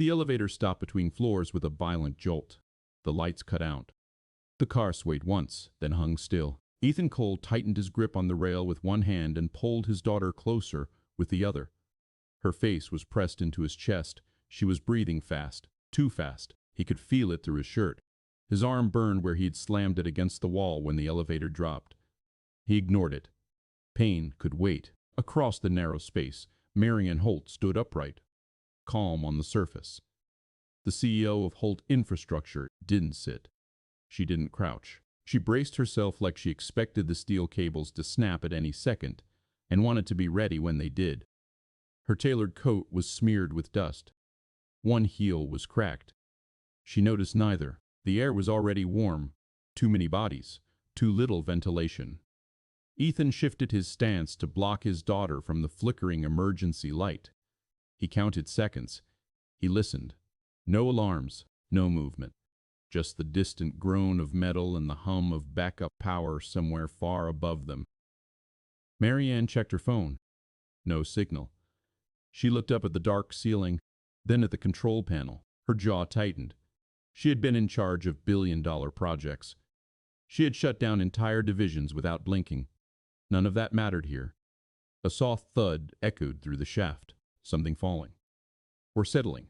The elevator stopped between floors with a violent jolt. The lights cut out. The car swayed once, then hung still. Ethan Cole tightened his grip on the rail with one hand and pulled his daughter closer with the other. Her face was pressed into his chest. She was breathing fast, too fast. He could feel it through his shirt. His arm burned where he'd slammed it against the wall when the elevator dropped. He ignored it. Pain could wait. Across the narrow space, Marion Holt stood upright, calm on the surface. The CEO of Holt Infrastructure didn't sit. She didn't crouch. She braced herself like she expected the steel cables to snap at any second and wanted to be ready when they did. Her tailored coat was smeared with dust. One heel was cracked. She noticed neither. The air was already warm. Too many bodies. Too little ventilation. Ethan shifted his stance to block his daughter from the flickering emergency light. He counted seconds. He listened. No alarms, no movement. Just the distant groan of metal and the hum of backup power somewhere far above them. Marianne checked her phone. No signal. She looked up at the dark ceiling, then at the control panel. Her jaw tightened. She had been in charge of billion-dollar projects. She had shut down entire divisions without blinking. None of that mattered here. A soft thud echoed through the shaft. Something falling. Or settling.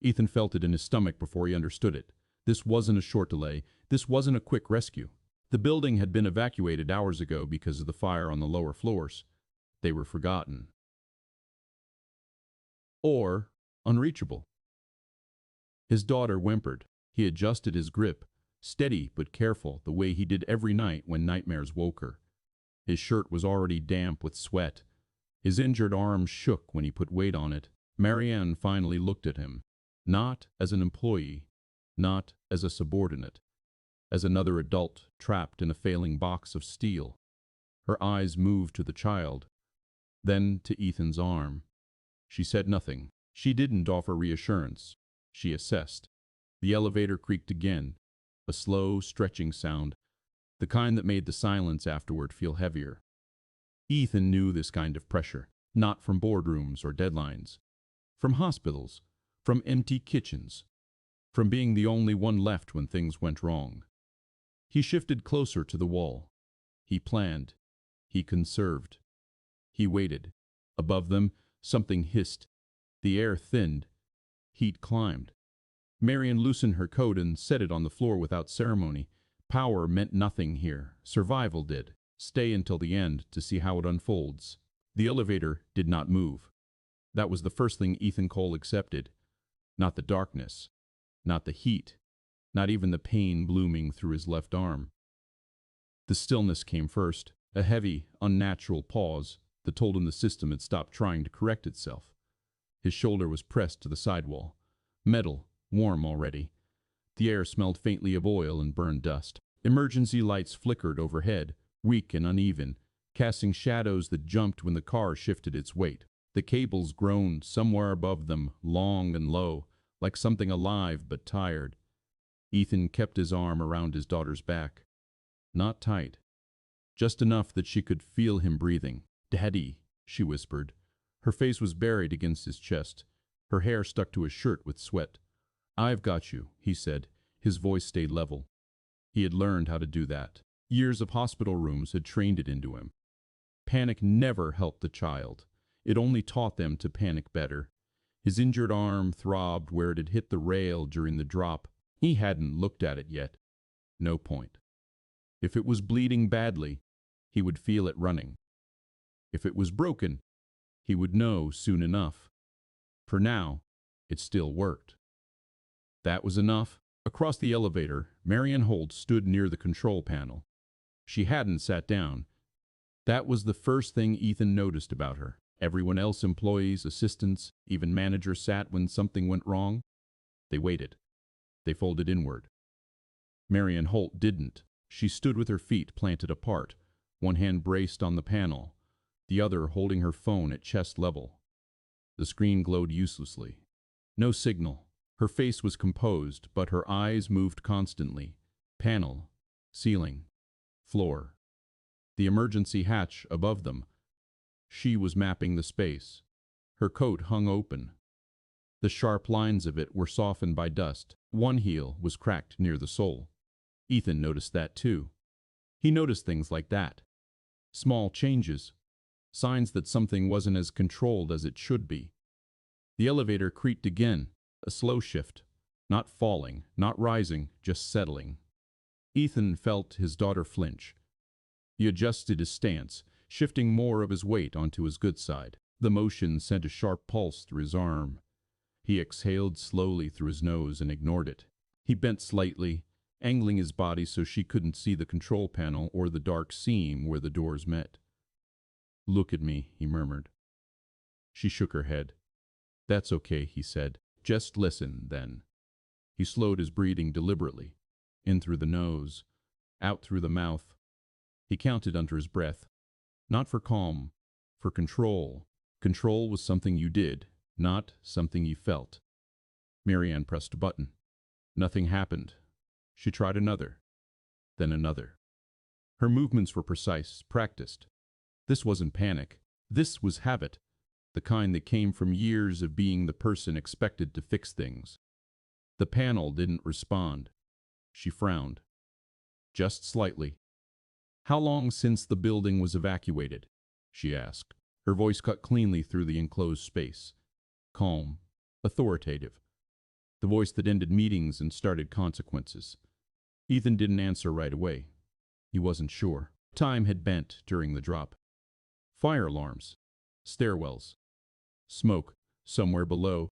Ethan felt it in his stomach before he understood it. This wasn't a short delay. This wasn't a quick rescue. The building had been evacuated hours ago because of the fire on the lower floors. They were forgotten. Or unreachable. His daughter whimpered. He adjusted his grip, steady but careful, the way he did every night when nightmares woke her. His shirt was already damp with sweat. His injured arm shook when he put weight on it. Marianne finally looked at him, not as an employee, not as a subordinate, as another adult trapped in a failing box of steel. Her eyes moved to the child, then to Ethan's arm. She said nothing. She didn't offer reassurance. She assessed. The elevator creaked again, a slow, stretching sound, the kind that made the silence afterward feel heavier. Ethan knew this kind of pressure, not from boardrooms or deadlines, from hospitals, from empty kitchens, from being the only one left when things went wrong. He shifted closer to the wall. He planned. He conserved. He waited. Above them, something hissed. The air thinned. Heat climbed. Marion loosened her coat and set it on the floor without ceremony. Power meant nothing here. Survival did. Stay until the end to see how it unfolds. The elevator did not move. That was the first thing Ethan Cole accepted. Not the darkness. Not the heat. Not even the pain blooming through his left arm. The stillness came first, a heavy, unnatural pause that told him the system had stopped trying to correct itself. His shoulder was pressed to the sidewall. Metal, warm already. The air smelled faintly of oil and burned dust. Emergency lights flickered overhead, weak and uneven, casting shadows that jumped when the car shifted its weight. The cables groaned somewhere above them, long and low, like something alive but tired. Ethan kept his arm around his daughter's back. Not tight. Just enough that she could feel him breathing. "Daddy," she whispered. Her face was buried against his chest. Her hair stuck to his shirt with sweat. "I've got you," he said. His voice stayed level. He had learned how to do that. Years of hospital rooms had trained it into him. Panic never helped the child. It only taught them to panic better. His injured arm throbbed where it had hit the rail during the drop. He hadn't looked at it yet. No point. If it was bleeding badly, he would feel it running. If it was broken, he would know soon enough. For now, it still worked. That was enough. Across the elevator, Marion Holt stood near the control panel. She hadn't sat down. That was the first thing Ethan noticed about her. Everyone else, employees, assistants, even managers, sat when something went wrong. They waited. They folded inward. Marion Holt didn't. She stood with her feet planted apart, one hand braced on the panel, the other holding her phone at chest level. The screen glowed uselessly. No signal. Her face was composed, but her eyes moved constantly. Panel, ceiling, floor. The emergency hatch above them. She was mapping the space. Her coat hung open. The sharp lines of it were softened by dust. One heel was cracked near the sole. Ethan noticed that too. He noticed things like that. Small changes. Signs that something wasn't as controlled as it should be. The elevator creaked again, a slow shift. Not falling, not rising, just settling. Ethan felt his daughter flinch. He adjusted his stance, shifting more of his weight onto his good side. The motion sent a sharp pulse through his arm. He exhaled slowly through his nose and ignored it. He bent slightly, angling his body so she couldn't see the control panel or the dark seam where the doors met. "Look at me," he murmured. She shook her head. "That's okay," he said. "Just listen, then." He slowed his breathing deliberately. In through the nose, out through the mouth. He counted under his breath. Not for calm, for control. Control was something you did, not something you felt. Marianne pressed a button. Nothing happened. She tried another, then another. Her movements were precise, practiced. This wasn't panic. This was habit, the kind that came from years of being the person expected to fix things. The panel didn't respond. She frowned. Just slightly. "How long since the building was evacuated?" she asked. Her voice cut cleanly through the enclosed space. Calm, authoritative. The voice that ended meetings and started consequences. Ethan didn't answer right away. He wasn't sure. Time had bent during the drop. Fire alarms. Stairwells. Smoke somewhere below.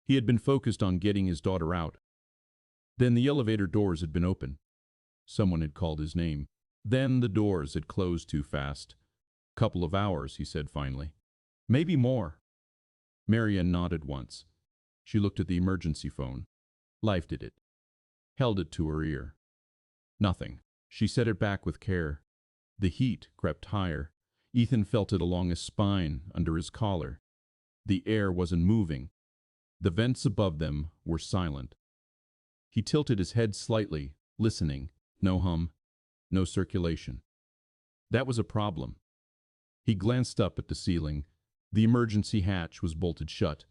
He had been focused on getting his daughter out. Then the elevator doors had been open. Someone had called his name. Then the doors had closed too fast. "Couple of hours," he said finally. "Maybe more." Marianne nodded once. She looked at the emergency phone. Lifted it. Held it to her ear. Nothing. She set it back with care. The heat crept higher. Ethan felt it along his spine, under his collar. The air wasn't moving. The vents above them were silent. He tilted his head slightly, listening. No hum. No circulation. That was a problem. He glanced up at the ceiling. The emergency hatch was bolted shut.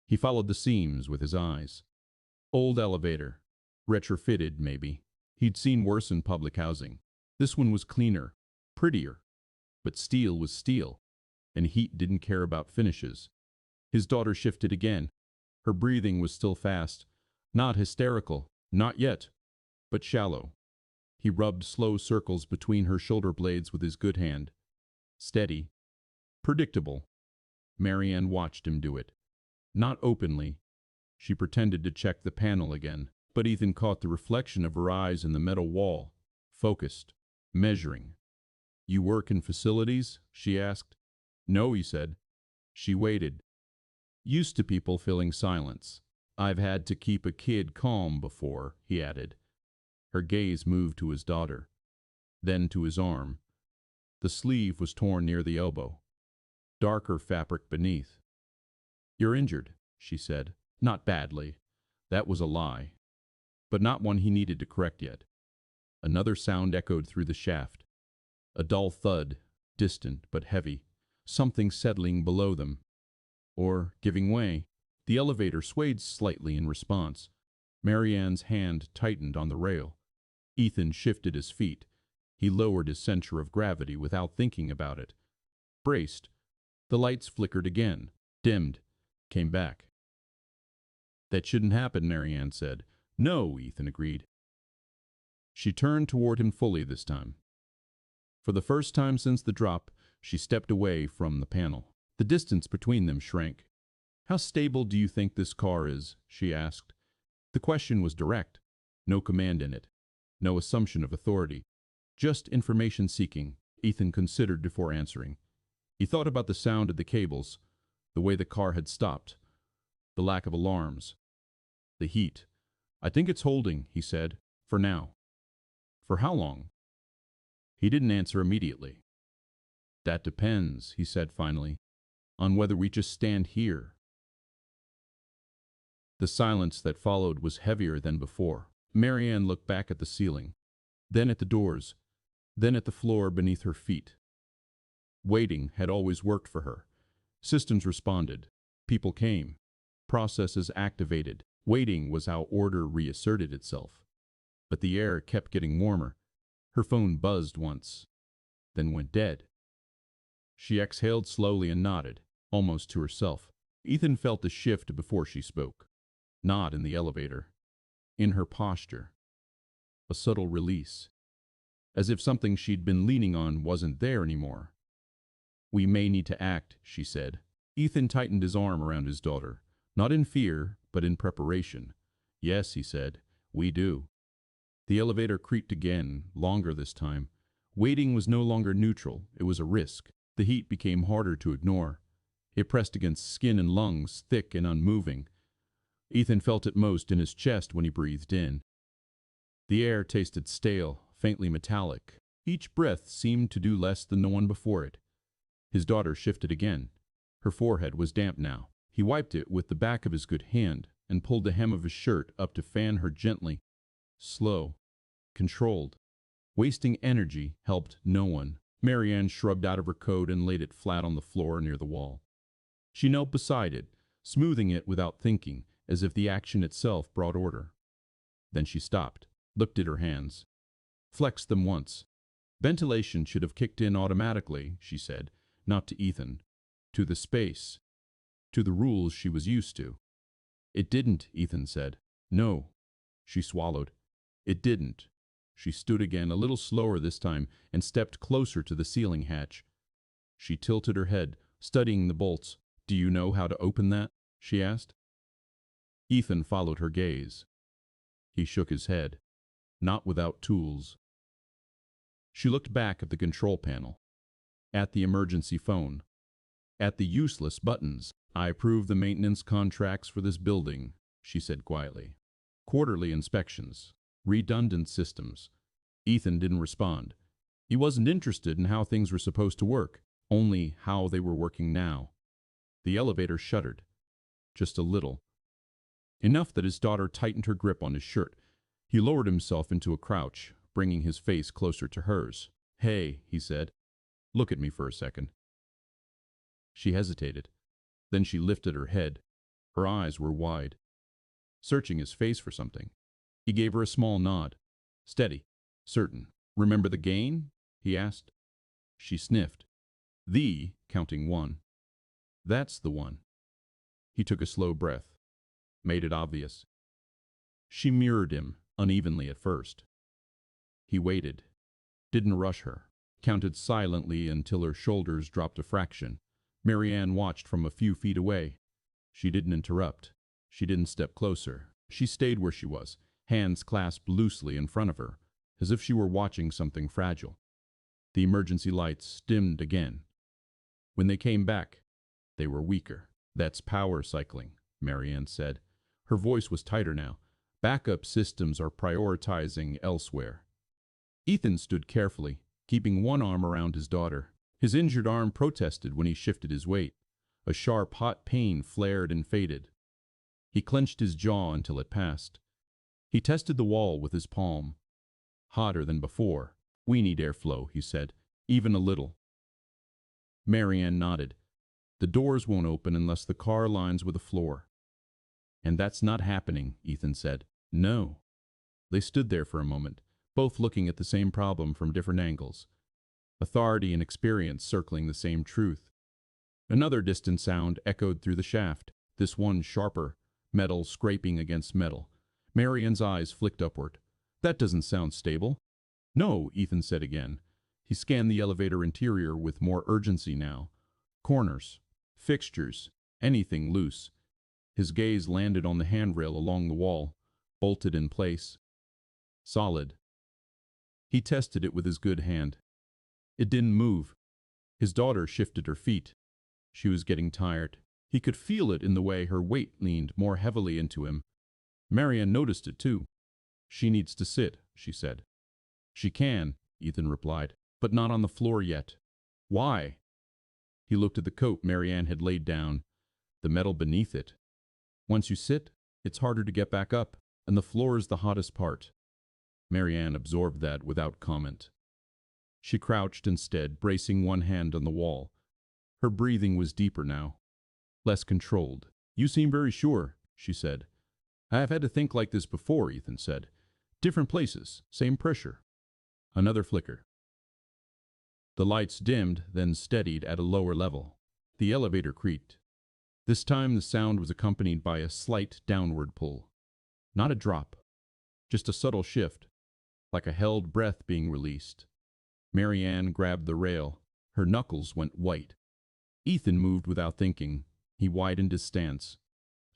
He followed the seams with his eyes. Old elevator. Retrofitted, maybe. He'd seen worse in public housing. This one was cleaner, prettier. But steel was steel, and heat didn't care about finishes. His daughter shifted again. Her breathing was still fast. Not hysterical, not yet, but shallow. He rubbed slow circles between her shoulder blades with his good hand. Steady. Predictable. Marianne watched him do it. Not openly. She pretended to check the panel again, but Ethan caught the reflection of her eyes in the metal wall. Focused. Measuring. "You work in facilities?" she asked. "No," he said. She waited. "Used to people filling silence. I've had to keep a kid calm before," he added. Her gaze moved to his daughter, then to his arm. The sleeve was torn near the elbow. Darker fabric beneath. "You're injured," she said. "Not badly." That was a lie, but not one he needed to correct yet. Another sound echoed through the shaft. A dull thud, distant but heavy. Something settling below them. Or giving way. The elevator swayed slightly in response. Marianne's hand tightened on the rail. Ethan shifted his feet. He lowered his center of gravity without thinking about it. Braced. The lights flickered again. Dimmed. Came back. "That shouldn't happen," Marianne said. "No," Ethan agreed. She turned toward him fully this time. For the first time since the drop, she stepped away from the panel. The distance between them shrank. "How stable do you think this car is?" she asked. The question was direct. No command in it. No assumption of authority. Just information seeking. Ethan considered before answering. He thought about the sound of the cables, the way the car had stopped, the lack of alarms, the heat. "I think it's holding," he said, "for now." "For how long?" He didn't answer immediately. "That depends," he said finally, "on whether we just stand here." The silence that followed was heavier than before. Marianne looked back at the ceiling, then at the doors, then at the floor beneath her feet. Waiting had always worked for her. Systems responded. People came. Processes activated. Waiting was how order reasserted itself. But the air kept getting warmer. Her phone buzzed once, then went dead. She exhaled slowly and nodded, almost to herself. Ethan felt the shift before she spoke. Not in the elevator. In her posture. A subtle release. As if something she'd been leaning on wasn't there anymore. "We may need to act," she said. Ethan tightened his arm around his daughter, not in fear, but in preparation. "Yes," he said, "we do." The elevator creaked again, longer this time. Waiting was no longer neutral, it was a risk. The heat became harder to ignore. It pressed against skin and lungs, thick and unmoving. Ethan felt it most in his chest when he breathed in. The air tasted stale, faintly metallic. Each breath seemed to do less than the one before it. His daughter shifted again. Her forehead was damp now. He wiped it with the back of his good hand and pulled the hem of his shirt up to fan her gently. Slow. Controlled. Wasting energy helped no one. Marianne shrugged out of her coat and laid it flat on the floor near the wall. She knelt beside it, smoothing it without thinking, as if the action itself brought order. Then she stopped, looked at her hands, flexed them once. Ventilation should have kicked in automatically, she said, not to Ethan, to the space, to the rules she was used to. "It didn't," Ethan said. "No." She swallowed. "It didn't." She stood again, a little slower this time, and stepped closer to the ceiling hatch. She tilted her head, studying the bolts. "Do you know how to open that?" she asked. Ethan followed her gaze. He shook his head. "Not without tools." She looked back at the control panel, at the emergency phone, at the useless buttons. "I approve the maintenance contracts for this building," she said quietly. "Quarterly inspections. Redundant systems." Ethan didn't respond. He wasn't interested in how things were supposed to work, only how they were working now. The elevator shuddered. Just a little. Enough that his daughter tightened her grip on his shirt. He lowered himself into a crouch, bringing his face closer to hers. "Hey," he said. "Look at me for a second." She hesitated. Then she lifted her head. Her eyes were wide, searching his face for something. He gave her a small nod. "Steady. Certain. Remember the gain?" he asked. She sniffed. Counting one. "That's the one." He took a slow breath. Made it obvious. She mirrored him, unevenly at first. He waited. Didn't rush her. Counted silently until her shoulders dropped a fraction. Marianne watched from a few feet away. She didn't interrupt. She didn't step closer. She stayed where she was, hands clasped loosely in front of her, as if she were watching something fragile. The emergency lights dimmed again. When they came back, they were weaker. "That's power cycling," Marianne said. Her voice was tighter now. "Backup systems are prioritizing elsewhere." Ethan stood carefully, keeping one arm around his daughter. His injured arm protested when he shifted his weight. A sharp, hot pain flared and faded. He clenched his jaw until it passed. He tested the wall with his palm. Hotter than before. "We need airflow," he said. "Even a little." Marianne nodded. "The doors won't open unless the car lines with the floor." "And that's not happening," Ethan said. "No." They stood there for a moment, both looking at the same problem from different angles. Authority and experience circling the same truth. Another distant sound echoed through the shaft, this one sharper, metal scraping against metal. Marianne's eyes flicked upward. "That doesn't sound stable." "No," Ethan said again. He scanned the elevator interior with more urgency now. Corners, fixtures, anything loose. His gaze landed on the handrail along the wall, bolted in place. Solid. He tested it with his good hand. It didn't move. His daughter shifted her feet. She was getting tired. He could feel it in the way her weight leaned more heavily into him. Marianne noticed it too. "She needs to sit," she said. "She can," Ethan replied, "but not on the floor yet." "Why?" He looked at the coat Marianne had laid down, the metal beneath it. "Once you sit, it's harder to get back up, and the floor is the hottest part." Marianne absorbed that without comment. She crouched instead, bracing one hand on the wall. Her breathing was deeper now, less controlled. You seem very sure, she said. I have had to think like this before, Ethan said. Different places, same pressure. Another flicker. The lights dimmed, then steadied at a lower level. The elevator creaked. This time the sound was accompanied by a slight downward pull. Not a drop, just a subtle shift, like a held breath being released. Marianne grabbed the rail. Her knuckles went white. Ethan moved without thinking. He widened his stance,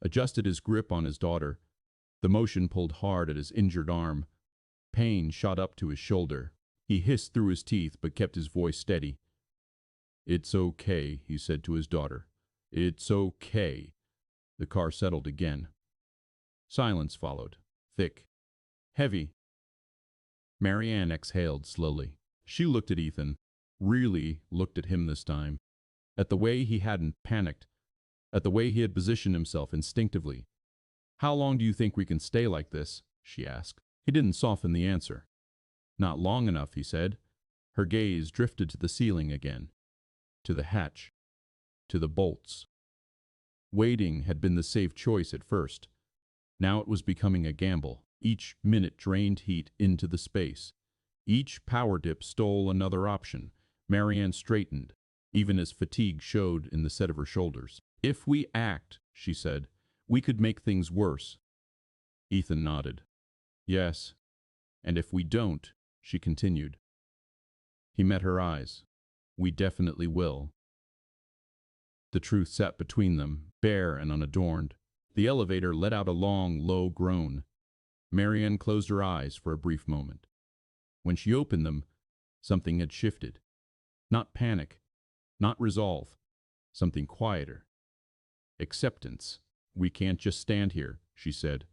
adjusted his grip on his daughter. The motion pulled hard at his injured arm. Pain shot up to his shoulder. He hissed through his teeth but kept his voice steady. It's okay, he said to his daughter. It's okay. The car settled again. Silence followed, thick, heavy. Marianne exhaled slowly. She looked at Ethan, really looked at him this time, at the way he hadn't panicked, at the way he had positioned himself instinctively. How long do you think we can stay like this? She asked. He didn't soften the answer. Not long enough, he said. Her gaze drifted to the ceiling again, to the hatch, to the bolts. Waiting had been the safe choice at first. Now it was becoming a gamble. Each minute drained heat into the space. Each power dip stole another option. Marianne straightened, even as fatigue showed in the set of her shoulders. If we act, she said, we could make things worse. Ethan nodded. Yes. And if we don't, she continued. He met her eyes. We definitely will. The truth sat between them, bare and unadorned. The elevator let out a long, low groan. Marianne closed her eyes for a brief moment. When she opened them, something had shifted. Not panic, not resolve, something quieter. Acceptance. We can't just stand here, she said.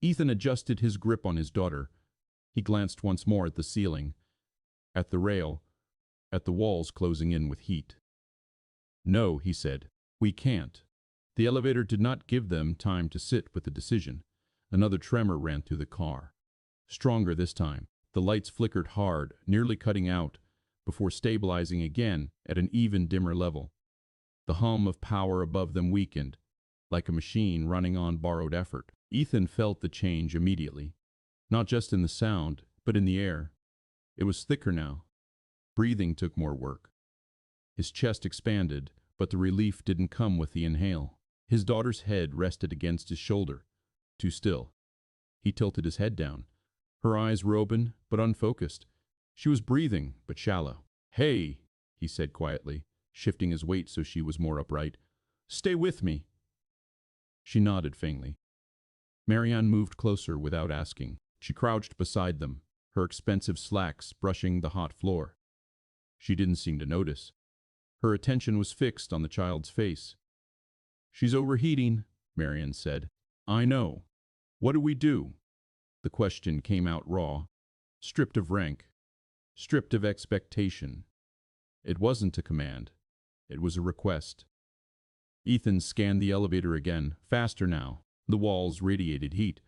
Ethan adjusted his grip on his daughter. He glanced once more at the ceiling, at the rail, at the walls closing in with heat. No, he said, we can't. The elevator did not give them time to sit with the decision. Another tremor ran through the car. Stronger this time. The lights flickered hard, nearly cutting out, before stabilizing again at an even dimmer level. The hum of power above them weakened, like a machine running on borrowed effort. Ethan felt the change immediately, not just in the sound, but in the air. It was thicker now. Breathing took more work. His chest expanded, but the relief didn't come with the inhale. His daughter's head rested against his shoulder, too still. He tilted his head down. Her eyes were open, but unfocused. She was breathing, but shallow. Hey, he said quietly, shifting his weight so she was more upright. Stay with me. She nodded faintly. Marianne moved closer without asking. She crouched beside them, her expensive slacks brushing the hot floor. She didn't seem to notice. Her attention was fixed on the child's face. She's overheating, Marianne said. I know. What do we do? The question came out raw, stripped of rank, stripped of expectation. It wasn't a command. It was a request. Ethan scanned the elevator again, faster now. The walls radiated heat.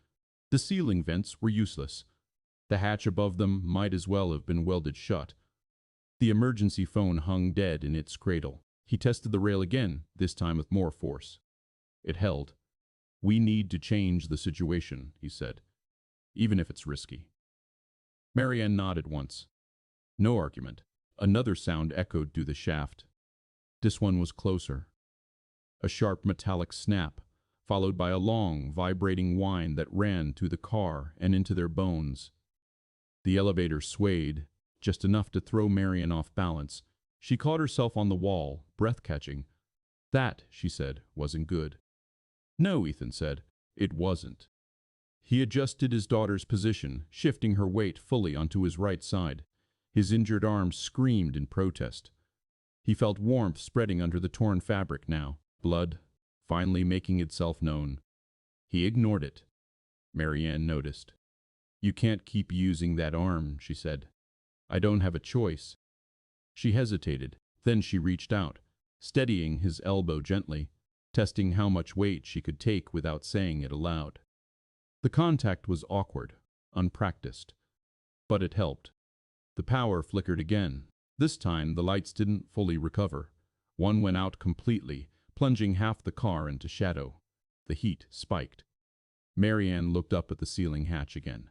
The ceiling vents were useless. The hatch above them might as well have been welded shut. The emergency phone hung dead in its cradle. He tested the rail again, this time with more force. It held. We need to change the situation, he said, even if it's risky. Marianne nodded once. No argument. Another sound echoed through the shaft. This one was closer. A sharp metallic snap, followed by a long, vibrating whine that ran through the car and into their bones. The elevator swayed, just enough to throw Marianne off balance. She caught herself on the wall, breath-catching. That, she said, wasn't good. No, Ethan said, it wasn't. He adjusted his daughter's position, shifting her weight fully onto his right side. His injured arm screamed in protest. He felt warmth spreading under the torn fabric now, blood finally making itself known. He ignored it. Marianne noticed. You can't keep using that arm, she said. I don't have a choice. She hesitated, then she reached out, steadying his elbow gently, testing how much weight she could take without saying it aloud. The contact was awkward, unpracticed, but it helped. The power flickered again. This time the lights didn't fully recover. One went out completely, plunging half the car into shadow. The heat spiked. Marianne looked up at the ceiling hatch again.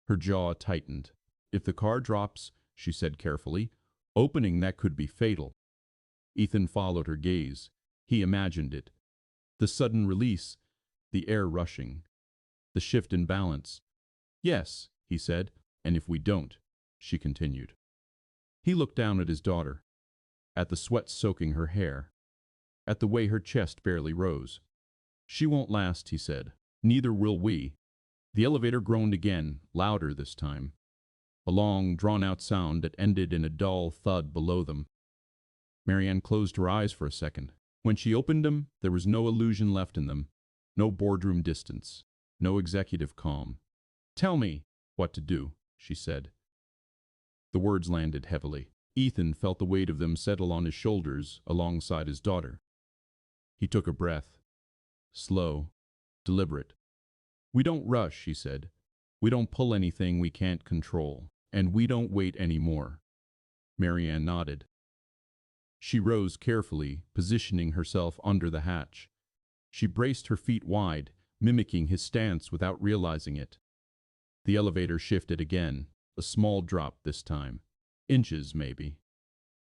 Her jaw tightened. "If the car drops," she said carefully, "opening that could be fatal." Ethan followed her gaze. He imagined it. The sudden release, the air rushing, the shift in balance. "Yes," he said, "and if we don't," she continued. He looked down at his daughter, at the sweat soaking her hair, at the way her chest barely rose. "She won't last," he said. "Neither will we." The elevator groaned again, louder this time. A long, drawn-out sound that ended in a dull thud below them. Marianne closed her eyes for a second. When she opened them, there was no illusion left in them, no boardroom distance, no executive calm. "Tell me what to do," she said. The words landed heavily. Ethan felt the weight of them settle on his shoulders alongside his daughter. He took a breath. Slow, deliberate. "We don't rush," he said. "We don't pull anything we can't control. And we don't wait anymore." Marianne nodded. She rose carefully, positioning herself under the hatch. She braced her feet wide, mimicking his stance without realizing it. The elevator shifted again, a small drop this time. Inches, maybe.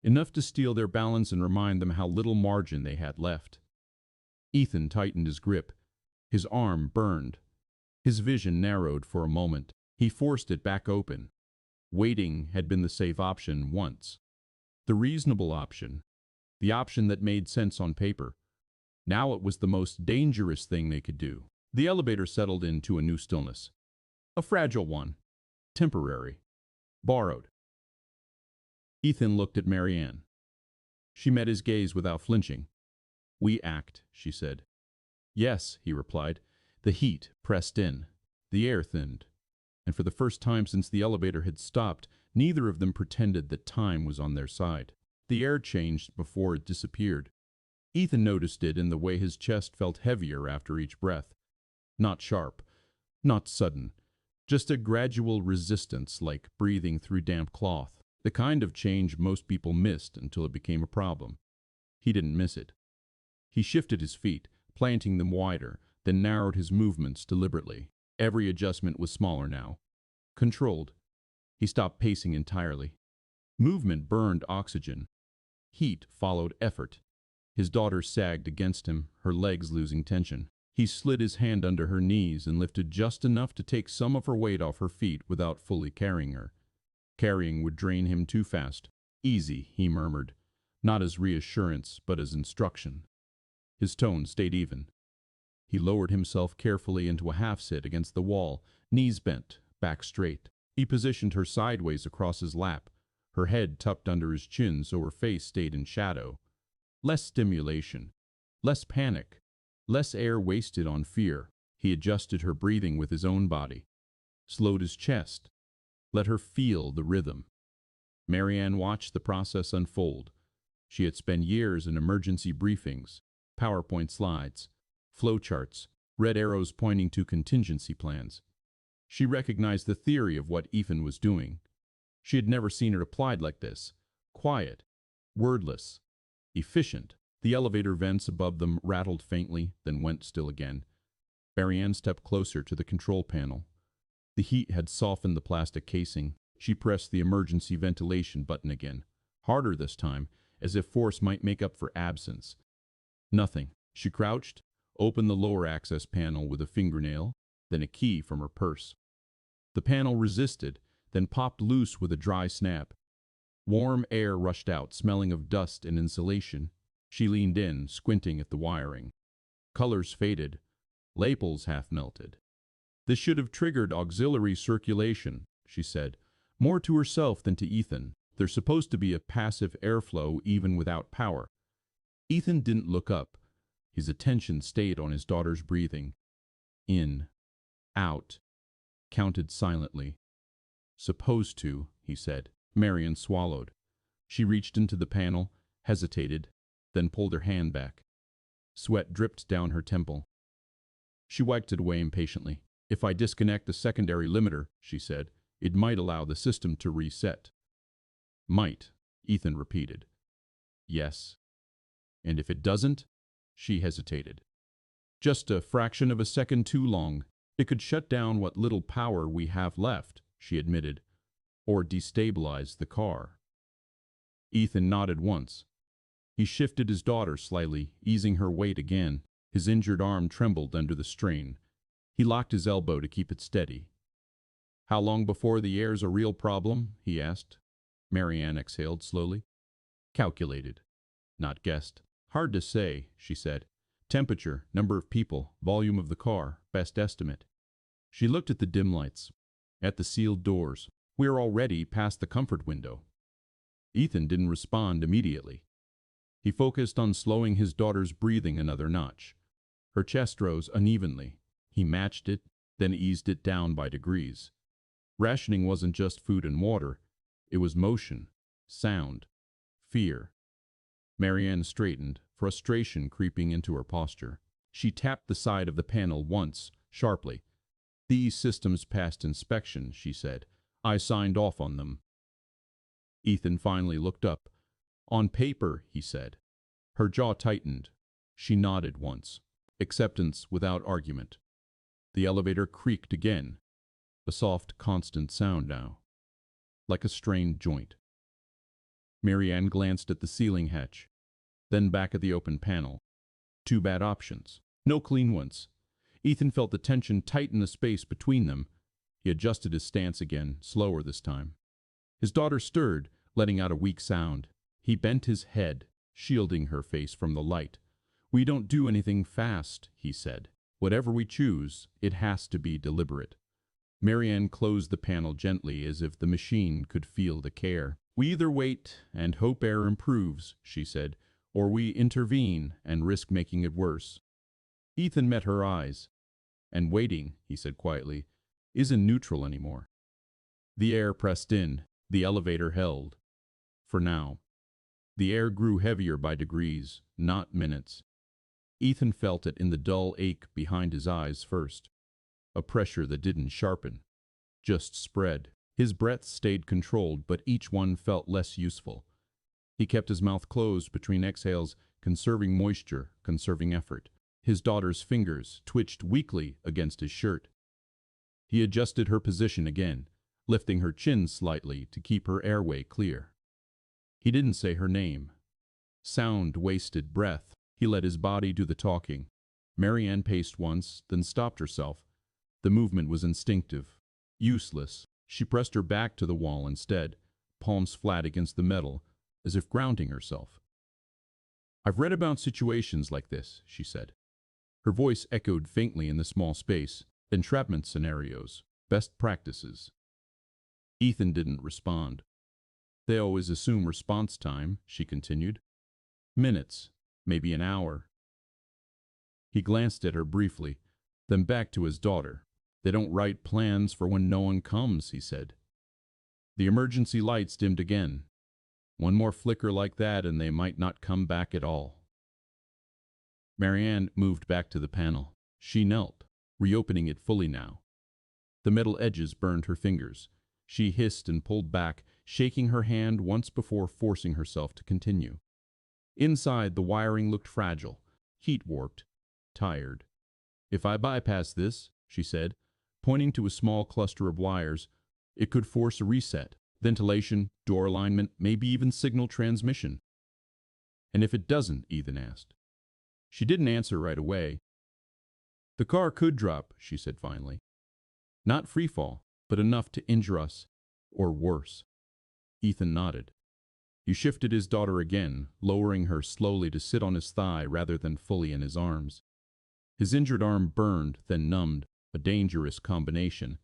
Enough to steal their balance and remind them how little margin they had left. Ethan tightened his grip. His arm burned. His vision narrowed for a moment. He forced it back open. Waiting had been the safe option once. The reasonable option. The option that made sense on paper. Now it was the most dangerous thing they could do. The elevator settled into a new stillness. A fragile one. Temporary. Borrowed. Ethan looked at Marianne. She met his gaze without flinching. "We act," she said. "Yes," he replied. The heat pressed in. The air thinned. And for the first time since the elevator had stopped, neither of them pretended that time was on their side. The air changed before it disappeared. Ethan noticed it in the way his chest felt heavier after each breath. Not sharp, not sudden, just a gradual resistance like breathing through damp cloth. The kind of change most people missed until it became a problem. He didn't miss it. He shifted his feet, planting them wider, then narrowed his movements deliberately. Every adjustment was smaller now. Controlled. He stopped pacing entirely. Movement burned oxygen. Heat followed effort. His daughter sagged against him, her legs losing tension. He slid his hand under her knees and lifted just enough to take some of her weight off her feet without fully carrying her. Carrying would drain him too fast. "Easy," he murmured, not as reassurance, but as instruction. His tone stayed even. He lowered himself carefully into a half-sit against the wall, knees bent, back straight. He positioned her sideways across his lap, her head tucked under his chin so her face stayed in shadow. Less stimulation, less panic, less air wasted on fear. He adjusted her breathing with his own body, slowed his chest, let her feel the rhythm. Marianne watched the process unfold. She had spent years in emergency briefings, PowerPoint slides, flowcharts, red arrows pointing to contingency plans. She recognized the theory of what Ethan was doing. She had never seen it applied like this. Quiet, wordless, efficient. The elevator vents above them rattled faintly, then went still again. Marianne stepped closer to the control panel. The heat had softened the plastic casing. She pressed the emergency ventilation button again, harder this time, as if force might make up for absence. Nothing. She crouched, opened the lower access panel with a fingernail, then a key from her purse. The panel resisted, then popped loose with a dry snap. Warm air rushed out, smelling of dust and insulation. She leaned in, squinting at the wiring. Colors faded. Labels half melted. "This should have triggered auxiliary circulation," she said, more to herself than to Ethan. "There's supposed to be a passive airflow even without power." Ethan didn't look up. His attention stayed on his daughter's breathing. In, out, counted silently. "Supposed to," he said. Marianne swallowed. She reached into the panel, hesitated, then pulled her hand back. Sweat dripped down her temple. She wiped it away impatiently. "If I disconnect the secondary limiter," she said, "it might allow the system to reset." "Might," Ethan repeated. "Yes." "And if it doesn't?" she hesitated. Just a fraction of a second too long. It could shut down what little power we have left, she admitted, or destabilize the car. Ethan nodded once. He shifted his daughter slightly, easing her weight again. His injured arm trembled under the strain. He locked his elbow to keep it steady. "How long before the air's a real problem?" he asked. Marianne exhaled slowly. "Calculated, not guessed." "Hard to say," she said. "Temperature, number of people, volume of the car, best estimate." She looked at the dim lights, at the sealed doors. "We're already past the comfort window." Ethan didn't respond immediately. He focused on slowing his daughter's breathing another notch. Her chest rose unevenly. He matched it, then eased it down by degrees. Rationing wasn't just food and water. It was motion, sound, fear. Marianne straightened, frustration creeping into her posture. She tapped the side of the panel once, sharply. "These systems passed inspection," she said. "I signed off on them." Ethan finally looked up. "On paper," he said. Her jaw tightened. She nodded once. Acceptance without argument. The elevator creaked again. A soft, constant sound now, like a strained joint. Marianne glanced at the ceiling hatch, then back at the open panel. Two bad options. No clean ones. Ethan felt the tension tighten the space between them. He adjusted his stance again, slower this time. His daughter stirred, letting out a weak sound. He bent his head, shielding her face from the light. "We don't do anything fast," he said. "Whatever we choose, it has to be deliberate." Marianne closed the panel gently, as if the machine could feel the care. "We either wait and hope air improves," she said, "or we intervene and risk making it worse." Ethan met her eyes. "And waiting," he said quietly, "isn't neutral anymore." The air pressed in. The elevator held. For now. The air grew heavier by degrees, not minutes. Ethan felt it in the dull ache behind his eyes first. A pressure that didn't sharpen, just spread. His breath stayed controlled, but each one felt less useful. He kept his mouth closed between exhales, conserving moisture, conserving effort. His daughter's fingers twitched weakly against his shirt. He adjusted her position again, lifting her chin slightly to keep her airway clear. He didn't say her name. Sound wasted breath. He let his body do the talking. Marianne paced once, then stopped herself. The movement was instinctive, useless. She pressed her back to the wall instead, palms flat against the metal, as if grounding herself. "I've read about situations like this," she said. Her voice echoed faintly in the small space. "Entrapment scenarios, best practices." Ethan didn't respond. "They always assume response time," she continued. "Minutes, maybe an hour." He glanced at her briefly, then back to his daughter. "They don't write plans for when no one comes," he said. The emergency lights dimmed again. One more flicker like that and they might not come back at all. Marianne moved back to the panel. She knelt, reopening it fully now. The metal edges burned her fingers. She hissed and pulled back, shaking her hand once before forcing herself to continue. Inside, the wiring looked fragile, heat-warped, tired. "If I bypass this," she said, pointing to a small cluster of wires, "it could force a reset. Ventilation, door alignment, maybe even signal transmission." "And if it doesn't?" Ethan asked. She didn't answer right away. "The car could drop," she said finally. "Not free fall, but enough to injure us, or worse." Ethan nodded. He shifted his daughter again, lowering her slowly to sit on his thigh rather than fully in his arms. His injured arm burned, then numbed, a dangerous combination.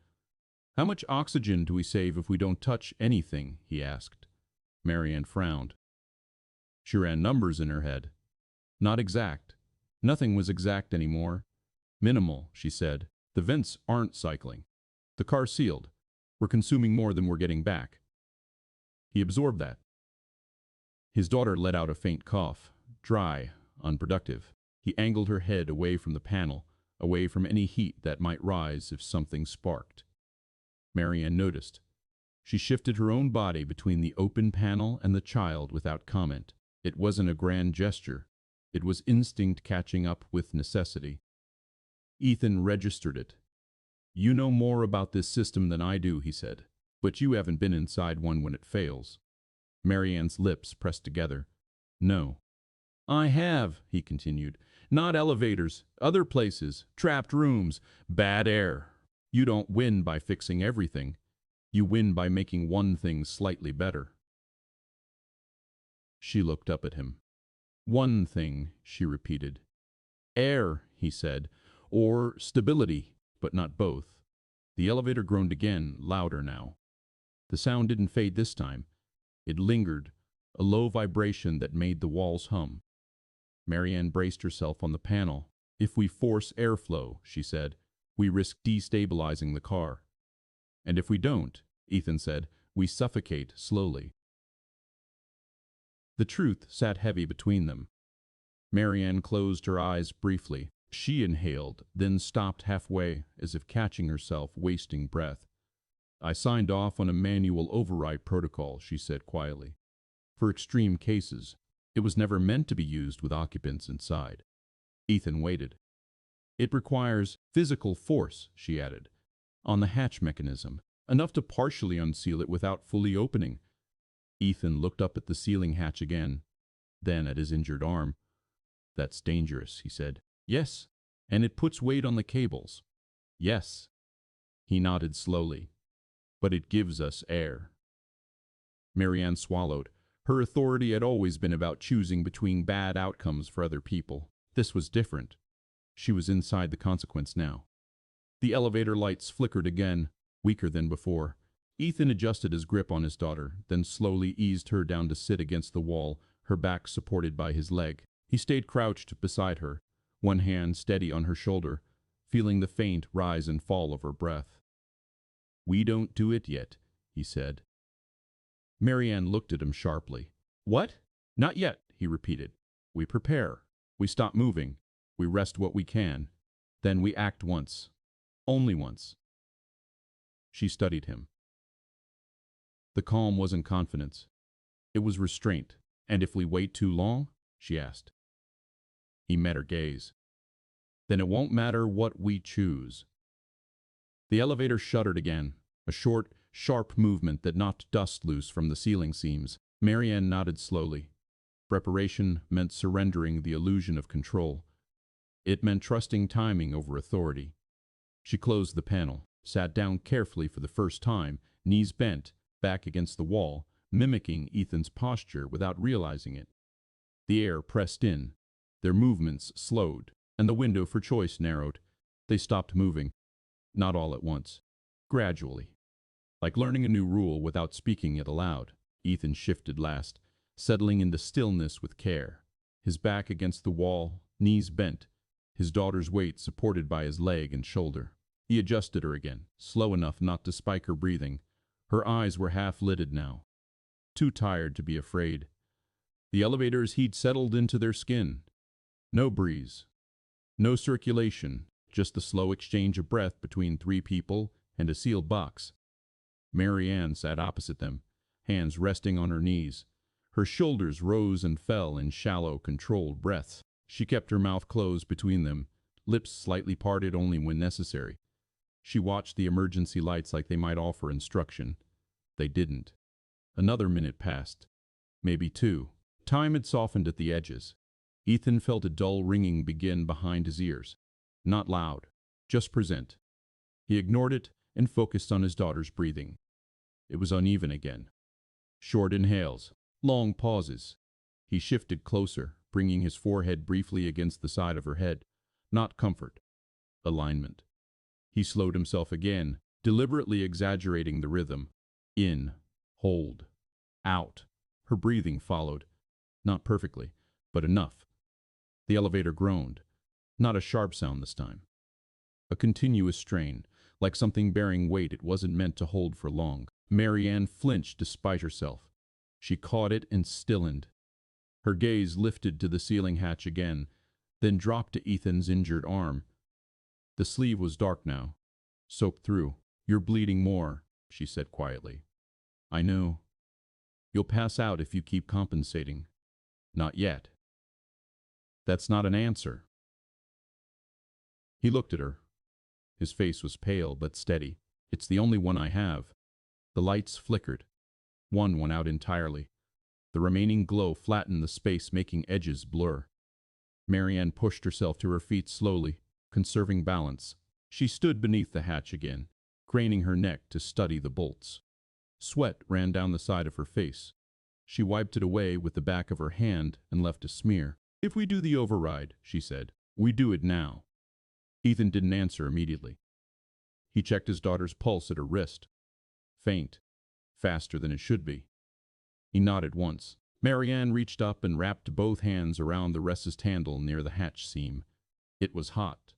"How much oxygen do we save if we don't touch anything?" he asked. Marianne frowned. She ran numbers in her head. Not exact. Nothing was exact anymore. "Minimal," she said. "The vents aren't cycling. The car's sealed. We're consuming more than we're getting back." He absorbed that. His daughter let out a faint cough, dry, unproductive. He angled her head away from the panel, away from any heat that might rise if something sparked. Marianne noticed. She shifted her own body between the open panel and the child without comment. It wasn't a grand gesture. It was instinct catching up with necessity. Ethan registered it. "You know more about this system than I do," he said, "but you haven't been inside one when it fails." Marianne's lips pressed together. "No." "I have," he continued. "Not elevators, other places, trapped rooms, bad air. You don't win by fixing everything. You win by making one thing slightly better." She looked up at him. "One thing," she repeated. "Air," he said, "or stability, but not both." The elevator groaned again, louder now. The sound didn't fade this time. It lingered, a low vibration that made the walls hum. Marianne braced herself on the panel. "If we force airflow," she said, "we risk destabilizing the car. And if we don't," Ethan said, "we suffocate slowly." The truth sat heavy between them. Marianne closed her eyes briefly. She inhaled, then stopped halfway, as if catching herself wasting breath. "I signed off on a manual override protocol," she said quietly. "For extreme cases. It was never meant to be used with occupants inside." Ethan waited. "It requires physical force," she added, "on the hatch mechanism, enough to partially unseal it without fully opening." Ethan looked up at the ceiling hatch again, then at his injured arm. "That's dangerous," he said. "Yes, and it puts weight on the cables." "Yes." He nodded slowly. "But it gives us air." Marianne swallowed. Her authority had always been about choosing between bad outcomes for other people. This was different. She was inside the consequence now. The elevator lights flickered again, weaker than before. Ethan adjusted his grip on his daughter, then slowly eased her down to sit against the wall, her back supported by his leg. He stayed crouched beside her, one hand steady on her shoulder, feeling the faint rise and fall of her breath. "We don't do it yet," he said. Marianne looked at him sharply. "What?" "Not yet," he repeated. "We prepare. We stop moving. We rest what we can. Then we act once. Only once." She studied him. The calm wasn't confidence. It was restraint. "And if we wait too long?" she asked. He met her gaze. "Then it won't matter what we choose." The elevator shuddered again, a short, sharp movement that knocked dust loose from the ceiling seams. Marianne nodded slowly. Preparation meant surrendering the illusion of control. It meant trusting timing over authority. She closed the panel, sat down carefully for the first time, knees bent, back against the wall, mimicking Ethan's posture without realizing it. The air pressed in. Their movements slowed, and the window for choice narrowed. They stopped moving. Not all at once. Gradually. Like learning a new rule without speaking it aloud. Ethan shifted last, settling into stillness with care. His back against the wall, knees bent, his daughter's weight supported by his leg and shoulder. He adjusted her again, slow enough not to spike her breathing. Her eyes were half-lidded now, too tired to be afraid. The elevator's heat settled into their skin. No breeze. No circulation, just the slow exchange of breath between three people and a sealed box. Marianne sat opposite them, hands resting on her knees. Her shoulders rose and fell in shallow, controlled breaths. She kept her mouth closed between them, lips slightly parted only when necessary. She watched the emergency lights like they might offer instruction. They didn't. Another minute passed. Maybe two. Time had softened at the edges. Ethan felt a dull ringing begin behind his ears. Not loud, just present. He ignored it and focused on his daughter's breathing. It was uneven again. Short inhales, long pauses. He shifted closer, bringing his forehead briefly against the side of her head. Not comfort. Alignment. He slowed himself again, deliberately exaggerating the rhythm. In. Hold. Out. Her breathing followed. Not perfectly, but enough. The elevator groaned. Not a sharp sound this time. A continuous strain, like something bearing weight it wasn't meant to hold for long. Marianne flinched despite herself. She caught it and stilled. Her gaze lifted to the ceiling hatch again, then dropped to Ethan's injured arm. The sleeve was dark now, soaked through. "You're bleeding more," she said quietly. "I know. You'll pass out if you keep compensating." "Not yet." That's not an answer. He looked at her. His face was pale but steady. It's the only one I have. The lights flickered. One went out entirely. The remaining glow flattened the space, making edges blur. Marianne pushed herself to her feet slowly, conserving balance. She stood beneath the hatch again, craning her neck to study the bolts. Sweat ran down the side of her face. She wiped it away with the back of her hand and left a smear. "If we do the override," she said, "we do it now." Ethan didn't answer immediately. He checked his daughter's pulse at her wrist. Faint. Faster than it should be. He nodded once. Marianne reached up and wrapped both hands around the resist handle near the hatch seam. It was hot.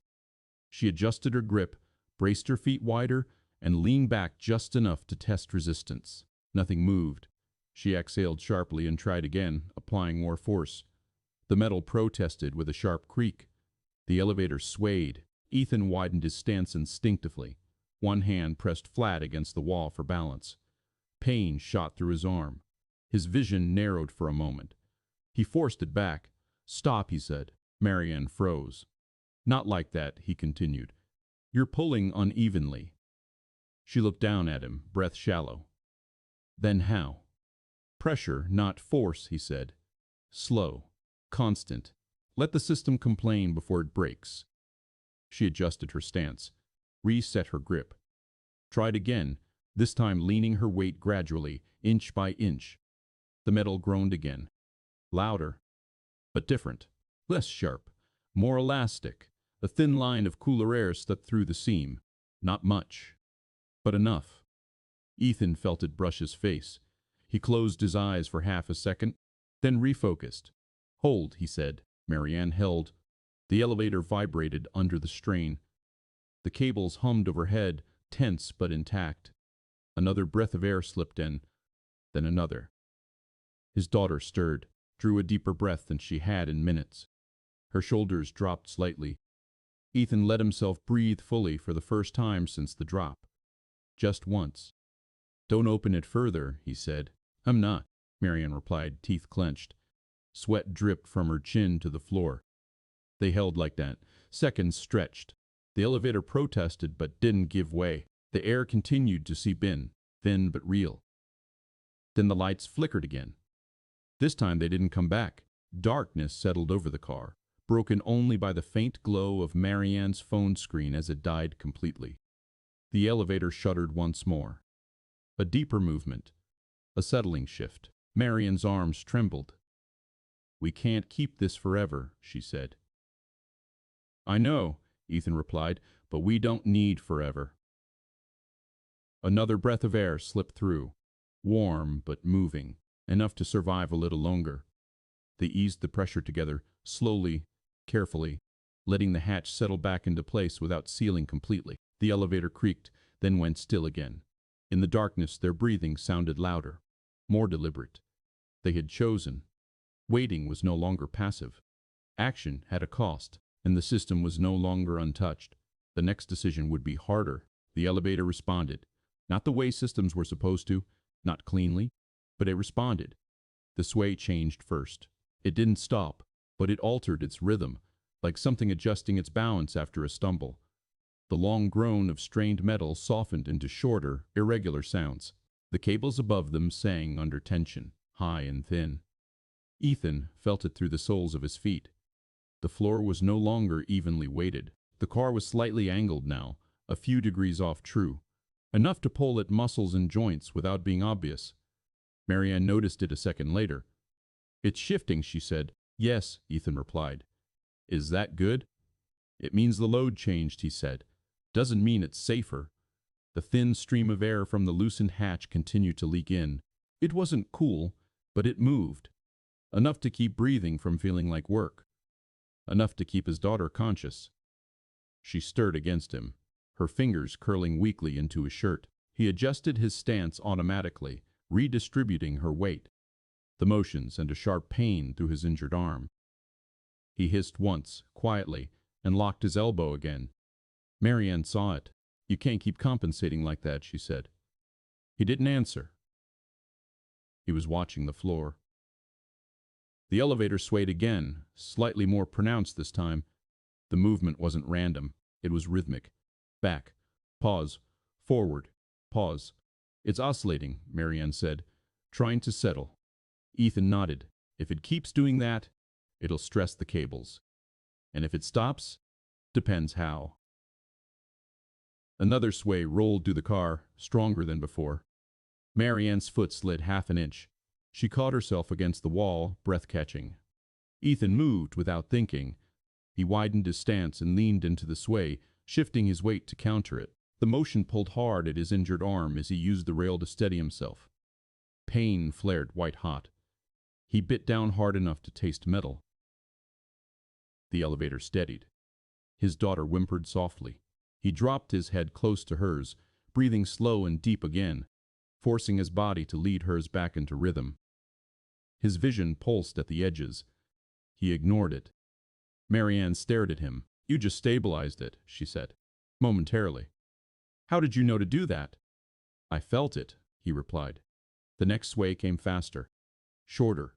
She adjusted her grip, braced her feet wider, and leaned back just enough to test resistance. Nothing moved. She exhaled sharply and tried again, applying more force. The metal protested with a sharp creak. The elevator swayed. Ethan widened his stance instinctively. One hand pressed flat against the wall for balance. Pain shot through his arm. His vision narrowed for a moment. He forced it back. "Stop," he said. Marianne froze. "Not like that," he continued. "You're pulling unevenly." She looked down at him, breath shallow. "Then how?" "Pressure, not force," he said. "Slow. Constant. Let the system complain before it breaks." She adjusted her stance, reset her grip. Tried again, this time leaning her weight gradually, inch by inch. The metal groaned again. Louder, but different. Less sharp, more elastic. A thin line of cooler air slipped through the seam. Not much, but enough. Ethan felt it brush his face. He closed his eyes for half a second, then refocused. "Hold," he said. Marianne held. The elevator vibrated under the strain. The cables hummed overhead, tense but intact. Another breath of air slipped in, then another. His daughter stirred, drew a deeper breath than she had in minutes. Her shoulders dropped slightly. Ethan let himself breathe fully for the first time since the drop. Just once. "Don't open it further," he said. "I'm not," Marianne replied, teeth clenched. Sweat dripped from her chin to the floor. They held like that. Seconds stretched. The elevator protested but didn't give way. The air continued to seep in, thin but real. Then the lights flickered again. This time they didn't come back. Darkness settled over the car, broken only by the faint glow of Marianne's phone screen as it died completely. The elevator shuddered once more. A deeper movement. A settling shift. Marianne's arms trembled. "We can't keep this forever," she said. "I know," Ethan replied, "but we don't need forever." Another breath of air slipped through, warm but moving, enough to survive a little longer. They eased the pressure together, slowly, carefully, letting the hatch settle back into place without sealing completely. The elevator creaked, then went still again. In the darkness, their breathing sounded louder, more deliberate. They had chosen. Waiting was no longer passive. Action had a cost, and the system was no longer untouched. The next decision would be harder. The elevator responded. Not the way systems were supposed to, not cleanly, but it responded. The sway changed first. It didn't stop, but it altered its rhythm, like something adjusting its balance after a stumble. The long groan of strained metal softened into shorter, irregular sounds. The cables above them sang under tension, high and thin. Ethan felt it through the soles of his feet. The floor was no longer evenly weighted. The car was slightly angled now, a few degrees off true, enough to pull at muscles and joints without being obvious. Marianne noticed it a second later. "It's shifting," she said. "Yes," Ethan replied. "Is that good?" "It means the load changed," he said. "Doesn't mean it's safer." The thin stream of air from the loosened hatch continued to leak in. It wasn't cool, but it moved. Enough to keep breathing from feeling like work. Enough to keep his daughter conscious. She stirred against him, her fingers curling weakly into his shirt. He adjusted his stance automatically, redistributing her weight. The motions and a sharp pain through his injured arm. He hissed once, quietly, and locked his elbow again. Marianne saw it. "You can't keep compensating like that," she said. He didn't answer. He was watching the floor. The elevator swayed again, slightly more pronounced this time. The movement wasn't random, it was rhythmic. Back, pause, forward, pause. It's oscillating, Marianne said, trying to settle. Ethan nodded. If it keeps doing that, it'll stress the cables. And if it stops, depends how. Another sway rolled through the car, stronger than before. Marianne's foot slid half an inch. She caught herself against the wall, breath-catching. Ethan moved without thinking. He widened his stance and leaned into the sway, shifting his weight to counter it. The motion pulled hard at his injured arm as he used the rail to steady himself. Pain flared white-hot. He bit down hard enough to taste metal. The elevator steadied. His daughter whimpered softly. He dropped his head close to hers, breathing slow and deep again, forcing his body to lead hers back into rhythm. His vision pulsed at the edges. He ignored it. Marianne stared at him. "You just stabilized it," she said, momentarily. "How did you know to do that?" "I felt it," he replied. The next sway came faster, shorter,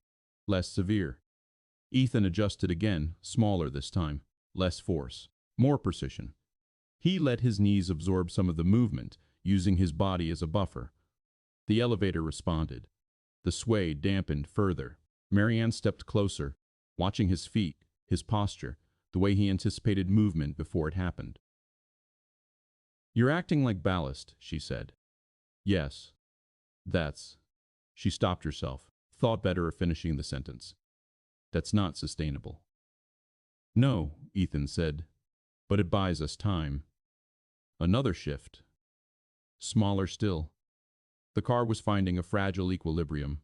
less severe. Ethan adjusted again, smaller this time, less force, more precision. He let his knees absorb some of the movement, using his body as a buffer. The elevator responded. The sway dampened further. Marianne stepped closer, watching his feet, his posture, the way he anticipated movement before it happened. "You're acting like ballast," she said. "Yes. That's—" She stopped herself, thought better of finishing the sentence. "That's not sustainable." "No," Ethan said, "but it buys us time." Another shift. Smaller still. The car was finding a fragile equilibrium.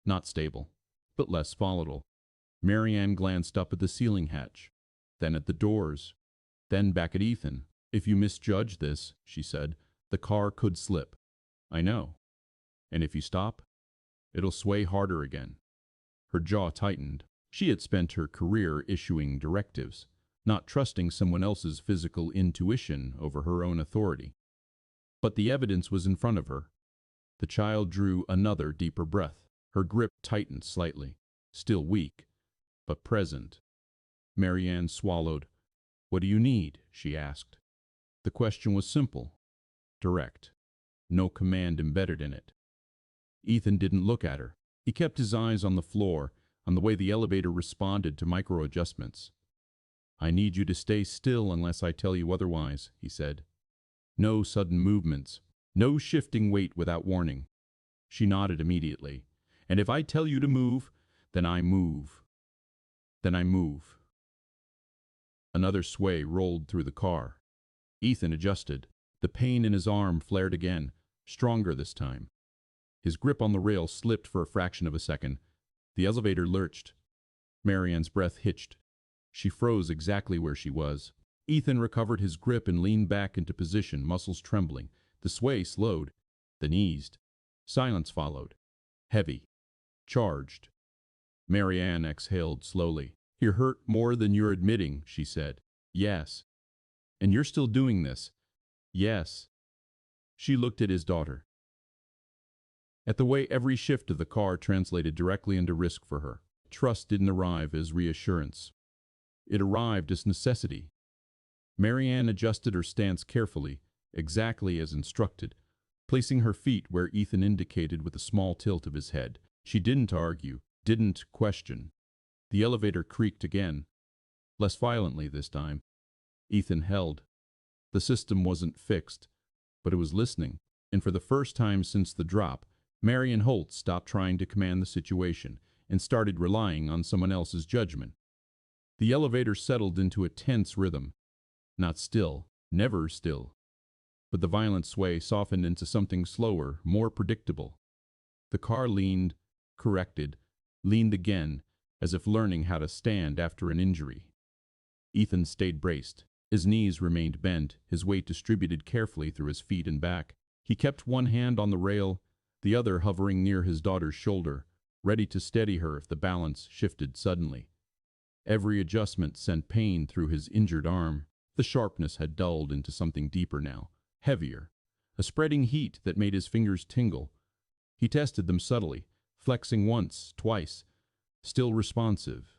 Not stable, but less volatile. Marianne glanced up at the ceiling hatch, then at the doors, then back at Ethan. "If you misjudge this," she said, "the car could slip." "I know. And if you stop, it'll sway harder again." Her jaw tightened. She had spent her career issuing directives, not trusting someone else's physical intuition over her own authority. But the evidence was in front of her. The child drew another deeper breath. Her grip tightened slightly, still weak, but present. Marianne swallowed. "What do you need?" she asked. The question was simple, direct, no command embedded in it. Ethan didn't look at her. He kept his eyes on the floor, on the way the elevator responded to micro-adjustments. "I need you to stay still unless I tell you otherwise," he said. "No sudden movements, no shifting weight without warning." She nodded immediately. "And if I tell you to move, then I move. Then I move." Another sway rolled through the car. Ethan adjusted. The pain in his arm flared again, stronger this time. His grip on the rail slipped for a fraction of a second. The elevator lurched. Marianne's breath hitched. She froze exactly where she was. Ethan recovered his grip and leaned back into position, muscles trembling. The sway slowed, then eased. Silence followed. Heavy. Charged. Marianne exhaled slowly. "You're hurt more than you're admitting," she said. "Yes." "And you're still doing this." "Yes." She looked at his daughter. At the way every shift of the car translated directly into risk for her. Trust didn't arrive as reassurance. It arrived as necessity. Marianne adjusted her stance carefully, exactly as instructed, placing her feet where Ethan indicated with a small tilt of his head. She didn't argue, didn't question. The elevator creaked again, less violently this time. Ethan held. The system wasn't fixed, but it was listening, and for the first time since the drop, Marian Holt stopped trying to command the situation and started relying on someone else's judgment. The elevator settled into a tense rhythm. Not still, never still. But the violent sway softened into something slower, more predictable. The car leaned, corrected, leaned again, as if learning how to stand after an injury. Ethan stayed braced. His knees remained bent, his weight distributed carefully through his feet and back. He kept one hand on the rail, the other hovering near his daughter's shoulder, ready to steady her if the balance shifted suddenly. Every adjustment sent pain through his injured arm. The sharpness had dulled into something deeper now, heavier, a spreading heat that made his fingers tingle. He tested them subtly, flexing once, twice, Still responsive.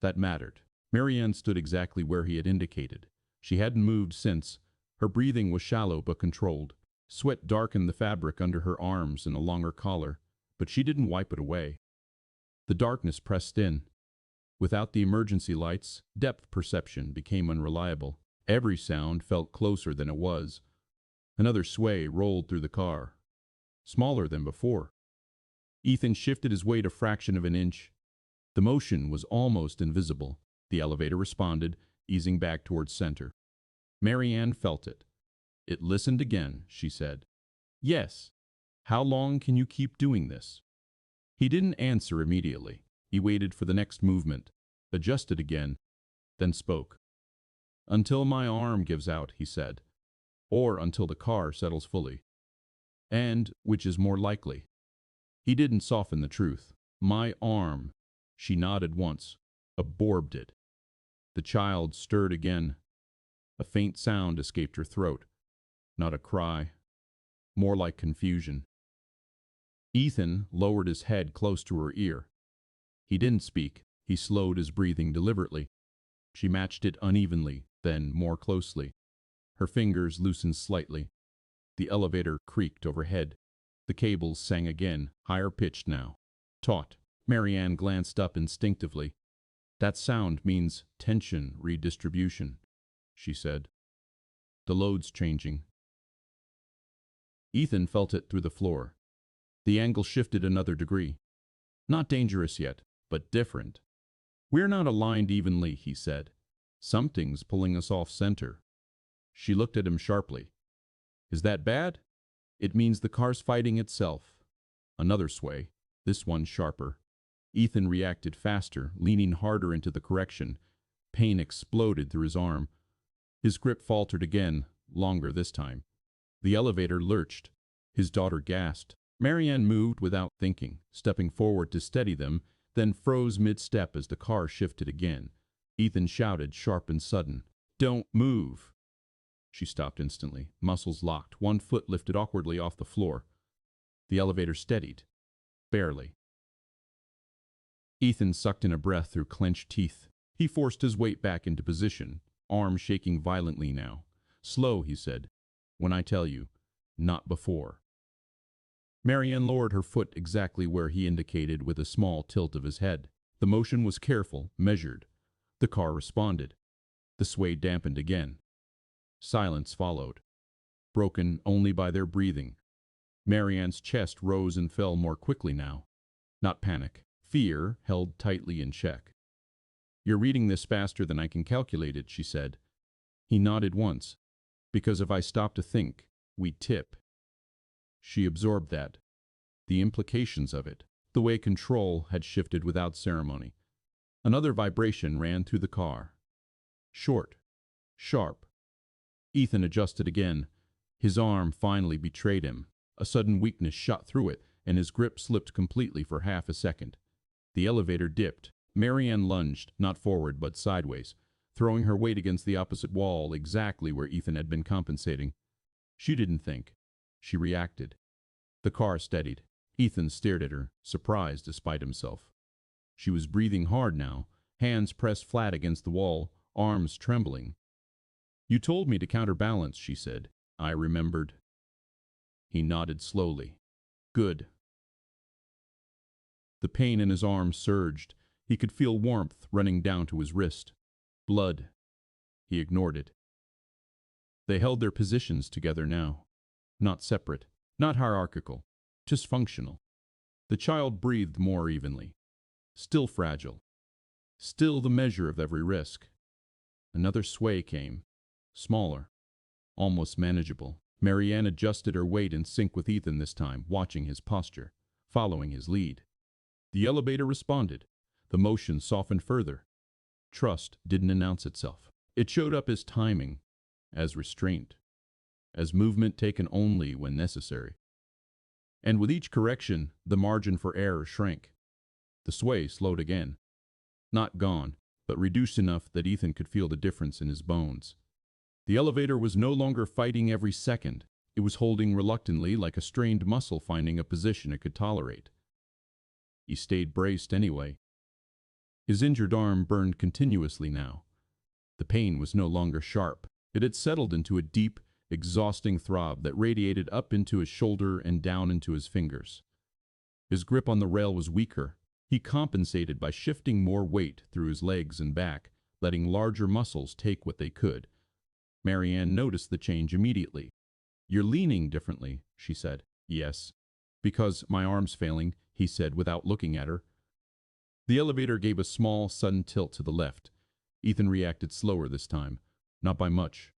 That mattered. Marianne stood exactly where he had indicated. She hadn't moved since. Her breathing was shallow but controlled. Sweat darkened the fabric under her arms and along her collar, but she didn't wipe it away. The darkness pressed in. Without the emergency lights, depth perception became unreliable. Every sound felt closer than it was. Another sway rolled through the car, smaller than before. Ethan shifted his weight a fraction of an inch. The motion was almost invisible. The elevator responded, easing back towards center. Marianne felt it. It listened again, she said. Yes. How long can you keep doing this? He didn't answer immediately. He waited for the next movement, adjusted again, then spoke. Until my arm gives out, he said, or until the car settles fully. And, which is more likely? He didn't soften the truth. My arm. She nodded once, absorbed it. The child stirred again. A faint sound escaped her throat. Not a cry, more like confusion. Ethan lowered his head close to her ear. He didn't speak. He slowed his breathing deliberately. She matched it unevenly, then more closely. Her fingers loosened slightly. The elevator creaked overhead. The cables sang again, higher pitched now. Taut. Marianne glanced up instinctively. That sound means tension redistribution, she said. The load's changing. Ethan felt it through the floor. The angle shifted another degree. Not dangerous yet, but different. We're not aligned evenly, he said. Something's pulling us off center. She looked at him sharply. Is that bad? It means the car's fighting itself. Another sway, this one sharper. Ethan reacted faster, leaning harder into the correction. Pain exploded through his arm. His grip faltered again, longer this time. The elevator lurched. His daughter gasped. Marianne moved without thinking, stepping forward to steady them, then froze mid-step as the car shifted again. Ethan shouted, sharp and sudden, "Don't move!" She stopped instantly, muscles locked, one foot lifted awkwardly off the floor. The elevator steadied. Barely. Ethan sucked in a breath through clenched teeth. He forced his weight back into position, arm shaking violently now. Slow, he said. When I tell you, not before. Marianne lowered her foot exactly where he indicated with a small tilt of his head. The motion was careful, measured. The car responded. The sway dampened again. Silence followed, broken only by their breathing. Marianne's chest rose and fell more quickly now. Not panic. Fear held tightly in check. You're reading this faster than I can calculate it, she said. He nodded once. Because if I stop to think, we tip. She absorbed that. The implications of it. The way control had shifted without ceremony. Another vibration ran through the car. Short. Sharp. Ethan adjusted again. His arm finally betrayed him. A sudden weakness shot through it, and his grip slipped completely for half a second. The elevator dipped. Marianne lunged, not forward but sideways, throwing her weight against the opposite wall exactly where Ethan had been compensating. She didn't think. She reacted. The car steadied. Ethan stared at her, surprised despite himself. She was breathing hard now, hands pressed flat against the wall, arms trembling. You told me to counterbalance, she said. I remembered. He nodded slowly. Good. The pain in his arm surged. He could feel warmth running down to his wrist. Blood. He ignored it. They held their positions together now. Not separate, not hierarchical, just functional. The child breathed more evenly. Still fragile. Still the measure of every risk. Another sway came. Smaller. Almost manageable. Marianne adjusted her weight in sync with Ethan this time, watching his posture, following his lead. The elevator responded. The motion softened further. Trust didn't announce itself. It showed up as timing, as restraint, as movement taken only when necessary. And with each correction, the margin for error shrank. The sway slowed again. Not gone, but reduced enough that Ethan could feel the difference in his bones. The elevator was no longer fighting every second. It was holding reluctantly, like a strained muscle finding a position it could tolerate. He stayed braced anyway. His injured arm burned continuously now. The pain was no longer sharp. It had settled into a deep, exhausting throb that radiated up into his shoulder and down into his fingers. His grip on the rail was weaker. He compensated by shifting more weight through his legs and back, letting larger muscles take what they could. Marianne noticed the change immediately. "You're leaning differently," she said. "Yes. Because my arm's failing," he said without looking at her. The elevator gave a small, sudden tilt to the left. Ethan reacted slower this time. Not by much,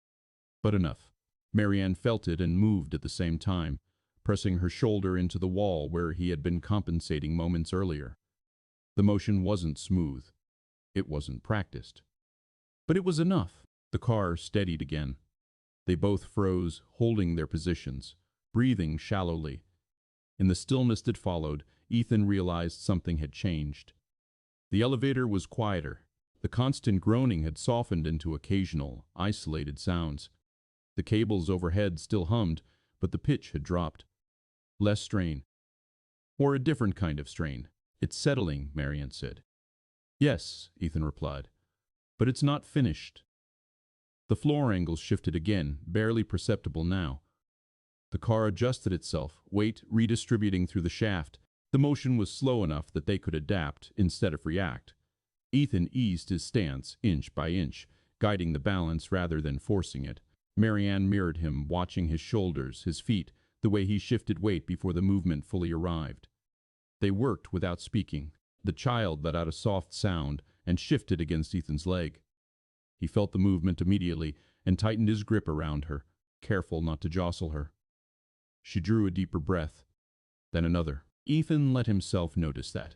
but enough. Marianne felt it and moved at the same time, pressing her shoulder into the wall where he had been compensating moments earlier. The motion wasn't smooth. It wasn't practiced. But it was enough. The car steadied again. They both froze, holding their positions, breathing shallowly. In the stillness that followed, Ethan realized something had changed. The elevator was quieter. The constant groaning had softened into occasional, isolated sounds. The cables overhead still hummed, but the pitch had dropped. Less strain. Or a different kind of strain. "It's settling," Marianne said. "Yes," Ethan replied. "But it's not finished." The floor angles shifted again, barely perceptible now. The car adjusted itself, weight redistributing through the shaft. The motion was slow enough that they could adapt instead of react. Ethan eased his stance inch by inch, guiding the balance rather than forcing it. Marianne mirrored him, watching his shoulders, his feet, the way he shifted weight before the movement fully arrived. They worked without speaking. The child let out a soft sound and shifted against Ethan's leg. He felt the movement immediately and tightened his grip around her, careful not to jostle her. She drew a deeper breath, then another. Ethan let himself notice that.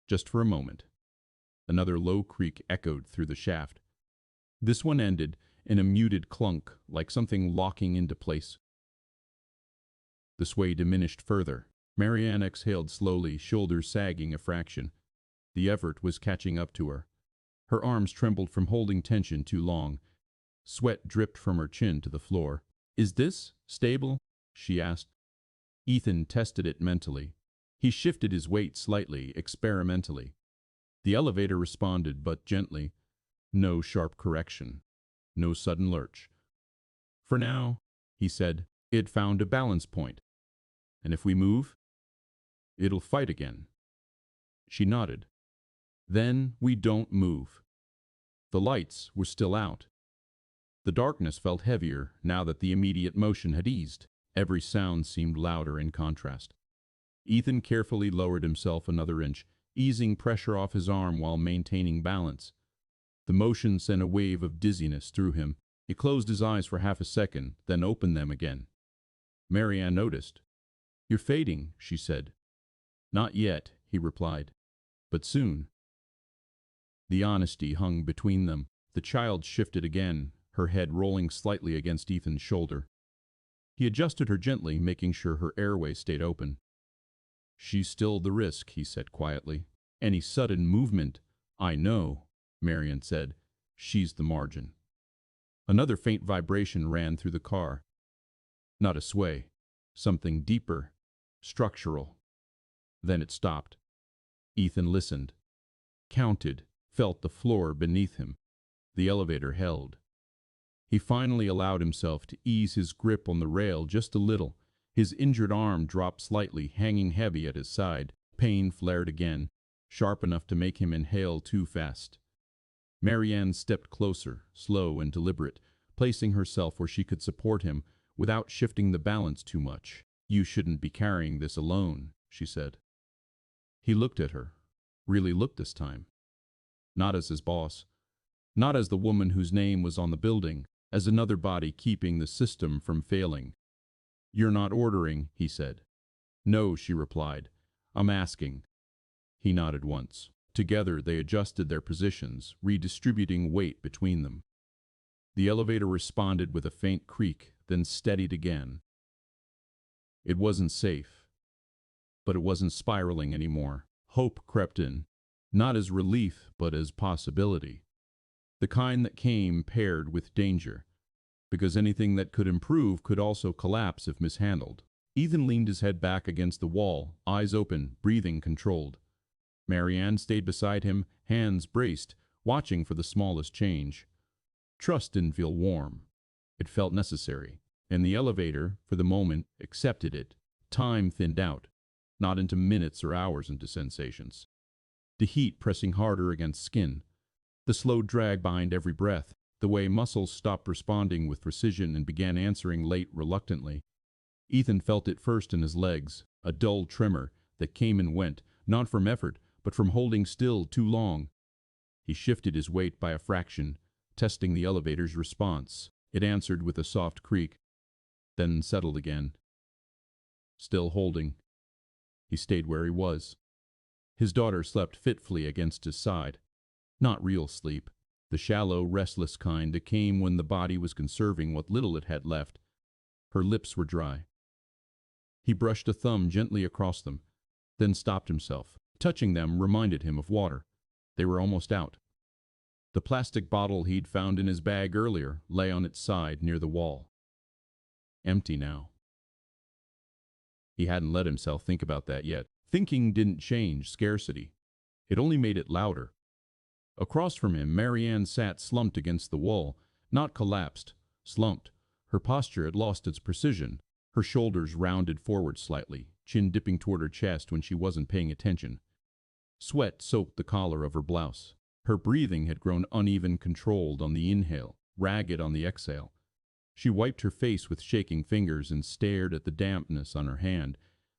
Just for a moment. Another low creak echoed through the shaft. This one ended in a muted clunk, like something locking into place. The sway diminished further. Marianne exhaled slowly, shoulders sagging a fraction. The effort was catching up to her. Her arms trembled from holding tension too long. Sweat dripped from her chin to the floor. "Is this stable?" she asked. Ethan tested it mentally. He shifted his weight slightly, experimentally. The elevator responded, but gently. No sharp correction. No sudden lurch. "For now," he said, "it found a balance point. And if we move, it'll fight again." She nodded. "Then we don't move." The lights were still out. The darkness felt heavier now that the immediate motion had eased. Every sound seemed louder in contrast. Ethan carefully lowered himself another inch, easing pressure off his arm while maintaining balance. The motion sent a wave of dizziness through him. He closed his eyes for half a second, then opened them again. Marianne noticed. "You're fading," she said. "Not yet," he replied. "But soon." The honesty hung between them. The child shifted again, her head rolling slightly against Ethan's shoulder. He adjusted her gently, making sure her airway stayed open. "She's still the risk," he said quietly. "Any sudden movement—" "I know," Marianne said. "She's the margin." Another faint vibration ran through the car. Not a sway. Something deeper, structural. Then it stopped. Ethan listened, counted, felt the floor beneath him. The elevator held. He finally allowed himself to ease his grip on the rail just a little. His injured arm dropped slightly, hanging heavy at his side. Pain flared again, sharp enough to make him inhale too fast. Marianne stepped closer, slow and deliberate, placing herself where she could support him without shifting the balance too much. "You shouldn't be carrying this alone," she said. He looked at her, really looked this time. Not as his boss, not as the woman whose name was on the building, as another body keeping the system from failing. "You're not ordering," he said. "No," she replied. "I'm asking." He nodded once. Together they adjusted their positions, redistributing weight between them. The elevator responded with a faint creak, then steadied again. It wasn't safe, but it wasn't spiraling anymore. Hope crept in, not as relief, but as possibility. The kind that came paired with danger, because anything that could improve could also collapse if mishandled. Ethan leaned his head back against the wall, eyes open, breathing controlled. Marianne stayed beside him, hands braced, watching for the smallest change. Trust didn't feel warm. It felt necessary, and the elevator, for the moment, accepted it. Time thinned out, not into minutes or hours into sensations. The heat pressing harder against skin, the slow drag behind every breath, the way muscles stopped responding with precision and began answering late reluctantly. Ethan felt it first in his legs, a dull tremor that came and went, not from effort, but from holding still too long. He shifted his weight by a fraction, testing the elevator's response. It answered with a soft creak, then settled again. Still holding. He stayed where he was. His daughter slept fitfully against his side. Not real sleep, the shallow, restless kind that came when the body was conserving what little it had left. Her lips were dry. He brushed a thumb gently across them, then stopped himself. Touching them reminded him of water. They were almost out. The plastic bottle he'd found in his bag earlier lay on its side near the wall. Empty now. He hadn't let himself think about that yet. Thinking didn't change scarcity. It only made it louder. Across from him, Marianne sat slumped against the wall, not collapsed, slumped. Her posture had lost its precision, her shoulders rounded forward slightly, chin dipping toward her chest when she wasn't paying attention. Sweat soaked the collar of her blouse. Her breathing had grown uneven, controlled on the inhale, ragged on the exhale. She wiped her face with shaking fingers and stared at the dampness on her hand,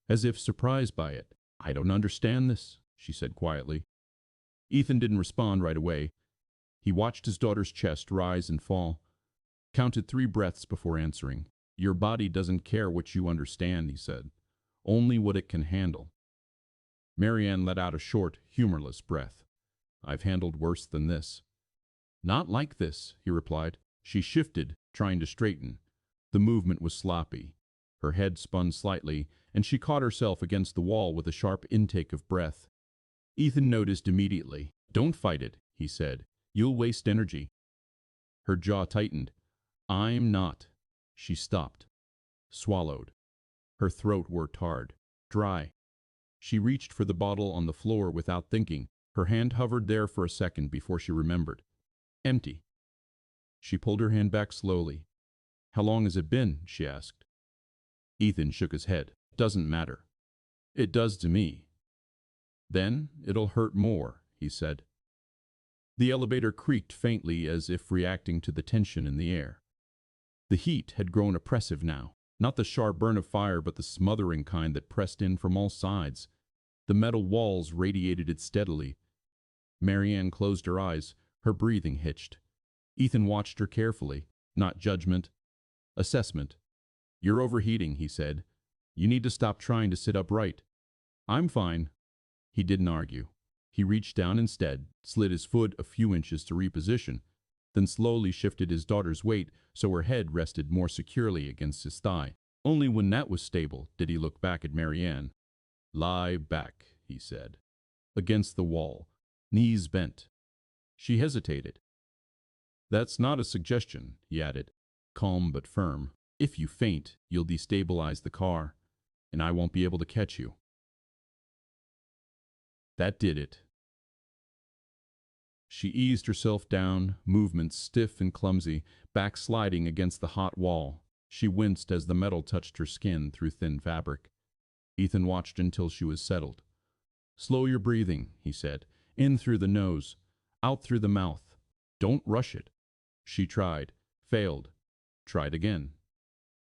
as if surprised by it. "I don't understand this," she said quietly. Ethan didn't respond right away. He watched his daughter's chest rise and fall, counted 3 breaths before answering. "Your body doesn't care what you understand," he said, "only what it can handle." Marianne let out a short, humorless breath. "I've handled worse than this." "Not like this," he replied. She shifted, trying to straighten. The movement was sloppy. Her head spun slightly, and she caught herself against the wall with a sharp intake of breath. Ethan noticed immediately. "Don't fight it," he said. "You'll waste energy." Her jaw tightened. "I'm not." She stopped. Swallowed. Her throat worked hard. Dry. She reached for the bottle on the floor without thinking. Her hand hovered there for a second before she remembered. Empty. She pulled her hand back slowly. "How long has it been?" she asked. Ethan shook his head. "Doesn't matter." "It does to me." "Then it'll hurt more," he said. The elevator creaked faintly as if reacting to the tension in the air. The heat had grown oppressive now, not the sharp burn of fire but the smothering kind that pressed in from all sides. The metal walls radiated it steadily. Marianne closed her eyes, her breathing hitched. Ethan watched her carefully, not judgment, assessment. "You're overheating," he said. "You need to stop trying to sit upright." "I'm fine." He didn't argue. He reached down instead, slid his foot a few inches to reposition, then slowly shifted his daughter's weight so her head rested more securely against his thigh. Only when that was stable did he look back at Marianne. "Lie back," he said. "Against the wall, knees bent." She hesitated. "That's not a suggestion," he added, calm but firm. "If you faint, you'll destabilize the car, and I won't be able to catch you." That did it. She eased herself down, movements stiff and clumsy, backsliding against the hot wall. She winced as the metal touched her skin through thin fabric. Ethan watched until she was settled. "Slow your breathing," he said. "In through the nose, out through the mouth. Don't rush it." She tried, failed, tried again.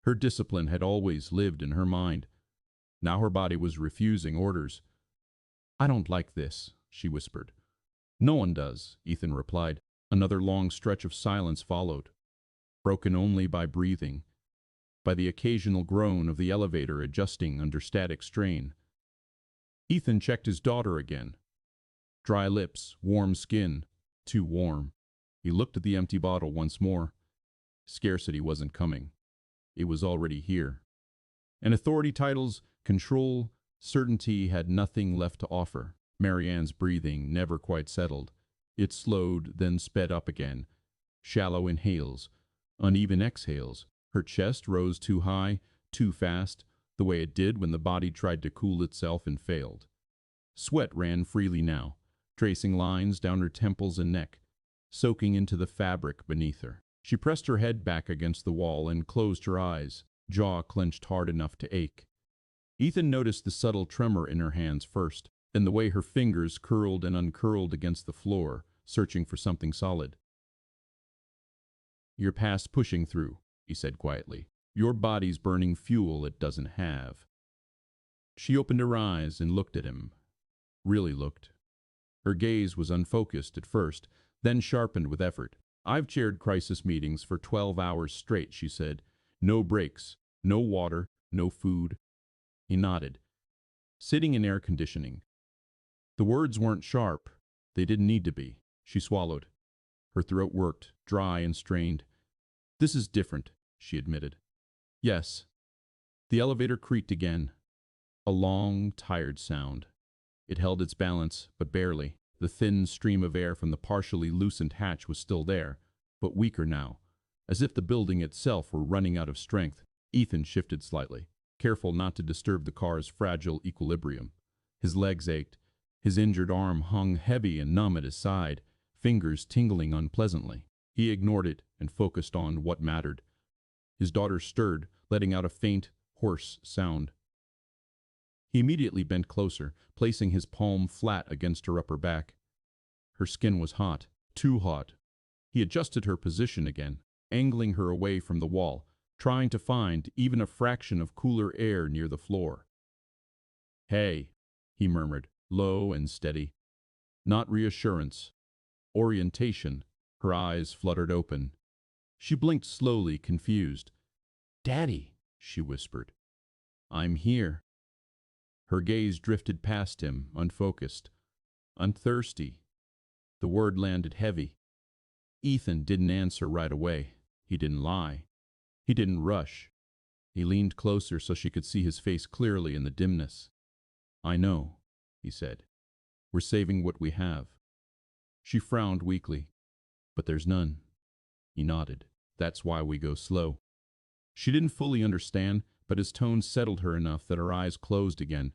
Her discipline had always lived in her mind. Now her body was refusing orders. "I don't like this," she whispered. "No one does," Ethan replied. Another long stretch of silence followed, broken only by breathing, by the occasional groan of the elevator adjusting under static strain. Ethan checked his daughter again. Dry lips, warm skin, too warm. He looked at the empty bottle once more. Scarcity wasn't coming. It was already here. And authority titles, control, certainty had nothing left to offer. Marianne's breathing never quite settled. It slowed, then sped up again. Shallow inhales, uneven exhales. Her chest rose too high, too fast, the way it did when the body tried to cool itself and failed. Sweat ran freely now, tracing lines down her temples and neck, soaking into the fabric beneath her. She pressed her head back against the wall and closed her eyes, jaw clenched hard enough to ache. Ethan noticed the subtle tremor in her hands first, then the way her fingers curled and uncurled against the floor, searching for something solid. "You're past pushing through," he said quietly. "Your body's burning fuel it doesn't have." She opened her eyes and looked at him. Really looked. Her gaze was unfocused at first, then sharpened with effort. "I've chaired crisis meetings for 12 hours straight," she said. "No breaks, no water, no food." He nodded. "Sitting in air conditioning." The words weren't sharp. They didn't need to be. She swallowed. Her throat worked, dry and strained. "This is different," she admitted. "Yes." The elevator creaked again. A long, tired sound. It held its balance, but barely. The thin stream of air from the partially loosened hatch was still there, but weaker now, as if the building itself were running out of strength. Ethan shifted slightly, careful not to disturb the car's fragile equilibrium. His legs ached. His injured arm hung heavy and numb at his side, fingers tingling unpleasantly. He ignored it and focused on what mattered. His daughter stirred, letting out a faint, hoarse sound. He immediately bent closer, placing his palm flat against her upper back. Her skin was hot, too hot. He adjusted her position again, angling her away from the wall, trying to find even a fraction of cooler air near the floor. "Hey," he murmured, low and steady. Not reassurance. Orientation. Her eyes fluttered open. She blinked slowly, confused. "Daddy," she whispered. "I'm here." Her gaze drifted past him, unfocused. "I'm thirsty." The word landed heavy. Ethan didn't answer right away. He didn't lie. He didn't rush. He leaned closer so she could see his face clearly in the dimness. "I know," he said. "We're saving what we have." She frowned weakly. "But there's none." He nodded. "That's why we go slow." She didn't fully understand, but his tone settled her enough that her eyes closed again.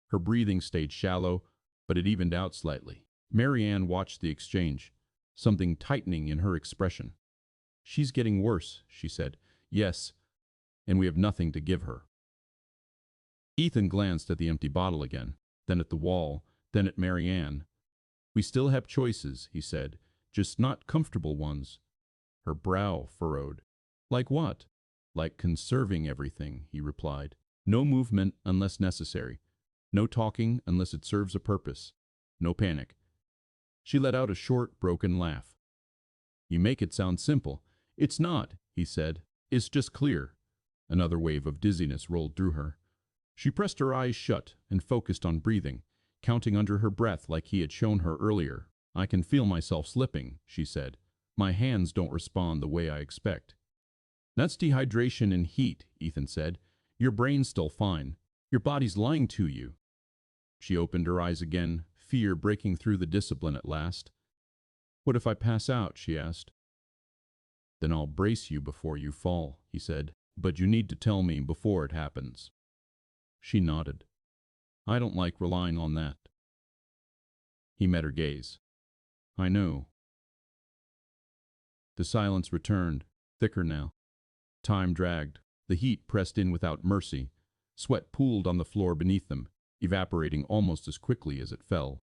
Her breathing stayed shallow, but it evened out slightly. Marianne watched the exchange, something tightening in her expression. "She's getting worse," she said. "Yes, and we have nothing to give her." Ethan glanced at the empty bottle again, then at the wall, then at Marianne. "We still have choices," he said, "just not comfortable ones." Her brow furrowed. "Like what?" "Like conserving everything," he replied. "No movement unless necessary. No talking unless it serves a purpose. No panic." She let out a short, broken laugh. "You make it sound simple." "It's not," he said. "It's just clear." Another wave of dizziness rolled through her. She pressed her eyes shut and focused on breathing, counting under her breath like he had shown her earlier. "I can feel myself slipping," she said. "My hands don't respond the way I expect." "That's dehydration and heat," Ethan said. "Your brain's still fine. Your body's lying to you." She opened her eyes again, fear breaking through the discipline at last. "What if I pass out?" she asked. "Then I'll brace you before you fall," he said. "But you need to tell me before it happens." She nodded. "I don't like relying on that." He met her gaze. "I know." The silence returned, thicker now. Time dragged. The heat pressed in without mercy. Sweat pooled on the floor beneath them, evaporating almost as quickly as it fell.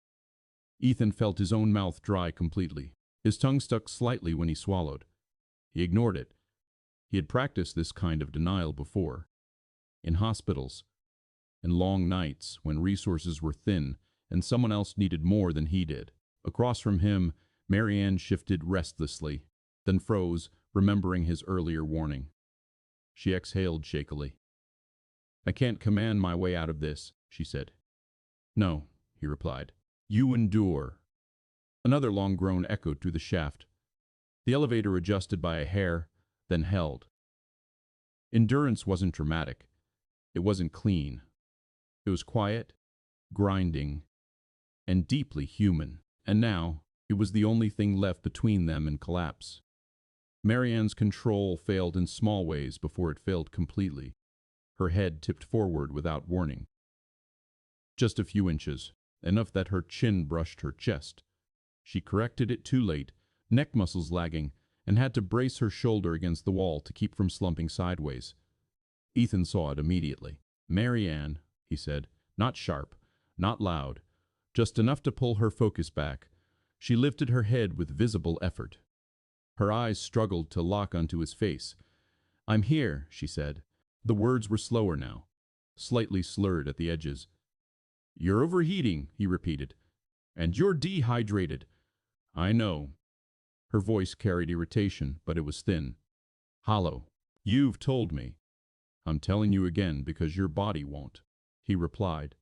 Ethan felt his own mouth dry completely. His tongue stuck slightly when he swallowed. He ignored it. He had practiced this kind of denial before. In hospitals. In long nights when resources were thin and someone else needed more than he did. Across from him, Marianne shifted restlessly, then froze, remembering his earlier warning. She exhaled shakily. "I can't command my way out of this," she said. "No," he replied. "You endure." Another long groan echoed through the shaft. The elevator adjusted by a hair, then held. Endurance wasn't dramatic. It wasn't clean. It was quiet, grinding, and deeply human. And now, it was the only thing left between them and collapse. Marianne's control failed in small ways before it failed completely. Her head tipped forward without warning. "Just a few inches," enough that her chin brushed her chest. She corrected it too late, neck muscles lagging, and had to brace her shoulder against the wall to keep from slumping sideways. Ethan saw it immediately. "Marianne," he said, not sharp, not loud, just enough to pull her focus back. She lifted her head with visible effort. Her eyes struggled to lock onto his face. "I'm here," she said. The words were slower now, slightly slurred at the edges. "You're overheating," he repeated. "And you're dehydrated." "I know." Her voice carried irritation, but it was thin, hollow. "You've told me." "I'm telling you again because your body won't," he replied.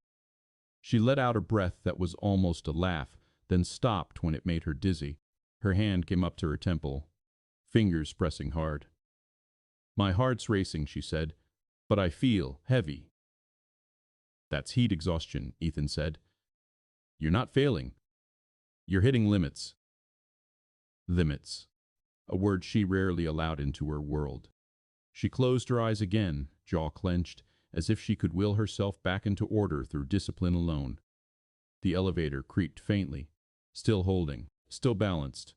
She let out a breath that was almost a laugh, then stopped when it made her dizzy. Her hand came up to her temple, fingers pressing hard. "My heart's racing," she said, "but I feel heavy." "That's heat exhaustion," Ethan said. "You're not failing. You're hitting limits." Limits. A word she rarely allowed into her world. She closed her eyes again, jaw clenched, as if she could will herself back into order through discipline alone. The elevator creaked faintly, still holding, still balanced.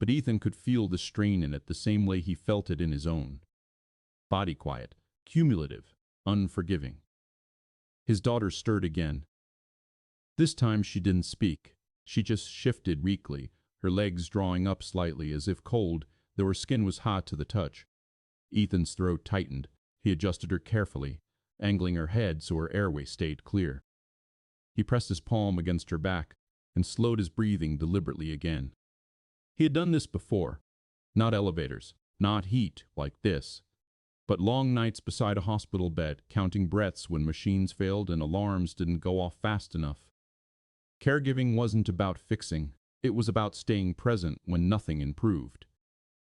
But Ethan could feel the strain in it the same way he felt it in his own. Body quiet, cumulative, unforgiving. His daughter stirred again. This time she didn't speak. She just shifted weakly, her legs drawing up slightly as if cold, though her skin was hot to the touch. Ethan's throat tightened. He adjusted her carefully, angling her head so her airway stayed clear. He pressed his palm against her back and slowed his breathing deliberately again. He had done this before. Not elevators, not heat like this, but long nights beside a hospital bed, counting breaths when machines failed and alarms didn't go off fast enough. Caregiving wasn't about fixing. It was about staying present when nothing improved.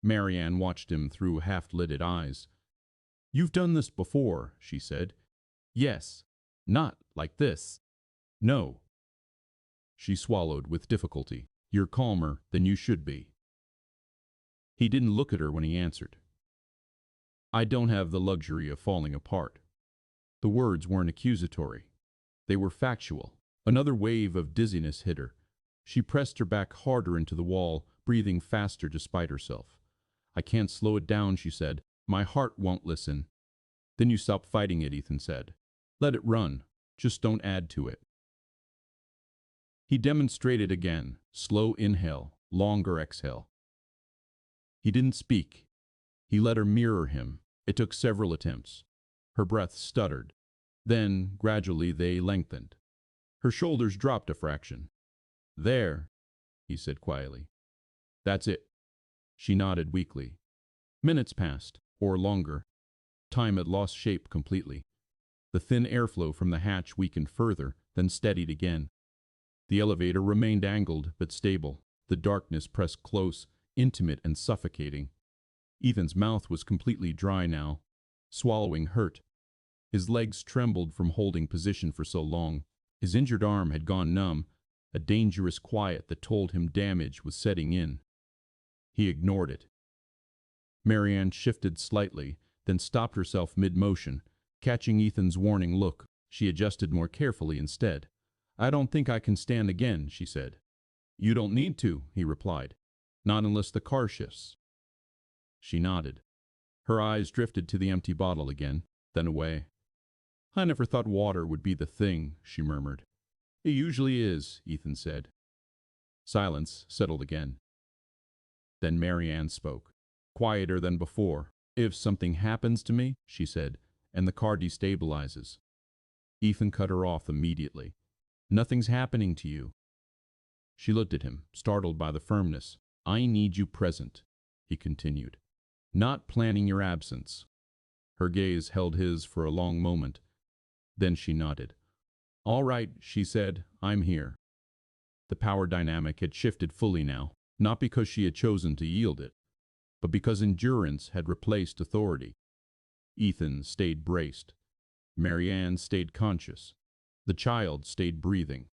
Marianne watched him through half-lidded eyes. "You've done this before," she said. "Yes. Not like this." "No." She swallowed with difficulty. "You're calmer than you should be." He didn't look at her when he answered. "I don't have the luxury of falling apart." The words weren't accusatory. They were factual. Another wave of dizziness hit her. She pressed her back harder into the wall, breathing faster despite herself. "I can't slow it down," she said. "My heart won't listen." "Then you stop fighting it," Ethan said. "Let it run. Just don't add to it." He demonstrated again. Slow inhale, longer exhale. He didn't speak. He let her mirror him. It took several attempts. Her breath stuttered. Then, gradually, they lengthened. Her shoulders dropped a fraction. "There," he said quietly. "That's it." She nodded weakly. Minutes passed, or longer. Time had lost shape completely. The thin airflow from the hatch weakened further, then steadied again. The elevator remained angled but stable. The darkness pressed close, intimate and suffocating. Ethan's mouth was completely dry now. Swallowing hurt. His legs trembled from holding position for so long. His injured arm had gone numb, a dangerous quiet that told him damage was setting in. He ignored it. Marianne shifted slightly, then stopped herself mid-motion. Catching Ethan's warning look, she adjusted more carefully instead. "I don't think I can stand again," she said. "You don't need to," he replied. "Not unless the car shifts." She nodded. Her eyes drifted to the empty bottle again, then away. "I never thought water would be the thing," she murmured. "It usually is," Ethan said. Silence settled again. Then Marianne spoke, quieter than before. "If something happens to me," she said, "and the car destabilizes." Ethan cut her off immediately. "Nothing's happening to you." She looked at him, startled by the firmness. "I need you present," he continued. "Not planning your absence." Her gaze held his for a long moment. Then she nodded. "All right," she said, "I'm here." The power dynamic had shifted fully now, not because she had chosen to yield it, but because endurance had replaced authority. Ethan stayed braced. Marianne stayed conscious. The child stayed breathing.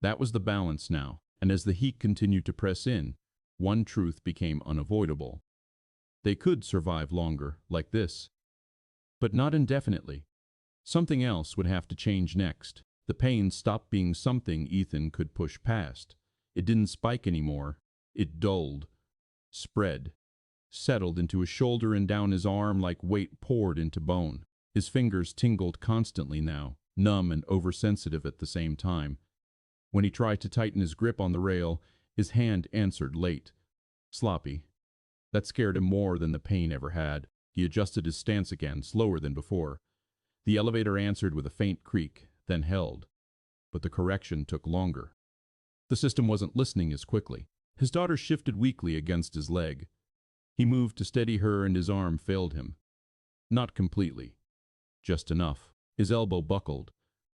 That was the balance now, and as the heat continued to press in, one truth became unavoidable. They could survive longer, like this. But not indefinitely. Something else would have to change next. The pain stopped being something Ethan could push past. It didn't spike anymore. It dulled, spread, settled into his shoulder and down his arm like weight poured into bone. His fingers tingled constantly now, numb and oversensitive at the same time. When he tried to tighten his grip on the rail, his hand answered late, sloppy. That scared him more than the pain ever had. He adjusted his stance again, slower than before. The elevator answered with a faint creak, then held. But the correction took longer. The system wasn't listening as quickly. His daughter shifted weakly against his leg. He moved to steady her and his arm failed him. Not completely. Just enough. His elbow buckled.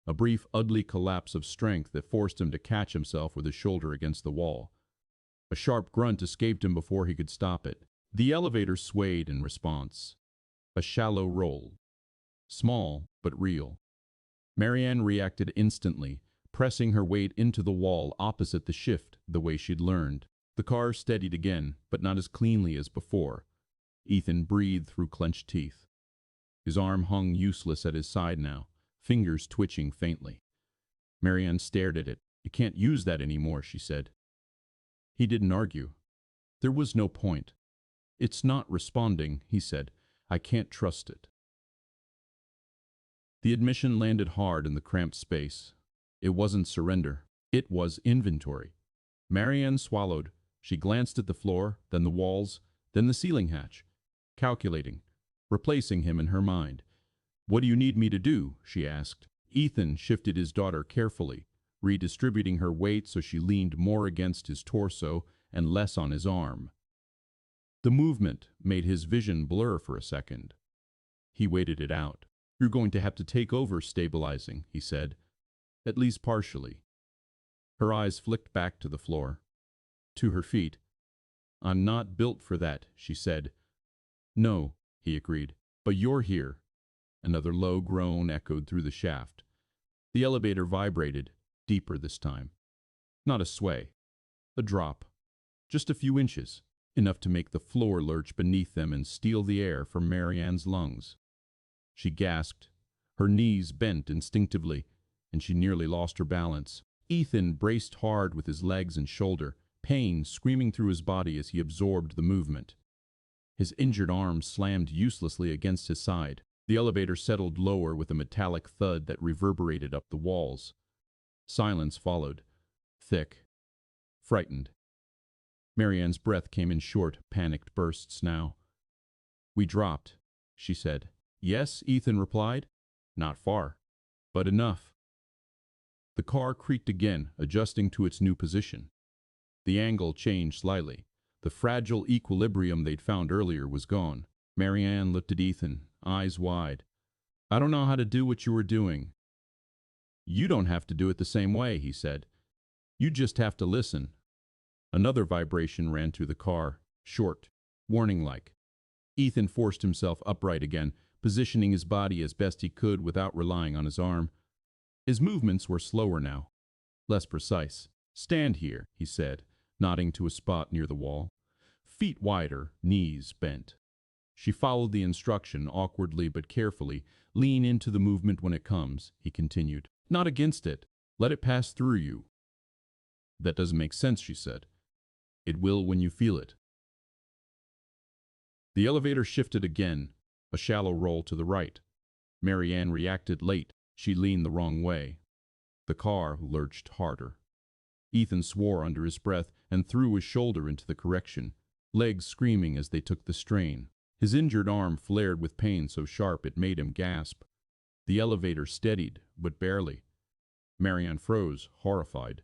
A brief, ugly collapse of strength that forced him to catch himself with his shoulder against the wall. A sharp grunt escaped him before he could stop it. The elevator swayed in response. A shallow roll. Small, but real. Marianne reacted instantly, pressing her weight into the wall opposite the shift the way she'd learned. The car steadied again, but not as cleanly as before. Ethan breathed through clenched teeth. His arm hung useless at his side now, fingers twitching faintly. Marianne stared at it. "You can't use that anymore," she said. He didn't argue. There was no point. "It's not responding," he said. "I can't trust it." The admission landed hard in the cramped space. It wasn't surrender. It was inventory. Marianne swallowed. She glanced at the floor, then the walls, then the ceiling hatch, calculating, replacing him in her mind. "What do you need me to do?" she asked. Ethan shifted his daughter carefully, redistributing her weight so she leaned more against his torso and less on his arm. The movement made his vision blur for a second. He waited it out. "You're going to have to take over stabilizing," he said. "At least partially." Her eyes flicked back to the floor, to her feet. "I'm not built for that," she said. "No," he agreed. "But you're here." Another low groan echoed through the shaft. The elevator vibrated, deeper this time. Not a sway. A drop. Just a few inches. Enough to make the floor lurch beneath them and steal the air from Marianne's lungs. She gasped. Her knees bent instinctively, and she nearly lost her balance. Ethan braced hard with his legs and shoulder, pain screaming through his body as he absorbed the movement. His injured arm slammed uselessly against his side. The elevator settled lower with a metallic thud that reverberated up the walls. Silence followed. Thick. Frightened. Marianne's breath came in short, panicked bursts now. "We dropped," she said. "Yes," Ethan replied. "Not far, but enough." The car creaked again, adjusting to its new position. The angle changed slightly. The fragile equilibrium they'd found earlier was gone. Marianne looked at Ethan, eyes wide. "I don't know how to do what you were doing." "You don't have to do it the same way," he said. "You just have to listen." Another vibration ran through the car, short, warning-like. Ethan forced himself upright again, positioning his body as best he could without relying on his arm. His movements were slower now, less precise. "Stand here," he said, nodding to a spot near the wall. "Feet wider, knees bent." She followed the instruction awkwardly but carefully. "Lean into the movement when it comes," he continued. "Not against it. Let it pass through you." "That doesn't make sense," she said. "It will when you feel it." The elevator shifted again, a shallow roll to the right. Marianne reacted late. She leaned the wrong way. The car lurched harder. Ethan swore under his breath and threw his shoulder into the correction, legs screaming as they took the strain. His injured arm flared with pain so sharp it made him gasp. The elevator steadied, but barely. Marianne froze, horrified.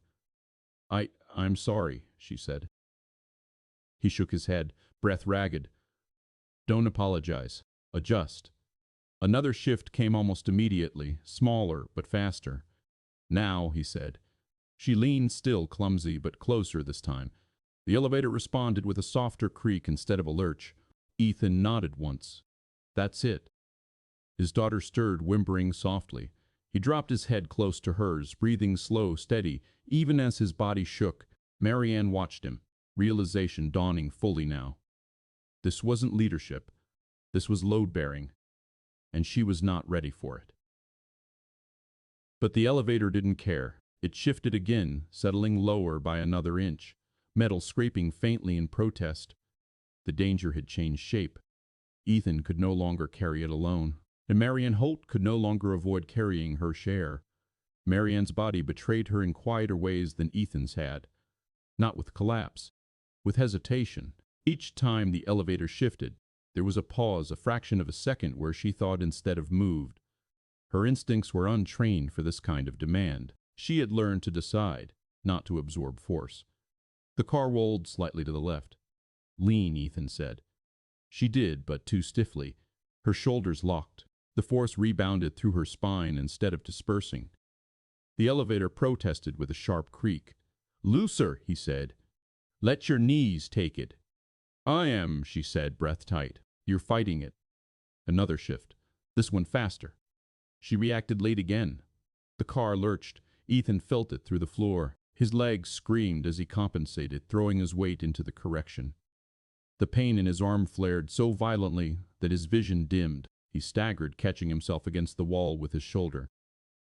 I'm sorry," she said. He shook his head, breath ragged. "Don't apologize. Adjust." Another shift came almost immediately, smaller but faster. "Now," he said. She leaned still, clumsy, but closer this time. The elevator responded with a softer creak instead of a lurch. Ethan nodded once. "That's it." His daughter stirred, whimpering softly. He dropped his head close to hers, breathing slow, steady, even as his body shook. Marianne watched him, realization dawning fully now. This wasn't leadership. This was load-bearing, and she was not ready for it. But the elevator didn't care. It shifted again, settling lower by another inch, metal scraping faintly in protest. The danger had changed shape. Ethan could no longer carry it alone, and Marianne Holt could no longer avoid carrying her share. Marianne's body betrayed her in quieter ways than Ethan's had. Not with collapse, with hesitation. Each time the elevator shifted, there was a pause, a fraction of a second where she thought instead of moved. Her instincts were untrained for this kind of demand. She had learned to decide, not to absorb force. The car rolled slightly to the left. "Lean," Ethan said. She did, but too stiffly. Her shoulders locked. The force rebounded through her spine instead of dispersing. The elevator protested with a sharp creak. "Looser," he said. "Let your knees take it." "I am," she said, breath tight. "You're fighting it." Another shift. This one faster. She reacted late again. The car lurched. Ethan felt it through the floor. His legs screamed as he compensated, throwing his weight into the correction. The pain in his arm flared so violently that his vision dimmed. He staggered, catching himself against the wall with his shoulder.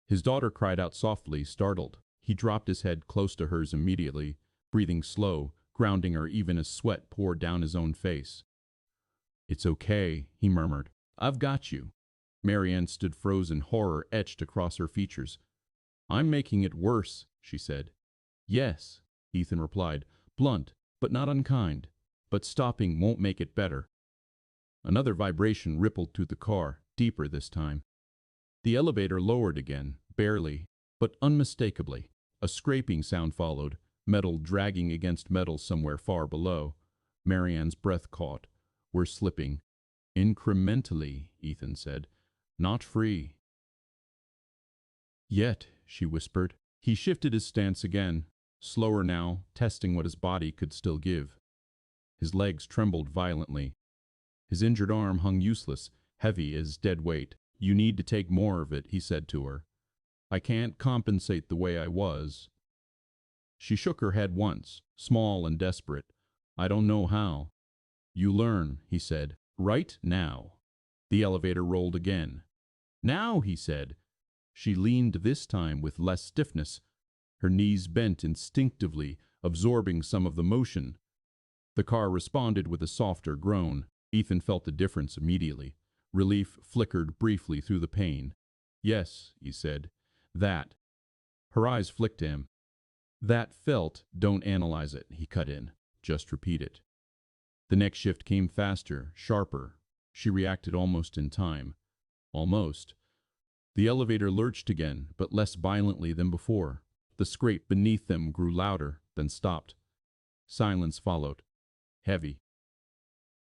His daughter cried out softly, startled. He dropped his head close to hers immediately, breathing slow, grounding her even as sweat poured down his own face. "It's okay," he murmured. "I've got you." Marianne stood frozen, horror etched across her features. "I'm making it worse," she said. "Yes," Ethan replied, blunt, but not unkind. "But stopping won't make it better." Another vibration rippled through the car, deeper this time. The elevator lowered again, barely, but unmistakably. A scraping sound followed, metal dragging against metal somewhere far below. Marianne's breath caught. "We're slipping." "Incrementally," Ethan said. "Not free." "Yet," she whispered. He shifted his stance again, slower now, testing what his body could still give. His legs trembled violently. His injured arm hung useless, heavy as dead weight. "You need to take more of it," he said to her. "I can't compensate the way I was." She shook her head once, small and desperate. "I don't know how." "You learn," he said. "Right now." The elevator rolled again. "Now," he said. She leaned this time with less stiffness. Her knees bent instinctively, absorbing some of the motion. The car responded with a softer groan. Ethan felt the difference immediately. Relief flickered briefly through the pain. "Yes," he said. "That." Her eyes flicked to him. "That felt, don't analyze it," he cut in. "Just repeat it." The next shift came faster, sharper. She reacted almost in time. Almost. The elevator lurched again, but less violently than before. The scrape beneath them grew louder, then stopped. Silence followed. Heavy.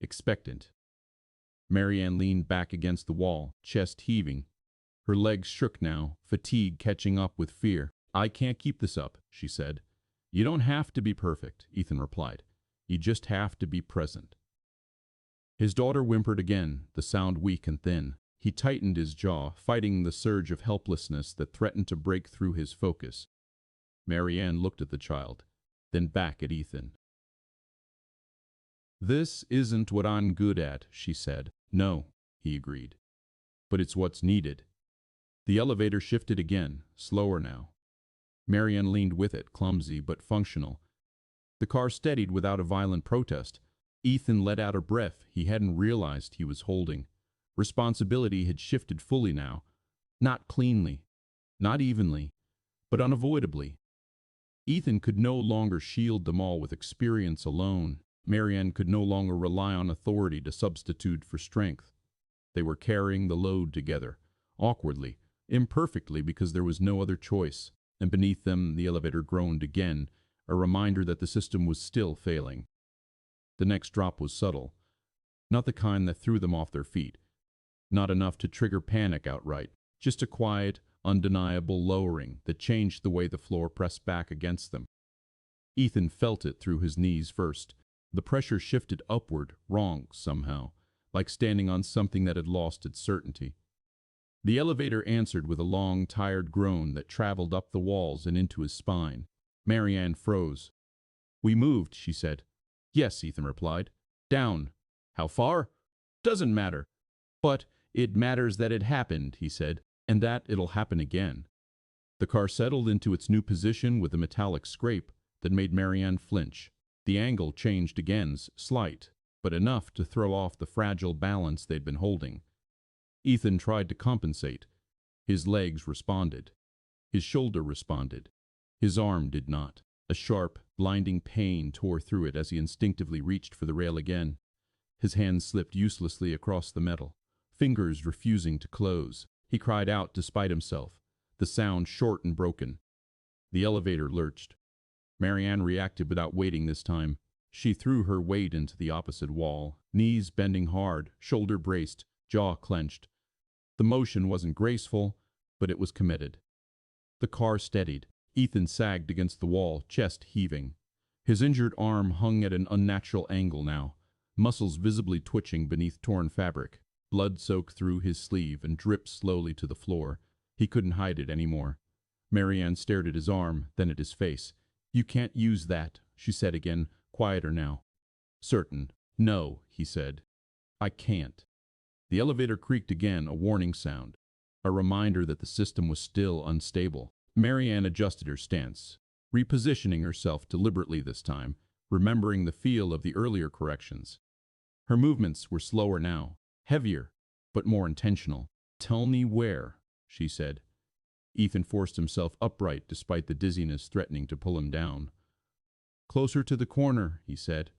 Expectant. Marianne leaned back against the wall, chest heaving. Her legs shook now, fatigue catching up with fear. "I can't keep this up," she said. "You don't have to be perfect," Ethan replied. "You just have to be present." His daughter whimpered again, the sound weak and thin. He tightened his jaw, fighting the surge of helplessness that threatened to break through his focus. Marianne looked at the child, then back at Ethan. "This isn't what I'm good at," she said. "No," he agreed. "But it's what's needed." The elevator shifted again, slower now. Marianne leaned with it, clumsy but functional. The car steadied without a violent protest. Ethan let out a breath he hadn't realized he was holding. Responsibility had shifted fully now. Not cleanly, not evenly, but unavoidably. Ethan could no longer shield them all with experience alone. Marianne could no longer rely on authority to substitute for strength. They were carrying the load together, awkwardly, imperfectly because there was no other choice, and beneath them the elevator groaned again, a reminder that the system was still failing. The next drop was subtle, not the kind that threw them off their feet, not enough to trigger panic outright, just a quiet, undeniable lowering that changed the way the floor pressed back against them. Ethan felt it through his knees first. The pressure shifted upward, wrong somehow, like standing on something that had lost its certainty. The elevator answered with a long, tired groan that traveled up the walls and into his spine. Marianne froze. "We moved," she said. "Yes," Ethan replied. "Down." "How far?" "Doesn't matter." "But it matters that it happened," he said, "and that it'll happen again." The car settled into its new position with a metallic scrape that made Marianne flinch. The angle changed again, slight, but enough to throw off the fragile balance they'd been holding. Ethan tried to compensate. His legs responded. His shoulder responded. His arm did not. A sharp, blinding pain tore through it as he instinctively reached for the rail again. His hand slipped uselessly across the metal, fingers refusing to close. He cried out despite himself, the sound short and broken. The elevator lurched. Marianne reacted without waiting this time. She threw her weight into the opposite wall, knees bending hard, shoulder braced, jaw clenched. The motion wasn't graceful, but it was committed. The car steadied. Ethan sagged against the wall, chest heaving. His injured arm hung at an unnatural angle now, muscles visibly twitching beneath torn fabric. Blood soaked through his sleeve and dripped slowly to the floor. He couldn't hide it anymore. Marianne stared at his arm, then at his face. "You can't use that," she said again, quieter now. "Certain." "No," he said. "I can't." The elevator creaked again, a warning sound, a reminder that the system was still unstable. Marianne adjusted her stance, repositioning herself deliberately this time, remembering the feel of the earlier corrections. Her movements were slower now, heavier, but more intentional. "Tell me where," she said. Ethan forced himself upright despite the dizziness threatening to pull him down. "Closer to the corner," he said.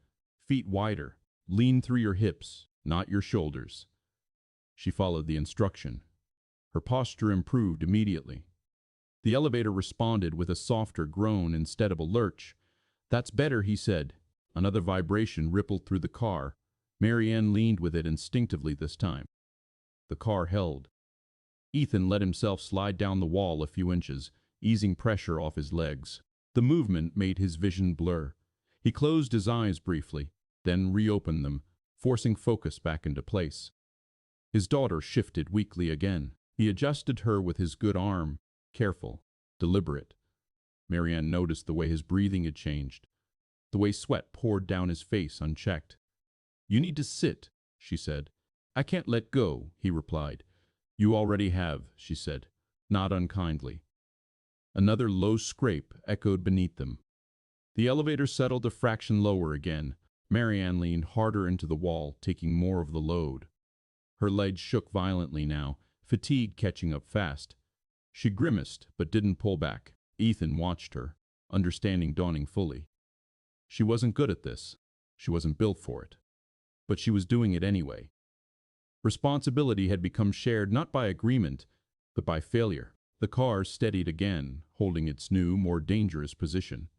"Feet wider. Lean through your hips, not your shoulders." She followed the instruction. Her posture improved immediately. The elevator responded with a softer groan instead of a lurch. "That's better," he said. Another vibration rippled through the car. Marianne leaned with it instinctively this time. The car held. Ethan let himself slide down the wall a few inches, easing pressure off his legs. The movement made his vision blur. He closed his eyes briefly, then reopened them, forcing focus back into place. His daughter shifted weakly again. He adjusted her with his good arm, careful, deliberate. Marianne noticed the way his breathing had changed, the way sweat poured down his face unchecked. "You need to sit," she said. "I can't let go," he replied. "You already have," she said, not unkindly. Another low scrape echoed beneath them. The elevator settled a fraction lower again. Marianne leaned harder into the wall, taking more of the load. Her legs shook violently now, fatigue catching up fast. She grimaced, but didn't pull back. Ethan watched her, understanding dawning fully. She wasn't good at this. She wasn't built for it. But she was doing it anyway. Responsibility had become shared not by agreement, but by failure. The car steadied again, holding its new, more dangerous position.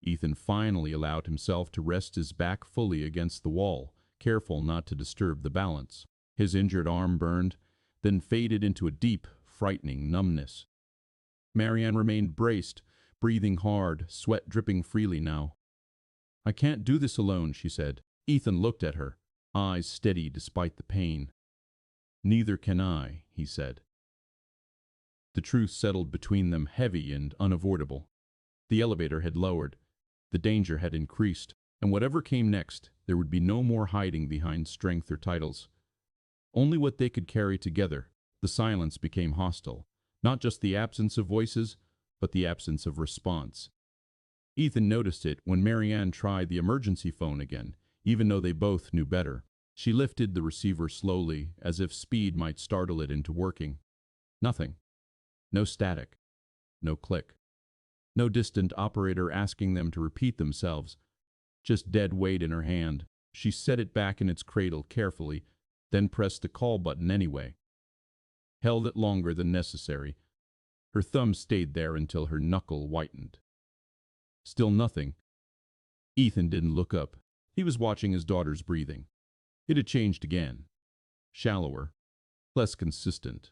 Ethan finally allowed himself to rest his back fully against the wall, careful not to disturb the balance. His injured arm burned, then faded into a deep, frightening numbness. Marianne remained braced, breathing hard, sweat dripping freely now. "I can't do this alone," she said. Ethan looked at her, eyes steady despite the pain. "Neither can I," he said. The truth settled between them, heavy and unavoidable. The elevator had lowered, the danger had increased, and whatever came next, there would be no more hiding behind strength or titles. Only what they could carry together. The silence became hostile, not just the absence of voices, but the absence of response. Ethan noticed it when Marianne tried the emergency phone again, even though they both knew better. She lifted the receiver slowly, as if speed might startle it into working. Nothing. No static. No click. No distant operator asking them to repeat themselves. Just dead weight in her hand. She set it back in its cradle carefully, then pressed the call button anyway. Held it longer than necessary. Her thumb stayed there until her knuckle whitened. Still nothing. Ethan didn't look up. He was watching his daughter's breathing. It had changed again. Shallower. Less consistent.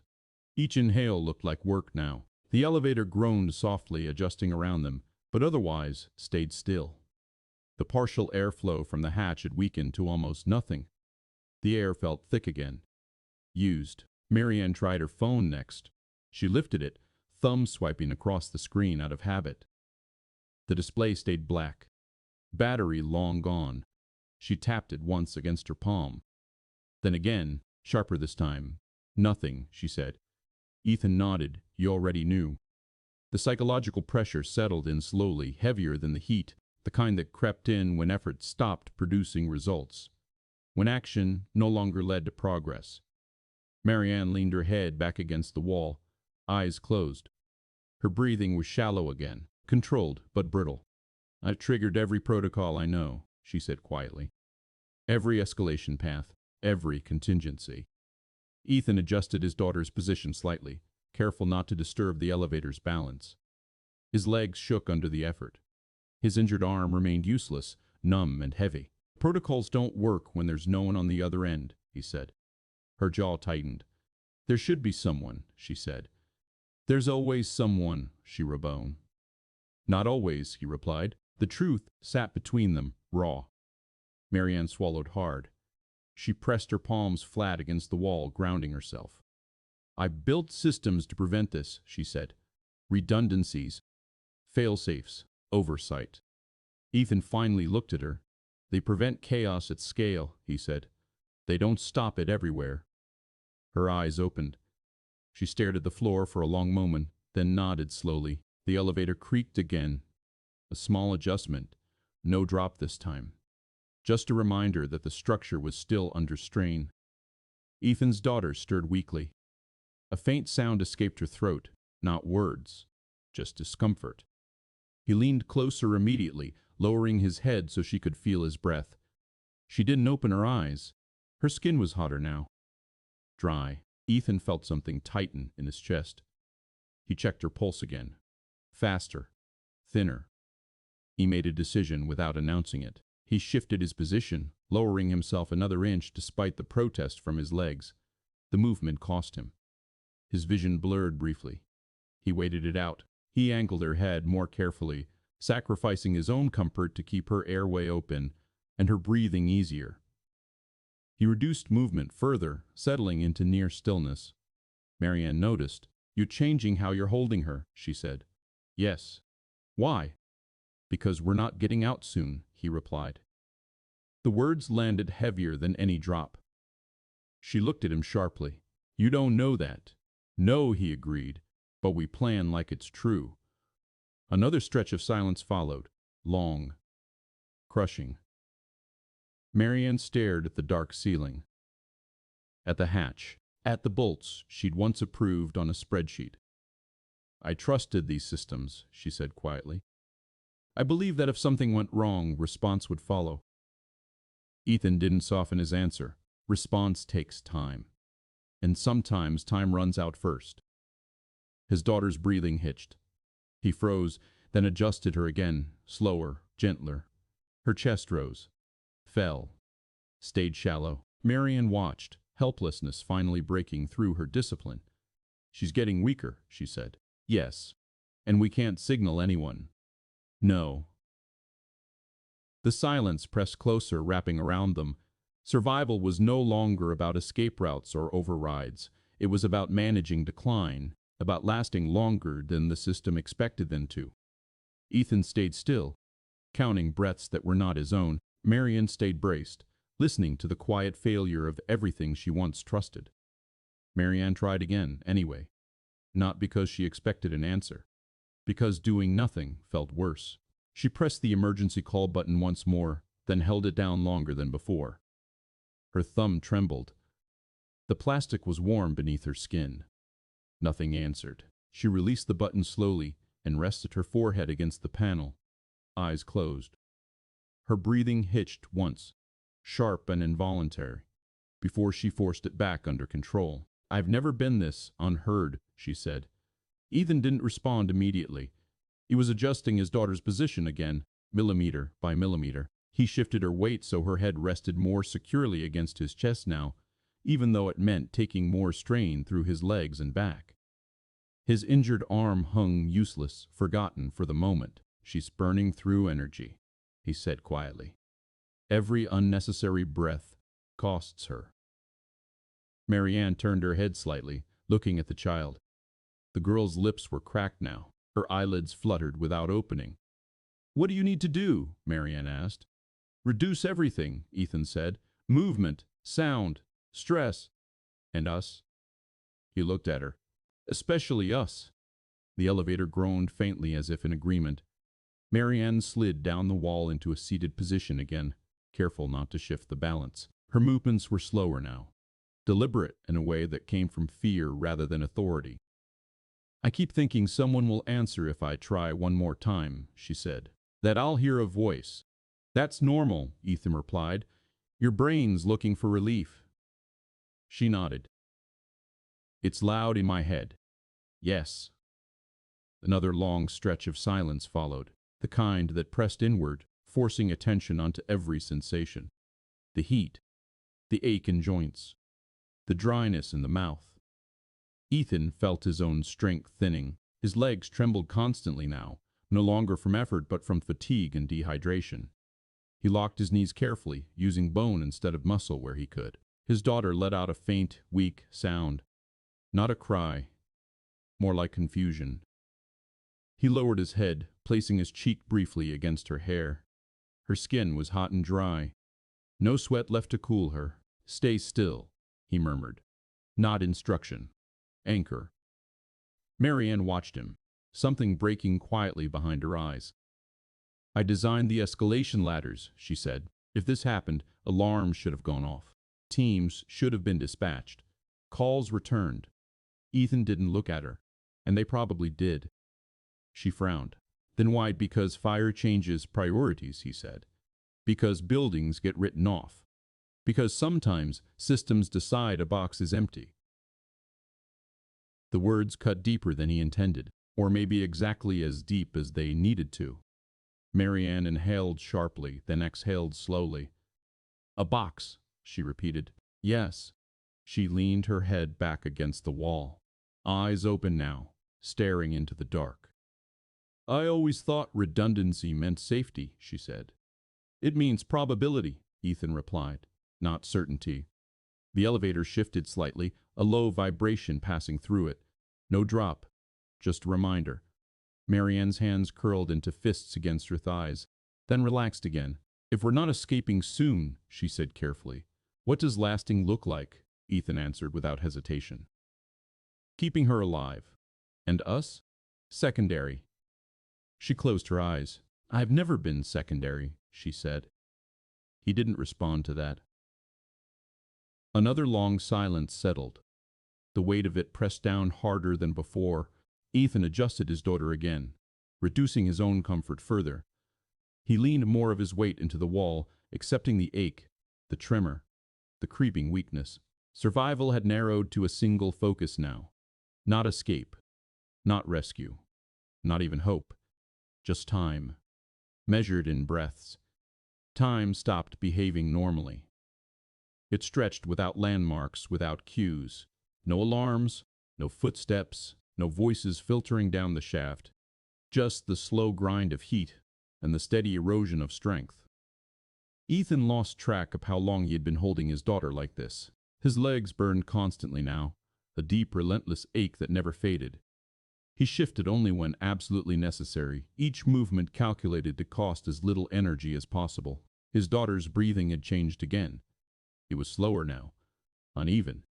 Each inhale looked like work now. The elevator groaned softly, adjusting around them, but otherwise stayed still. The partial airflow from the hatch had weakened to almost nothing. The air felt thick again. Used. Marianne tried her phone next. She lifted it, thumb swiping across the screen out of habit. The display stayed black. Battery long gone. She tapped it once against her palm. Then again, sharper this time. "Nothing," she said. Ethan nodded. "You already knew." The psychological pressure settled in slowly, heavier than the heat, the kind that crept in when effort stopped producing results, when action no longer led to progress. Marianne leaned her head back against the wall, eyes closed. Her breathing was shallow again, controlled but brittle. "I've triggered every protocol I know," she said quietly. "Every escalation path, every contingency." Ethan adjusted his daughter's position slightly, careful not to disturb the elevator's balance. His legs shook under the effort. His injured arm remained useless, numb and heavy. "Protocols don't work when there's no one on the other end," he said. Her jaw tightened. "There should be someone," she said. "There's always someone," she reboned. "Not always," he replied. The truth sat between them, raw. Marianne swallowed hard. She pressed her palms flat against the wall, grounding herself. "I built systems to prevent this," she said. "Redundancies, fail-safes, oversight." Ethan finally looked at her. "They prevent chaos at scale," he said. "They don't stop it everywhere." Her eyes opened. She stared at the floor for a long moment, then nodded slowly. The elevator creaked again. A small adjustment. No drop this time. Just a reminder that the structure was still under strain. Ethan's daughter stirred weakly. A faint sound escaped her throat, not words, just discomfort. He leaned closer immediately, lowering his head so she could feel his breath. She didn't open her eyes. Her skin was hotter now. Dry. Ethan felt something tighten in his chest. He checked her pulse again. Faster. Thinner. He made a decision without announcing it. He shifted his position, lowering himself another inch despite the protest from his legs. The movement cost him. His vision blurred briefly. He waited it out. He angled her head more carefully, sacrificing his own comfort to keep her airway open and her breathing easier. He reduced movement further, settling into near stillness. Marianne noticed. "You're changing how you're holding her," she said. "Yes." "Why?" "Because we're not getting out soon," he replied. The words landed heavier than any drop. She looked at him sharply. "You don't know that." "No," he agreed, "but we plan like it's true." Another stretch of silence followed, long, crushing. Marianne stared at the dark ceiling, at the hatch, at the bolts she'd once approved on a spreadsheet. "I trusted these systems," she said quietly. "I believed that if something went wrong, response would follow." Ethan didn't soften his answer. Response takes time. And sometimes time runs out first. His daughter's breathing hitched. He froze, then adjusted her again, slower, gentler. Her chest rose, fell, stayed shallow. Marianne watched, helplessness finally breaking through her discipline. "She's getting weaker," she said. "Yes. And we can't signal anyone." "No." The silence pressed closer, wrapping around them. Survival was no longer about escape routes or overrides. It was about managing decline, about lasting longer than the system expected them to. Ethan stayed still, counting breaths that were not his own. Marianne stayed braced, listening to the quiet failure of everything she once trusted. Marianne tried again, anyway. Not because she expected an answer, because doing nothing felt worse. She pressed the emergency call button once more, then held it down longer than before. Her thumb trembled. The plastic was warm beneath her skin. Nothing answered. She released the button slowly and rested her forehead against the panel, eyes closed. Her breathing hitched once, sharp and involuntary, before she forced it back under control. "I've never been this unheard," she said. Ethan didn't respond immediately. He was adjusting his daughter's position again, millimeter by millimeter. He shifted her weight so her head rested more securely against his chest now, even though it meant taking more strain through his legs and back. His injured arm hung useless, forgotten for the moment. "She's burning through energy," he said quietly. "Every unnecessary breath costs her." Marianne turned her head slightly, looking at the child. The girl's lips were cracked now. Her eyelids fluttered without opening. "What do you need to do?" Marianne asked. "Reduce everything," Ethan said. "Movement, sound, stress." "And us?" He looked at her. "Especially us." The elevator groaned faintly as if in agreement. Marianne slid down the wall into a seated position again, careful not to shift the balance. Her movements were slower now, deliberate in a way that came from fear rather than authority. I keep thinking someone will answer if I try one more time, she said. That I'll hear a voice. That's normal, Ethan replied. Your brain's looking for relief. She nodded. It's loud in my head. Yes. Another long stretch of silence followed, the kind that pressed inward, forcing attention onto every sensation. The heat, the ache in joints, the dryness in the mouth. Ethan felt his own strength thinning. His legs trembled constantly now, no longer from effort but from fatigue and dehydration. He locked his knees carefully, using bone instead of muscle where he could. His daughter let out a faint, weak sound. Not a cry, more like confusion. He lowered his head, placing his cheek briefly against her hair. Her skin was hot and dry. No sweat left to cool her. Stay still, he murmured. Not instruction. Anchor. Marianne watched him, something breaking quietly behind her eyes. I designed the escalation ladders, she said. If this happened, alarms should have gone off. Teams should have been dispatched. Calls returned. Ethan didn't look at her, and they probably did. She frowned. Then why? Because fire changes priorities, he said. Because buildings get written off. Because sometimes systems decide a box is empty. The words cut deeper than he intended, or maybe exactly as deep as they needed to. Marianne inhaled sharply, then exhaled slowly. A box, she repeated. Yes. She leaned her head back against the wall, eyes open now, staring into the dark. I always thought redundancy meant safety, she said. It means probability, Ethan replied, not certainty. The elevator shifted slightly, a low vibration passing through it. No drop, just a reminder. Marianne's hands curled into fists against her thighs, then relaxed again. If we're not escaping soon, she said carefully. What does lasting look like? Ethan answered without hesitation. Keeping her alive. And us? Secondary. She closed her eyes. I've never been secondary, she said. He didn't respond to that. Another long silence settled. The weight of it pressed down harder than before. Ethan adjusted his daughter again, reducing his own comfort further. He leaned more of his weight into the wall, accepting the ache, the tremor, the creeping weakness. Survival had narrowed to a single focus now. Not escape, not rescue, not even hope. Just time, measured in breaths. Time stopped behaving normally. It stretched without landmarks, without cues. No alarms, no footsteps, no voices filtering down the shaft. Just the slow grind of heat and the steady erosion of strength. Ethan lost track of how long he had been holding his daughter like this. His legs burned constantly now, a deep, relentless ache that never faded. He shifted only when absolutely necessary, each movement calculated to cost as little energy as possible. His daughter's breathing had changed again. It was slower now, uneven,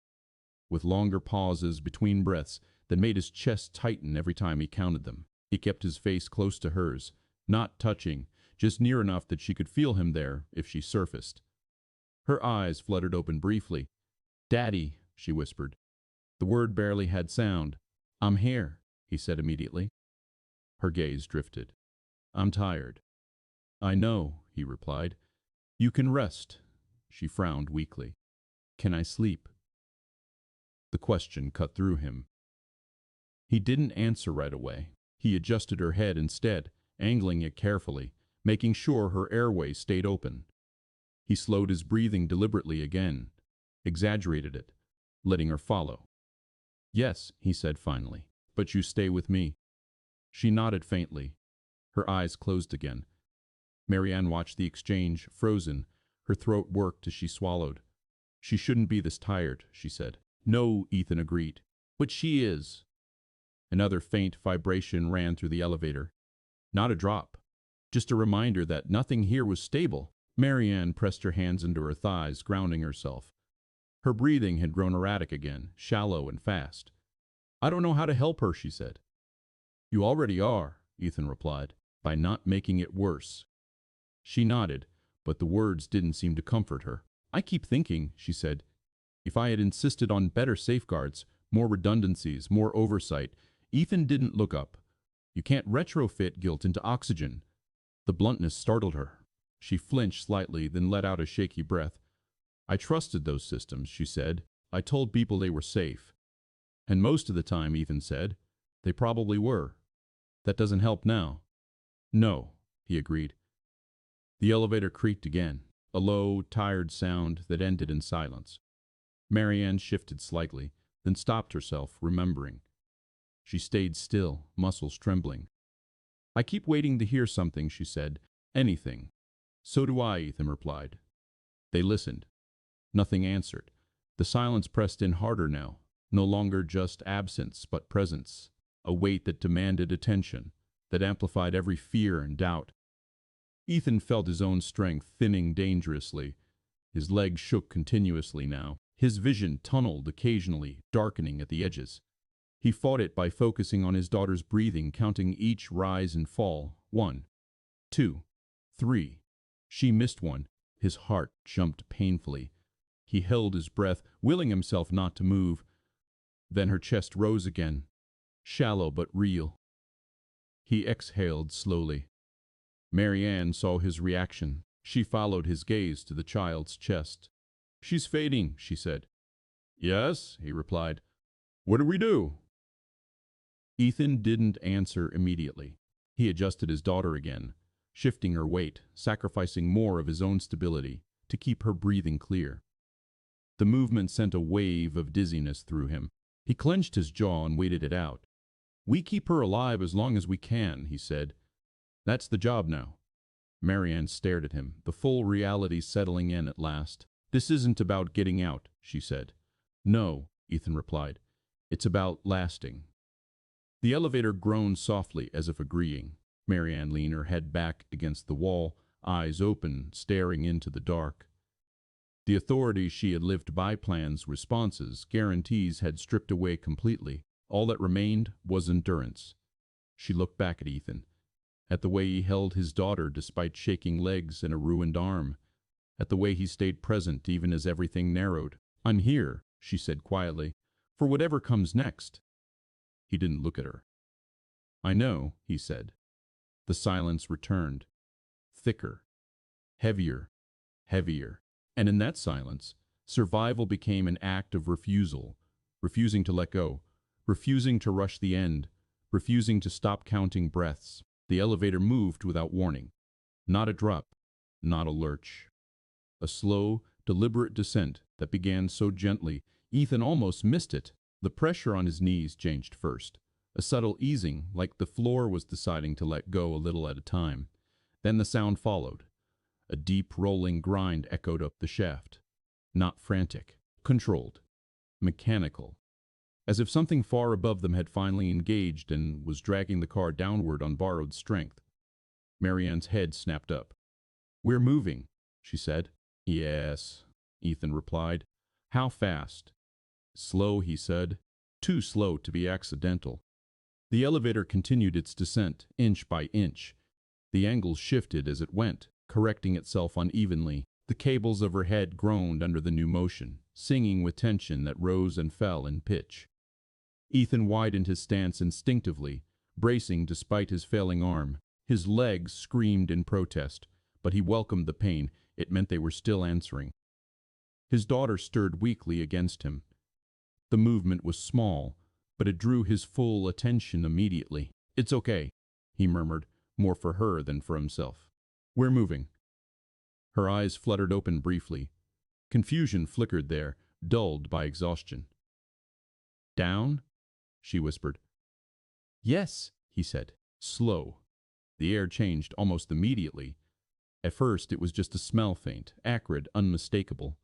with longer pauses between breaths that made his chest tighten every time he counted them. He kept his face close to hers, not touching, just near enough that she could feel him there if she surfaced. Her eyes fluttered open briefly. Daddy, she whispered. The word barely had sound. I'm here, he said immediately. Her gaze drifted. I'm tired. I know, he replied. You can rest. She frowned weakly. Can I sleep? The question cut through him. He didn't answer right away. He adjusted her head instead, angling it carefully, making sure her airway stayed open. He slowed his breathing deliberately again, exaggerated it, letting her follow. Yes, he said finally, but you stay with me. She nodded faintly. Her eyes closed again. Marianne watched the exchange, frozen. Her throat worked as she swallowed. She shouldn't be this tired, she said. No, Ethan agreed. But she is. Another faint vibration ran through the elevator. Not a drop. Just a reminder that nothing here was stable. Marianne pressed her hands into her thighs, grounding herself. Her breathing had grown erratic again, shallow and fast. I don't know how to help her, she said. You already are, Ethan replied, by not making it worse. She nodded, but the words didn't seem to comfort her. I keep thinking, she said, if I had insisted on better safeguards, more redundancies, more oversight. Ethan didn't look up. You can't retrofit guilt into oxygen. The bluntness startled her. She flinched slightly, then let out a shaky breath. I trusted those systems, she said. I told people they were safe. And most of the time, Ethan said, they probably were. That doesn't help now. No, he agreed. The elevator creaked again, a low, tired sound that ended in silence. Marianne shifted slightly, then stopped herself, remembering. She stayed still, muscles trembling. I keep waiting to hear something, she said. Anything. So do I, Ethan replied. They listened. Nothing answered. The silence pressed in harder now, no longer just absence, but presence, a weight that demanded attention, that amplified every fear and doubt. Ethan felt his own strength thinning dangerously. His legs shook continuously now. His vision tunneled occasionally, darkening at the edges. He fought it by focusing on his daughter's breathing, counting each rise and fall. 1, 2, 3. She missed one. His heart jumped painfully. He held his breath, willing himself not to move. Then her chest rose again, shallow but real. He exhaled slowly. Marianne saw his reaction. She followed his gaze to the child's chest. She's fading, she said. Yes, he replied. What do we do? Ethan didn't answer immediately. He adjusted his daughter again, shifting her weight, sacrificing more of his own stability to keep her breathing clear. The movement sent a wave of dizziness through him. He clenched his jaw and waited it out. We keep her alive as long as we can, he said. That's the job now. Marianne stared at him, the full reality settling in at last. This isn't about getting out, she said. No, Ethan replied. It's about lasting. The elevator groaned softly as if agreeing. Marianne leaned her head back against the wall, eyes open, staring into the dark. The authority she had lived by, plans, responses, guarantees, had stripped away completely. All that remained was endurance. She looked back at Ethan, at the way he held his daughter despite shaking legs and a ruined arm, at the way he stayed present even as everything narrowed. I'm here, she said quietly, for whatever comes next. He didn't look at her. I know, he said. The silence returned, thicker, heavier, heavier. And in that silence, survival became an act of refusal, refusing to let go, refusing to rush the end, refusing to stop counting breaths. The elevator moved without warning. Not a drop, not a lurch. A slow, deliberate descent that began so gently, Ethan almost missed it. The pressure on his knees changed first, a subtle easing, like the floor was deciding to let go a little at a time. Then the sound followed. A deep rolling grind echoed up the shaft. Not frantic, controlled, mechanical. As if something far above them had finally engaged and was dragging the car downward on borrowed strength. Marianne's head snapped up. We're moving, she said. Yes, Ethan replied. How fast? Slow, he said. Too slow to be accidental. The elevator continued its descent, inch by inch. The angles shifted as it went, correcting itself unevenly. The cables of her head groaned under the new motion, singing with tension that rose and fell in pitch. Ethan widened his stance instinctively, bracing despite his failing arm. His legs screamed in protest, but he welcomed the pain. It meant they were still answering. His daughter stirred weakly against him. The movement was small, but it drew his full attention immediately. It's okay, he murmured, more for her than for himself. We're moving. Her eyes fluttered open briefly. Confusion flickered there, dulled by exhaustion. Down? She whispered. Yes, he said. Slow. The air changed almost immediately. At first it was just a smell, faint, acrid, unmistakable.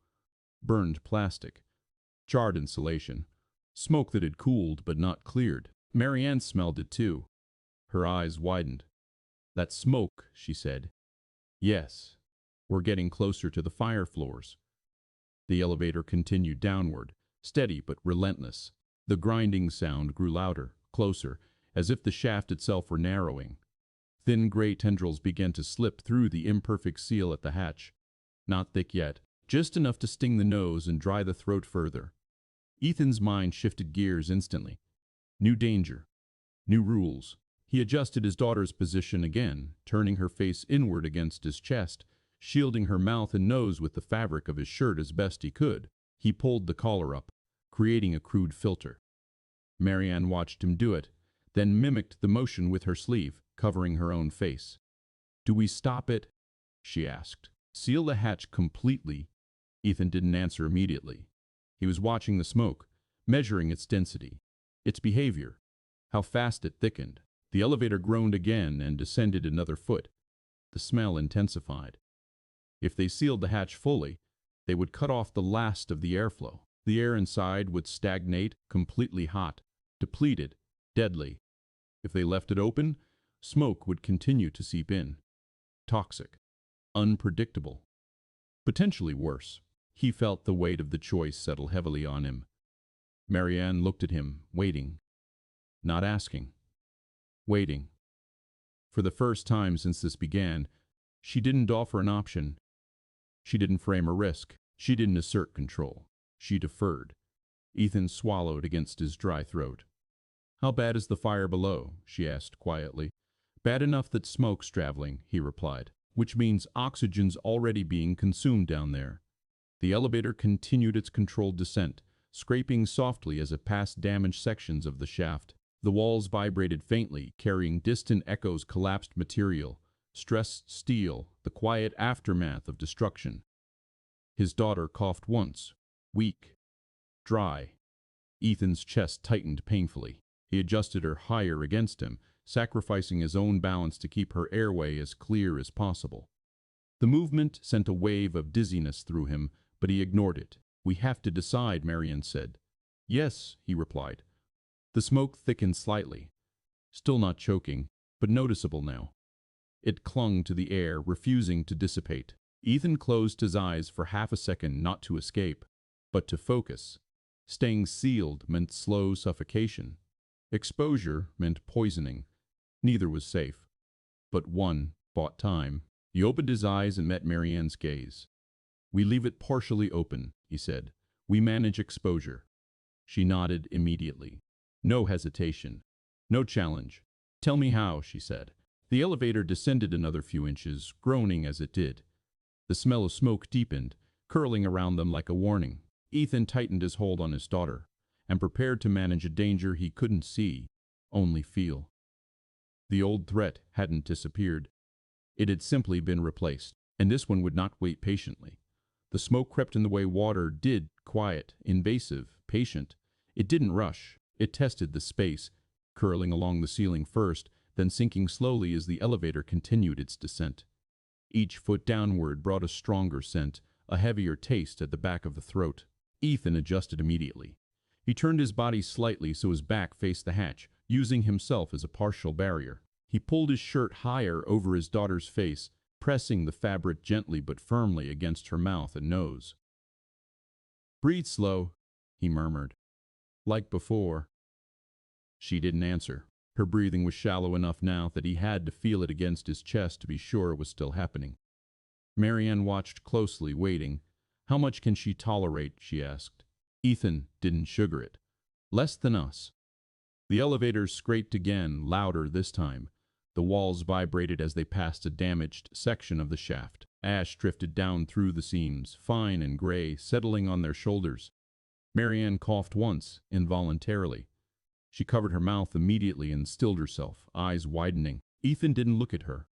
Burned plastic. Charred insulation. Smoke that had cooled but not cleared. Marianne smelled it too. Her eyes widened. That smoke, she said. Yes. We're getting closer to the fire floors. The elevator continued downward, steady but relentless. The grinding sound grew louder, closer, as if the shaft itself were narrowing. Thin gray tendrils began to slip through the imperfect seal at the hatch. Not thick yet, just enough to sting the nose and dry the throat further. Ethan's mind shifted gears instantly. New danger. New rules. He adjusted his daughter's position again, turning her face inward against his chest, shielding her mouth and nose with the fabric of his shirt as best he could. He pulled the collar up, creating a crude filter. Marianne watched him do it, then mimicked the motion with her sleeve, covering her own face. "Do we stop it?" she asked. "Seal the hatch completely." Ethan didn't answer immediately. He was watching the smoke, measuring its density, its behavior, how fast it thickened. The elevator groaned again and descended another foot. The smell intensified. If they sealed the hatch fully, they would cut off the last of the airflow. The air inside would stagnate, completely hot, depleted, deadly. If they left it open, smoke would continue to seep in. Toxic. Unpredictable. Potentially worse. He felt the weight of the choice settle heavily on him. Marianne looked at him, waiting. Not asking. Waiting. For the first time since this began, she didn't offer an option. She didn't frame a risk. She didn't assert control. She deferred. Ethan swallowed against his dry throat. "How bad is the fire below?" she asked quietly. "Bad enough that smoke's traveling," he replied, "which means oxygen's already being consumed down there." The elevator continued its controlled descent, scraping softly as it passed damaged sections of the shaft. The walls vibrated faintly, carrying distant echoes of collapsed material, stressed steel, the quiet aftermath of destruction. His daughter coughed once, weak, dry. Ethan's chest tightened painfully. He adjusted her higher against him, sacrificing his own balance to keep her airway as clear as possible. The movement sent a wave of dizziness through him, but he ignored it. "We have to decide," Marianne said. "Yes," he replied. The smoke thickened slightly, still not choking, but noticeable now. It clung to the air, refusing to dissipate. Ethan closed his eyes for half a second, not to escape, but to focus. Staying sealed meant slow suffocation. Exposure meant poisoning. Neither was safe. But one bought time. He opened his eyes and met Marianne's gaze. "We leave it partially open," he said. "We manage exposure." She nodded immediately. No hesitation. No challenge. "Tell me how," she said. The elevator descended another few inches, groaning as it did. The smell of smoke deepened, curling around them like a warning. Ethan tightened his hold on his daughter, and prepared to manage a danger he couldn't see, only feel. The old threat hadn't disappeared. It had simply been replaced, and this one would not wait patiently. The smoke crept in the way water did, quiet, invasive, patient. It didn't rush. It tested the space, curling along the ceiling first, then sinking slowly as the elevator continued its descent. Each foot downward brought a stronger scent, a heavier taste at the back of the throat. Ethan adjusted immediately. He turned his body slightly so his back faced the hatch, using himself as a partial barrier. He pulled his shirt higher over his daughter's face, pressing the fabric gently but firmly against her mouth and nose. "Breathe slow," he murmured. "Like before." She didn't answer. Her breathing was shallow enough now that he had to feel it against his chest to be sure it was still happening. Marianne watched closely, waiting. "How much can she tolerate?" she asked. Ethan didn't sugar it. "Less than us." The elevators scraped again, louder this time. The walls vibrated as they passed a damaged section of the shaft. Ash drifted down through the seams, fine and gray, settling on their shoulders. Marianne coughed once, involuntarily. She covered her mouth immediately and stilled herself, eyes widening. Ethan didn't look at her.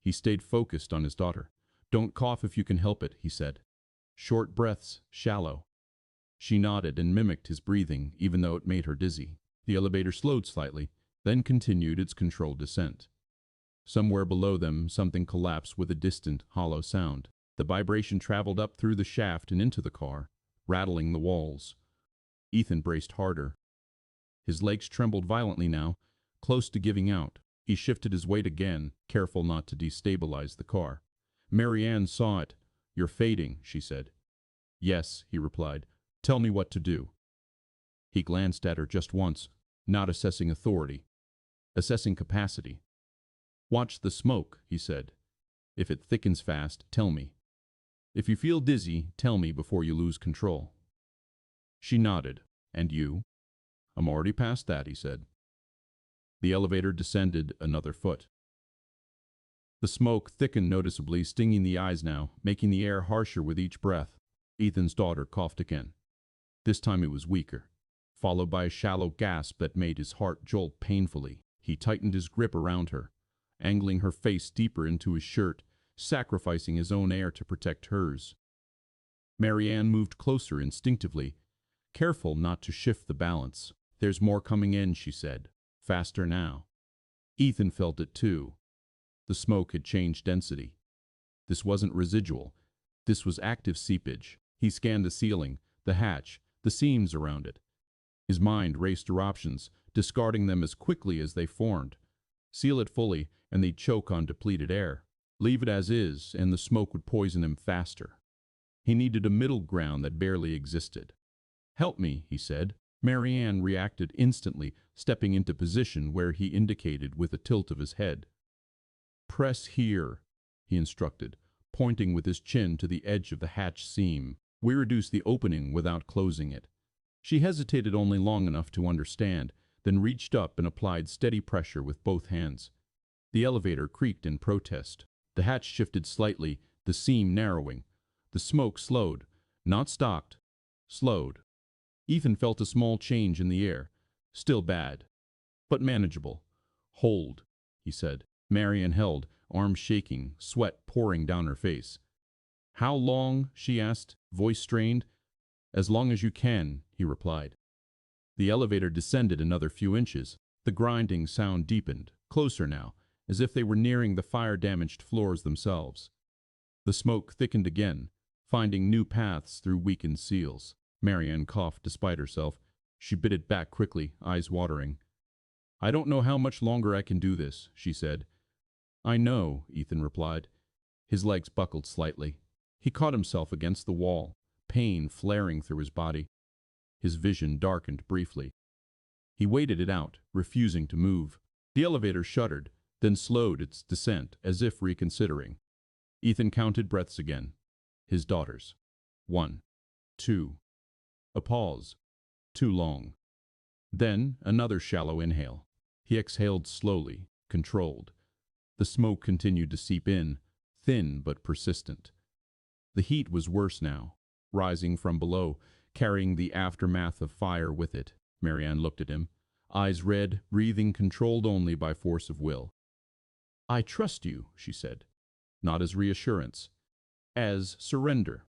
He stayed focused on his daughter. "Don't cough if you can help it," he said. Short breaths, shallow. She nodded and mimicked his breathing, even though it made her dizzy. The elevator slowed slightly, then continued its controlled descent. Somewhere below them, something collapsed with a distant, hollow sound. The vibration traveled up through the shaft and into the car, rattling the walls. Ethan braced harder. His legs trembled violently now, close to giving out. He shifted his weight again, careful not to destabilize the car. Marianne saw it. "You're fading," she said. "Yes," he replied. "Tell me what to do." He glanced at her just once, not assessing authority. assessing capacity. "Watch the smoke," he said. "If it thickens fast, tell me. If you feel dizzy, tell me before you lose control." She nodded. "And you?" "I'm already past that," he said. The elevator descended another foot. The smoke thickened noticeably, stinging the eyes now, making the air harsher with each breath. Ethan's daughter coughed again. This time it was weaker, followed by a shallow gasp that made his heart jolt painfully. He tightened his grip around her, angling her face deeper into his shirt, sacrificing his own air to protect hers. Marianne moved closer instinctively, careful not to shift the balance. "There's more coming in," she said. "Faster now." Ethan felt it too. The smoke had changed density. This wasn't residual. This was active seepage. He scanned the ceiling, the hatch, the seams around it. His mind raced through options, discarding them as quickly as they formed. Seal it fully, and they'd choke on depleted air. Leave it as is, and the smoke would poison him faster. He needed a middle ground that barely existed. "Help me," he said. Marianne reacted instantly, stepping into position where he indicated with a tilt of his head. "Press here," he instructed, pointing with his chin to the edge of the hatch seam. "We reduce the opening without closing it." She hesitated only long enough to understand, then reached up and applied steady pressure with both hands. The elevator creaked in protest. The hatch shifted slightly, the seam narrowing. The smoke slowed, not stopped, slowed. Ethan felt a small change in the air. Still bad, but manageable. "Hold," he said. Marianne held, arms shaking, sweat pouring down her face. "How long?" she asked, voice strained. "As long as you can," he replied. The elevator descended another few inches. The grinding sound deepened, closer now, as if they were nearing the fire-damaged floors themselves. The smoke thickened again, finding new paths through weakened seals. Marianne coughed despite herself. She bit it back quickly, eyes watering. "I don't know how much longer I can do this," she said. "I know," Ethan replied. His legs buckled slightly. He caught himself against the wall, pain flaring through his body. His vision darkened briefly. He waited it out, refusing to move. The elevator shuddered, then slowed its descent, as if reconsidering. Ethan counted breaths again. His daughters. 1, 2. A pause. Too long. Then another shallow inhale. He exhaled slowly, controlled. The smoke continued to seep in, thin but persistent. The heat was worse now, rising from below, carrying the aftermath of fire with it. Marianne looked at him, eyes red, breathing controlled only by force of will. "I trust you," she said, not as reassurance, as surrender.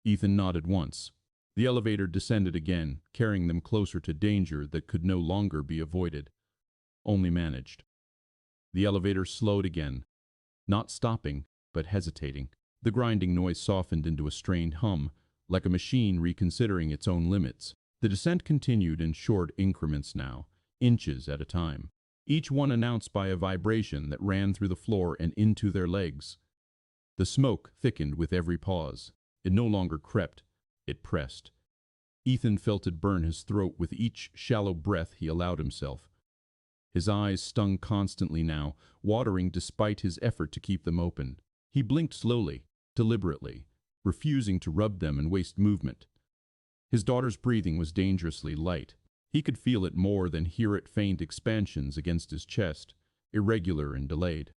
Ethan nodded once. The elevator descended again, carrying them closer to danger that could no longer be avoided, only managed. The elevator slowed again, not stopping, but hesitating. The grinding noise softened into a strained hum, like a machine reconsidering its own limits. The descent continued in short increments now, inches at a time, each one announced by a vibration that ran through the floor and into their legs. The smoke thickened with every pause. It no longer crept, it pressed. Ethan felt it burn his throat with each shallow breath he allowed himself. His eyes stung constantly now, watering despite his effort to keep them open. He blinked slowly, deliberately, refusing to rub them and waste movement. His daughter's breathing was dangerously light. He could feel it more than hear it faint expansions against his chest, irregular and delayed.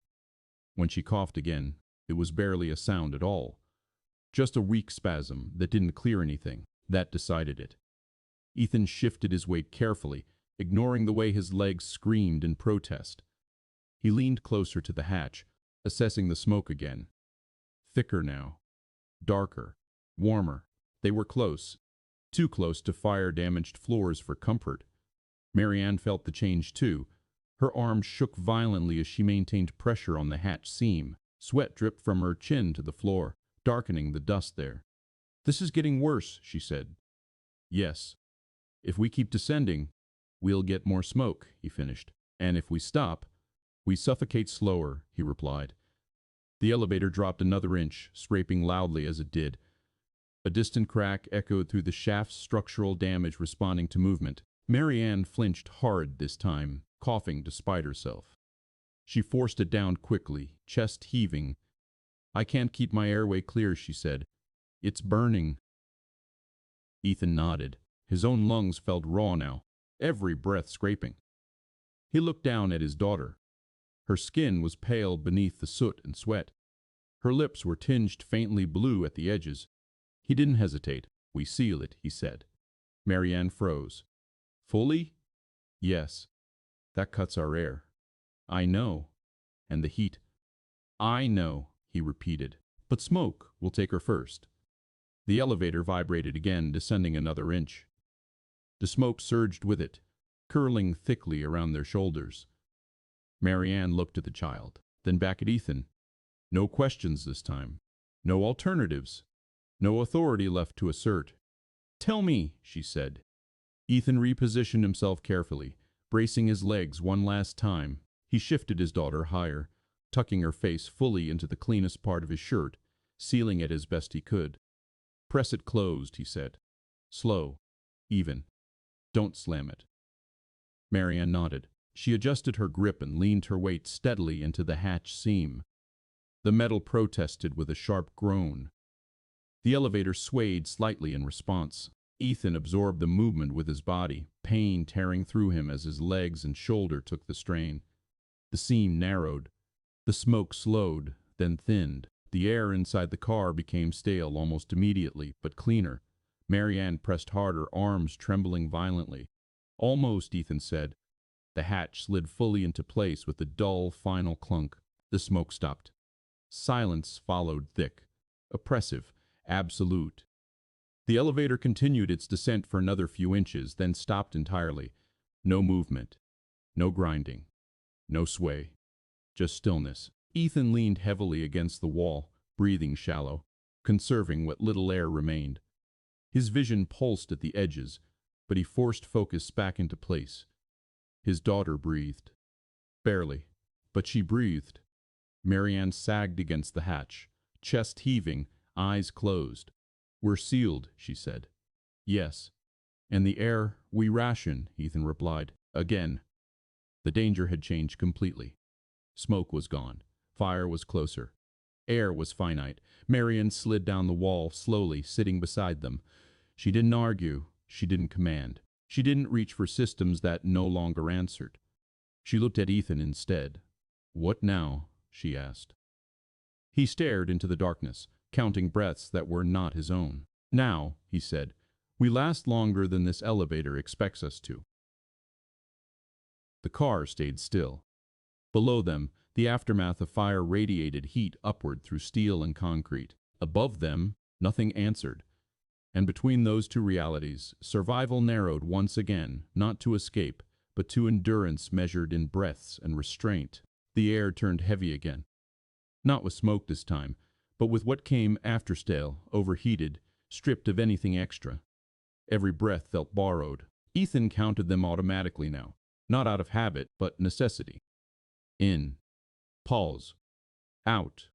When she coughed again, it was barely a sound at all. Just a weak spasm that didn't clear anything. That decided it. Ethan shifted his weight carefully, ignoring the way his legs screamed in protest. He leaned closer to the hatch, assessing the smoke again. Thicker now. Darker. Warmer. They were close. Too close to fire-damaged floors for comfort. Marianne felt the change too. Her arms shook violently as she maintained pressure on the hatch seam. Sweat dripped from her chin to the floor, darkening the dust there. "This is getting worse," she said. "Yes. If we keep descending, we'll get more smoke," he finished. "And if we stop, we suffocate slower," he replied. The elevator dropped another inch, scraping loudly as it did. A distant crack echoed through the shaft's structural damage responding to movement. Marianne flinched hard this time, coughing despite herself. She forced it down quickly, chest heaving. "I can't keep my airway clear," she said. "It's burning." Ethan nodded. His own lungs felt raw now, every breath scraping. He looked down at his daughter. Her skin was pale beneath the soot and sweat. Her lips were tinged faintly blue at the edges. He didn't hesitate. "We seal it," he said. Marianne froze. "Fully?" "Yes. That cuts our air." "I know. And the heat." "I know," he repeated. "But smoke will take her first." The elevator vibrated again, descending another inch. The smoke surged with it, curling thickly around their shoulders. Marianne looked at the child, then back at Ethan. No questions this time. No alternatives. No authority left to assert. "Tell me," she said. Ethan repositioned himself carefully, bracing his legs one last time. He shifted his daughter higher, tucking her face fully into the cleanest part of his shirt, sealing it as best he could. "Press it closed," he said. "Slow. Even. Don't slam it." Marianne nodded. She adjusted her grip and leaned her weight steadily into the hatch seam. The metal protested with a sharp groan. The elevator swayed slightly in response. Ethan absorbed the movement with his body, pain tearing through him as his legs and shoulder took the strain. The seam narrowed. The smoke slowed, then thinned. The air inside the car became stale almost immediately, but cleaner. Marianne pressed harder, arms trembling violently. "Almost," Ethan said. The hatch slid fully into place with a dull, final clunk. The smoke stopped. Silence followed, thick, oppressive, absolute. The elevator continued its descent for another few inches, then stopped entirely. No movement. No grinding. No sway. Just stillness. Ethan leaned heavily against the wall, breathing shallow, conserving what little air remained. His vision pulsed at the edges, but he forced focus back into place. His daughter breathed. Barely, but she breathed. Marianne sagged against the hatch, chest heaving, eyes closed. "We're sealed," she said. "Yes." "And the air, we ration," Ethan replied. Again. The danger had changed completely. Smoke was gone. Fire was closer. Air was finite. Marianne slid down the wall, slowly, sitting beside them. She didn't argue. She didn't command. She didn't reach for systems that no longer answered. She looked at Ethan instead. "What now?" she asked. He stared into the darkness, counting breaths that were not his own. "Now," he said, "we last longer than this elevator expects us to." The car stayed still. Below them, the aftermath of fire radiated heat upward through steel and concrete. Above them, nothing answered. And between those two realities, survival narrowed once again, not to escape, but to endurance measured in breaths and restraint. The air turned heavy again. Not with smoke this time, but with what came after stale, overheated, stripped of anything extra. Every breath felt borrowed. Ethan counted them automatically now, not out of habit, but necessity. In. Pause. Out.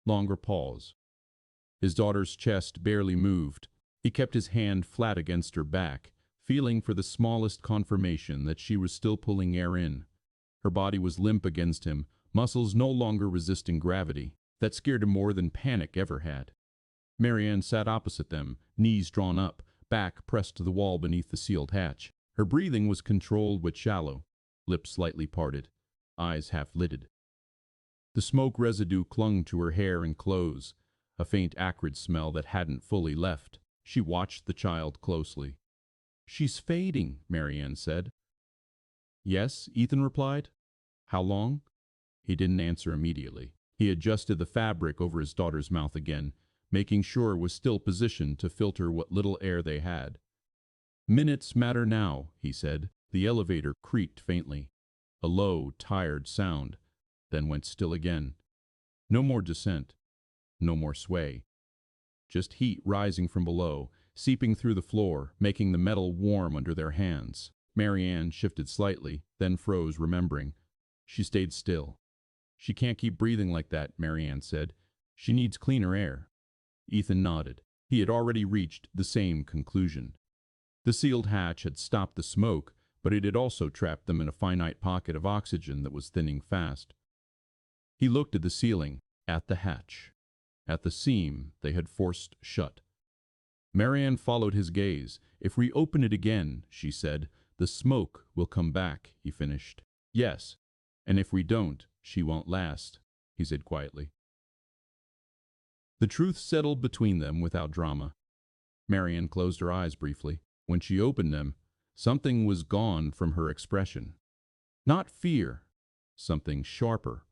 Longer pause. His daughter's chest barely moved. He kept his hand flat against her back, feeling for the smallest confirmation that she was still pulling air in. Her body was limp against him, muscles no longer resisting gravity. That scared him more than panic ever had. Marianne sat opposite them, knees drawn up, back pressed to the wall beneath the sealed hatch. Her breathing was controlled but shallow, lips slightly parted, eyes half-lidded. The smoke residue clung to her hair and clothes, a faint acrid smell that hadn't fully left. She watched the child closely. "She's fading," Marianne said. "Yes," Ethan replied. "How long?" He didn't answer immediately. He adjusted the fabric over his daughter's mouth again, making sure it was still positioned to filter what little air they had. "Minutes matter now," he said. The elevator creaked faintly. A low, tired sound, then went still again. No more descent. No more sway. Just heat rising from below, seeping through the floor, making the metal warm under their hands. Marianne shifted slightly, then froze, remembering. She stayed still. "She can't keep breathing like that," Marianne said. "She needs cleaner air." Ethan nodded. He had already reached the same conclusion. The sealed hatch had stopped the smoke, but it had also trapped them in a finite pocket of oxygen that was thinning fast. He looked at the ceiling, at the hatch, at the seam they had forced shut. Marianne followed his gaze. "If we open it again," she said, "the smoke will come back," he finished. "Yes, and if we don't, she won't last," he said quietly. The truth settled between them without drama. Marianne closed her eyes briefly. When she opened them, something was gone from her expression. Not fear, something sharper,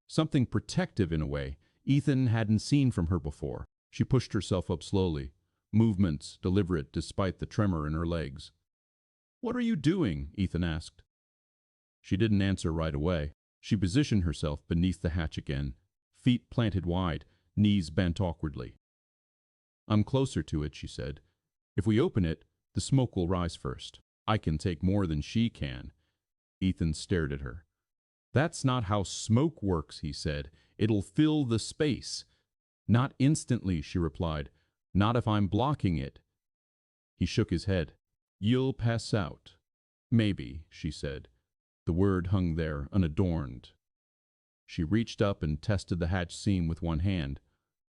something protective in a way Ethan hadn't seen from her before. She pushed herself up slowly, movements deliberate despite the tremor in her legs. "What are you doing?" Ethan asked. She didn't answer right away. She positioned herself beneath the hatch again, feet planted wide, knees bent awkwardly. "I'm closer to it," she said. "If we open it, the smoke will rise first. I can take more than she can." Ethan stared at her. "That's not how smoke works," he said. "It'll fill the space." "Not instantly," she replied. "Not if I'm blocking it." He shook his head. "You'll pass out." "Maybe," she said. The word hung there, unadorned. She reached up and tested the hatch seam with one hand.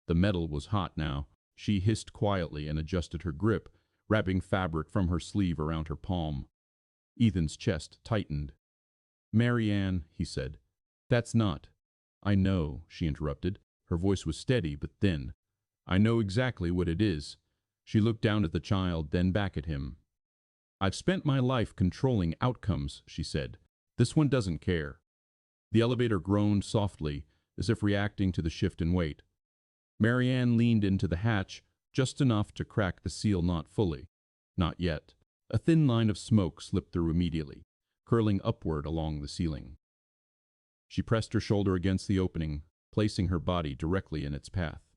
The metal was hot now. She hissed quietly and adjusted her grip, wrapping fabric from her sleeve around her palm. Ethan's chest tightened. "Marianne," he said, "that's not—" "I know," she interrupted. Her voice was steady but thin. "I know exactly what it is." She looked down at the child, then back at him. "I've spent my life controlling outcomes," she said. "This one doesn't care." The elevator groaned softly, as if reacting to the shift in weight. Marianne leaned into the hatch, just enough to crack the seal knot fully. Not yet. A thin line of smoke slipped through immediately, curling upward along the ceiling. She pressed her shoulder against the opening, placing her body directly in its path.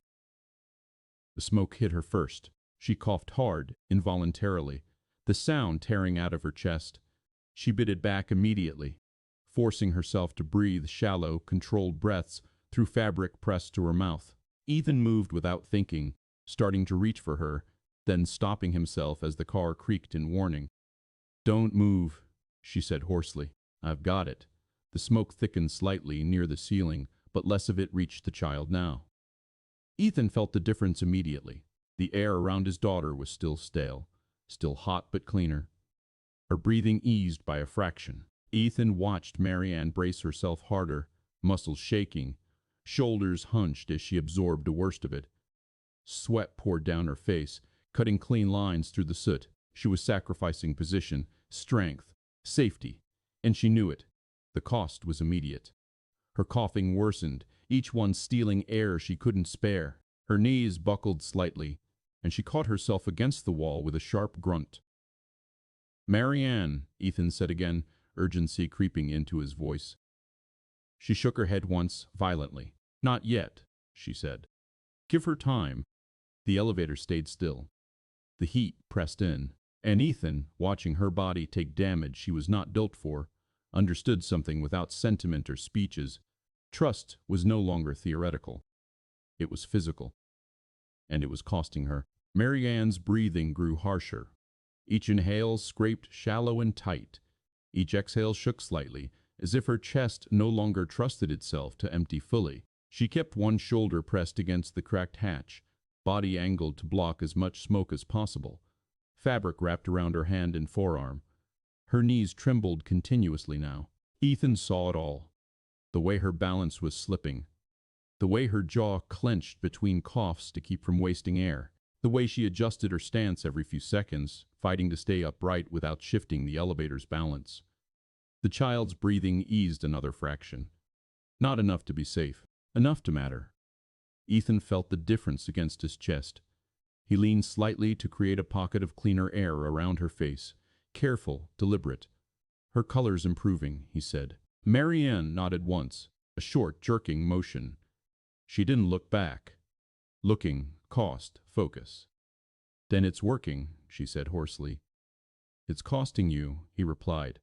The smoke hit her first. She coughed hard, involuntarily, the sound tearing out of her chest. She bit it back immediately, forcing herself to breathe shallow, controlled breaths through fabric pressed to her mouth. Ethan moved without thinking, starting to reach for her, then stopping himself as the car creaked in warning. "Don't move," she said hoarsely. "I've got it." The smoke thickened slightly near the ceiling, but less of it reached the child now. Ethan felt the difference immediately. The air around his daughter was still stale, still hot but cleaner. Her breathing eased by a fraction. Ethan watched Marianne brace herself harder, muscles shaking, shoulders hunched as she absorbed the worst of it. Sweat poured down her face, cutting clean lines through the soot. She was sacrificing position, strength, safety, and she knew it. The cost was immediate. Her coughing worsened, each one stealing air she couldn't spare. Her knees buckled slightly, and she caught herself against the wall with a sharp grunt. "Marianne," Ethan said again, urgency creeping into his voice. She shook her head once, violently. "Not yet," she said. "Give her time." The elevator stayed still. The heat pressed in, and Ethan, watching her body take damage she was not built for, understood something without sentiment or speeches. Trust was no longer theoretical. It was physical. And it was costing her. Marianne's breathing grew harsher. Each inhale scraped shallow and tight. Each exhale shook slightly, as if her chest no longer trusted itself to empty fully. She kept one shoulder pressed against the cracked hatch, body angled to block as much smoke as possible. Fabric wrapped around her hand and forearm. Her knees trembled continuously now. Ethan saw it all. The way her balance was slipping. The way her jaw clenched between coughs to keep from wasting air. The way she adjusted her stance every few seconds, fighting to stay upright without shifting the elevator's balance. The child's breathing eased another fraction. Not enough to be safe. Enough to matter. Ethan felt the difference against his chest. He leaned slightly to create a pocket of cleaner air around her face. Careful, deliberate. "Her color's improving," he said. Marianne nodded once, a short, jerking motion. She didn't look back. Looking cost focus. "Then it's working," she said hoarsely. "It's costing you," he replied.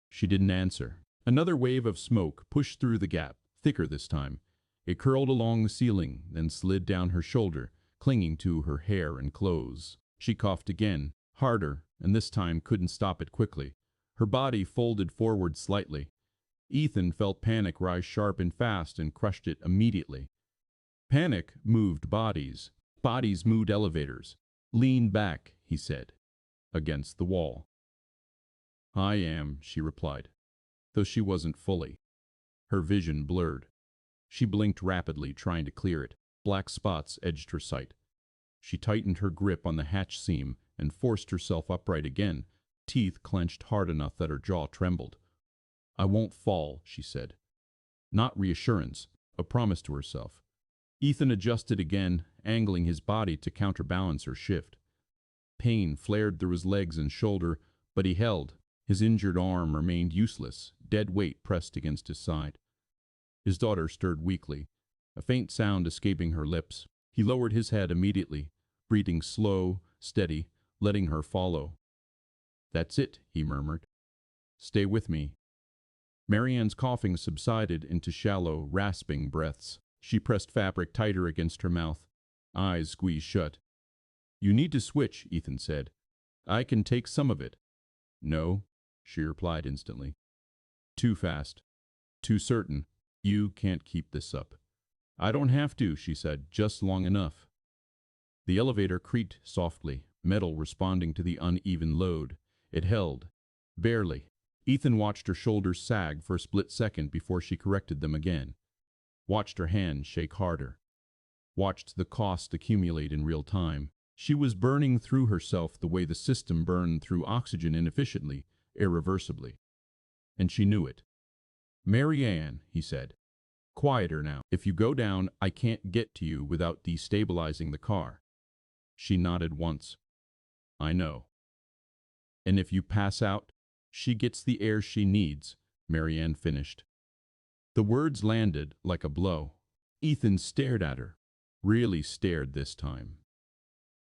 She didn't answer. Another wave of smoke pushed through the gap, thicker this time. It curled along the ceiling, then slid down her shoulder, clinging to her hair and clothes. She coughed again, Harder, and this time couldn't stop it quickly. Her body folded forward slightly. Ethan felt panic rise sharp and fast and crushed it immediately. Panic moved bodies. Bodies moved elevators. Lean back, he said, against the wall. I am, she replied, though she wasn't fully. Her vision blurred. She blinked rapidly, trying to clear it. Black spots edged her sight. She tightened her grip on the hatch seam and forced herself upright again, teeth clenched hard enough that her jaw trembled. I won't fall, she said. Not reassurance, a promise to herself. Ethan adjusted again, angling his body to counterbalance her shift. Pain flared through his legs and shoulder, but he held. His injured arm remained useless, dead weight pressed against his side. His daughter stirred weakly, a faint sound escaping her lips. He lowered his head immediately, breathing slow, steady, letting her follow. That's it, he murmured. Stay with me. Marianne's coughing subsided into shallow, rasping breaths. She pressed fabric tighter against her mouth, eyes squeezed shut. You need to switch, Ethan said. I can take some of it. No, she replied instantly. Too fast. Too certain. You can't keep this up. I don't have to, she said, just long enough. The elevator creaked softly, metal responding to the uneven load. It held. Barely. Ethan watched her shoulders sag for a split second before she corrected them again. Watched her hand shake harder. Watched the cost accumulate in real time. She was burning through herself the way the system burned through oxygen inefficiently, irreversibly. And she knew it. Marianne, he said. Quieter now. If you go down, I can't get to you without destabilizing the car. She nodded once. I know. And if you pass out, she gets the air she needs, Marianne finished. The words landed like a blow. Ethan stared at her. Really stared this time.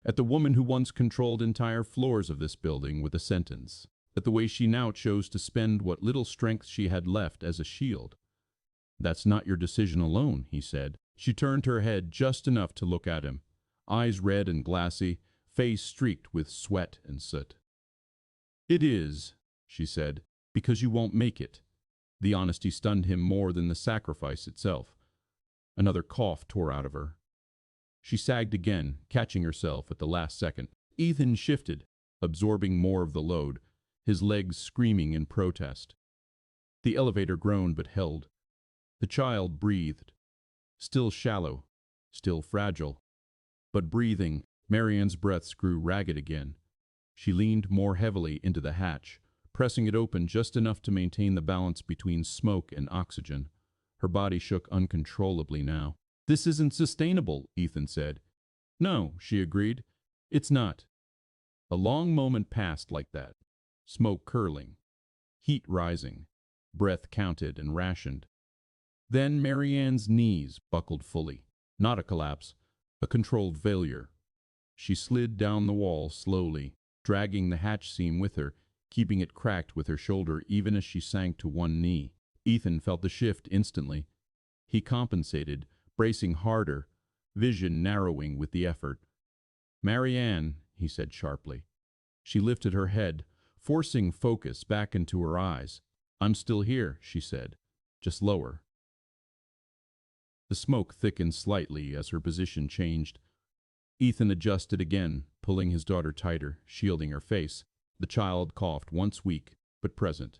At the woman who once controlled entire floors of this building with a sentence. At the way she now chose to spend what little strength she had left as a shield. That's not your decision alone, he said. She turned her head just enough to look at him. Eyes red and glassy, face streaked with sweat and soot. It is, she said, because you won't make it. The honesty stunned him more than the sacrifice itself. Another cough tore out of her. She sagged again, catching herself at the last second. Ethan shifted, absorbing more of the load, his legs screaming in protest. The elevator groaned but held. The child breathed. Still shallow, still fragile, but breathing. Marianne's breaths grew ragged again. She leaned more heavily into the hatch, pressing it open just enough to maintain the balance between smoke and oxygen. Her body shook uncontrollably now. This isn't sustainable, Ethan said. No, she agreed. It's not. A long moment passed like that. Smoke curling, heat rising, breath counted and rationed. Then Marianne's knees buckled fully. Not a collapse, a controlled failure. She slid down the wall slowly, dragging the hatch seam with her, keeping it cracked with her shoulder even as she sank to one knee. Ethan felt the shift instantly. He compensated, bracing harder, vision narrowing with the effort. Marianne, he said sharply. She lifted her head, forcing focus back into her eyes. I'm still here, she said, just lower. The smoke thickened slightly as her position changed. Ethan adjusted again, pulling his daughter tighter, shielding her face. The child coughed, once weak, but present.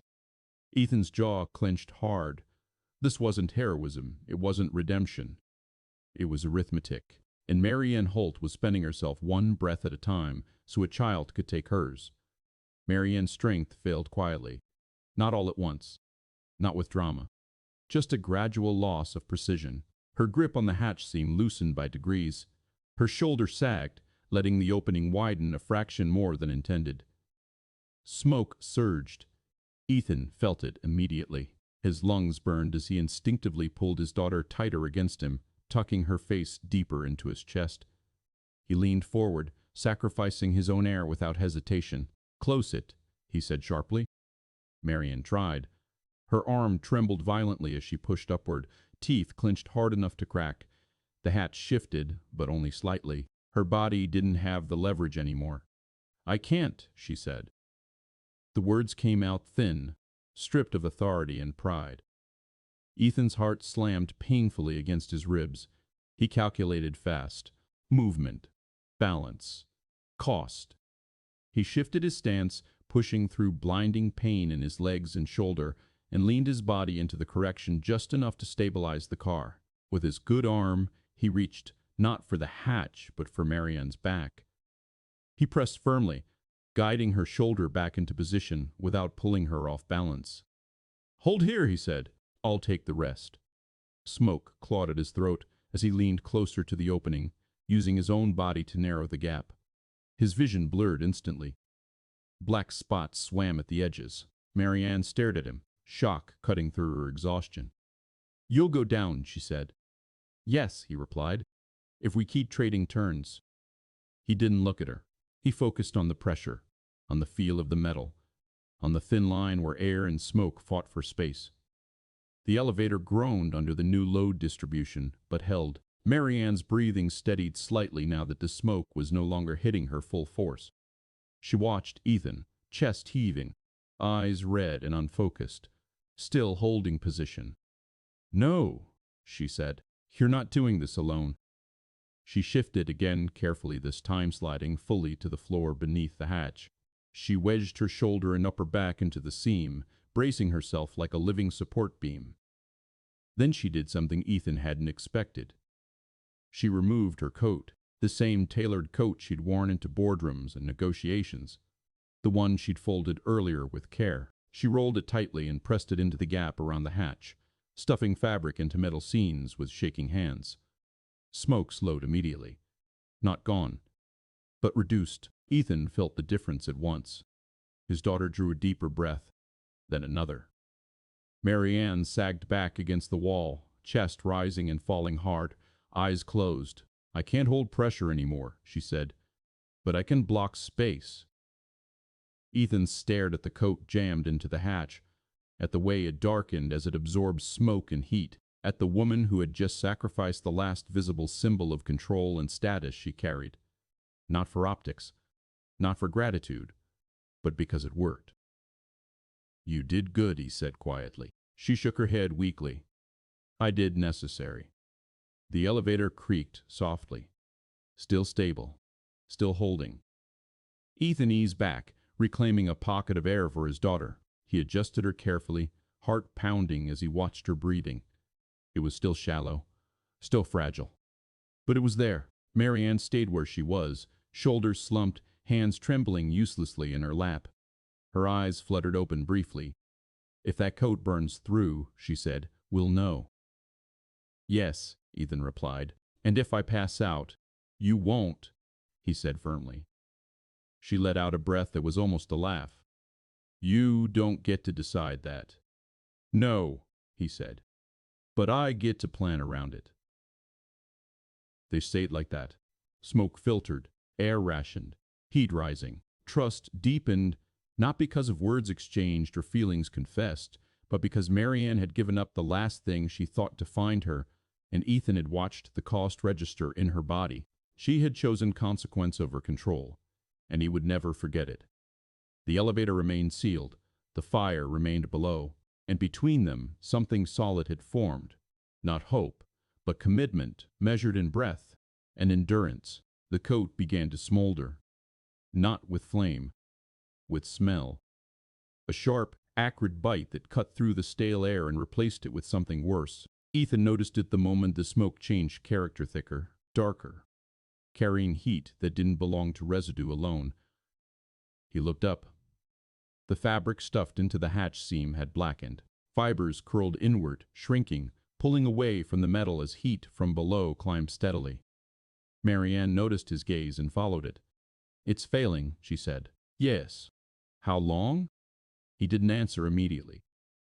Ethan's jaw clenched hard. This wasn't heroism, it wasn't redemption. It was arithmetic, and Marianne Holt was spending herself one breath at a time so a child could take hers. Marianne's strength failed quietly. Not all at once. Not with drama. Just a gradual loss of precision. Her grip on the hatch seam loosened by degrees. Her shoulder sagged, letting the opening widen a fraction more than intended. Smoke surged. Ethan felt it immediately. His lungs burned as he instinctively pulled his daughter tighter against him, tucking her face deeper into his chest. He leaned forward, sacrificing his own air without hesitation. Close it, he said sharply. Marianne tried. Her arm trembled violently as she pushed upward, teeth clenched hard enough to crack. The hatch shifted, but only slightly. Her body didn't have the leverage anymore. "I can't," she said. The words came out thin, stripped of authority and pride. Ethan's heart slammed painfully against his ribs. He calculated fast. Movement, balance, cost. He shifted his stance, pushing through blinding pain in his legs and shoulder, and leaned his body into the correction just enough to stabilize the car. With his good arm, he reached not for the hatch, but for Marianne's back. He pressed firmly, guiding her shoulder back into position without pulling her off balance. "Hold here," he said. "I'll take the rest." Smoke clawed at his throat as he leaned closer to the opening, using his own body to narrow the gap. His vision blurred instantly. Black spots swam at the edges. Marianne stared at him, shock cutting through her exhaustion. "You'll go down," she said. "Yes," he replied, "if we keep trading turns." He didn't look at her. He focused on the pressure, on the feel of the metal, on the thin line where air and smoke fought for space. The elevator groaned under the new load distribution, but held. Marianne's breathing steadied slightly now that the smoke was no longer hitting her full force. She watched Ethan, chest heaving, eyes red and unfocused, still holding position. "No," she said, "you're not doing this alone." She shifted again carefully, this time sliding fully to the floor beneath the hatch. She wedged her shoulder and upper back into the seam, bracing herself like a living support beam. Then she did something Ethan hadn't expected. She removed her coat, the same tailored coat she'd worn into boardrooms and negotiations, the one she'd folded earlier with care. She rolled it tightly and pressed it into the gap around the hatch, stuffing fabric into metal seams with shaking hands. Smoke slowed immediately. Not gone, but reduced. Ethan felt the difference at once. His daughter drew a deeper breath, then another. Marianne sagged back against the wall, chest rising and falling hard, eyes closed. "I can't hold pressure anymore," she said, "but I can block space." Ethan stared at the coat jammed into the hatch, at the way it darkened as it absorbed smoke and heat, at the woman who had just sacrificed the last visible symbol of control and status she carried. Not for optics, not for gratitude, but because it worked. "You did good," he said quietly. She shook her head weakly. "I did necessary." The elevator creaked softly, still stable, still holding. Ethan eased back, reclaiming a pocket of air for his daughter. He adjusted her carefully, heart pounding as he watched her breathing. It was still shallow, still fragile, but it was there. Marianne stayed where she was, shoulders slumped, hands trembling uselessly in her lap. Her eyes fluttered open briefly. "If that coat burns through," she said, "we'll know." "Yes," Ethan replied. "And if I pass out—" "You won't," he said firmly. She let out a breath that was almost a laugh. "You don't get to decide that." "No," he said, "but I get to plan around it." They stayed like that. Smoke filtered, air rationed, heat rising. Trust deepened, not because of words exchanged or feelings confessed, but because Marianne had given up the last thing she thought defined her, and Ethan had watched the cost register in her body. She had chosen consequence over control, and he would never forget it. The elevator remained sealed, the fire remained below, and between them something solid had formed. Not hope, but commitment measured in breath and endurance. The coat began to smolder, not with flame, with smell. A sharp, acrid bite that cut through the stale air and replaced it with something worse. Ethan noticed it the moment the smoke changed character, thicker, darker, carrying heat that didn't belong to residue alone. He looked up. The fabric stuffed into the hatch seam had blackened. Fibers curled inward, shrinking, pulling away from the metal as heat from below climbed steadily. Marianne noticed his gaze and followed it. "It's failing," she said. "Yes." "How long?" He didn't answer immediately.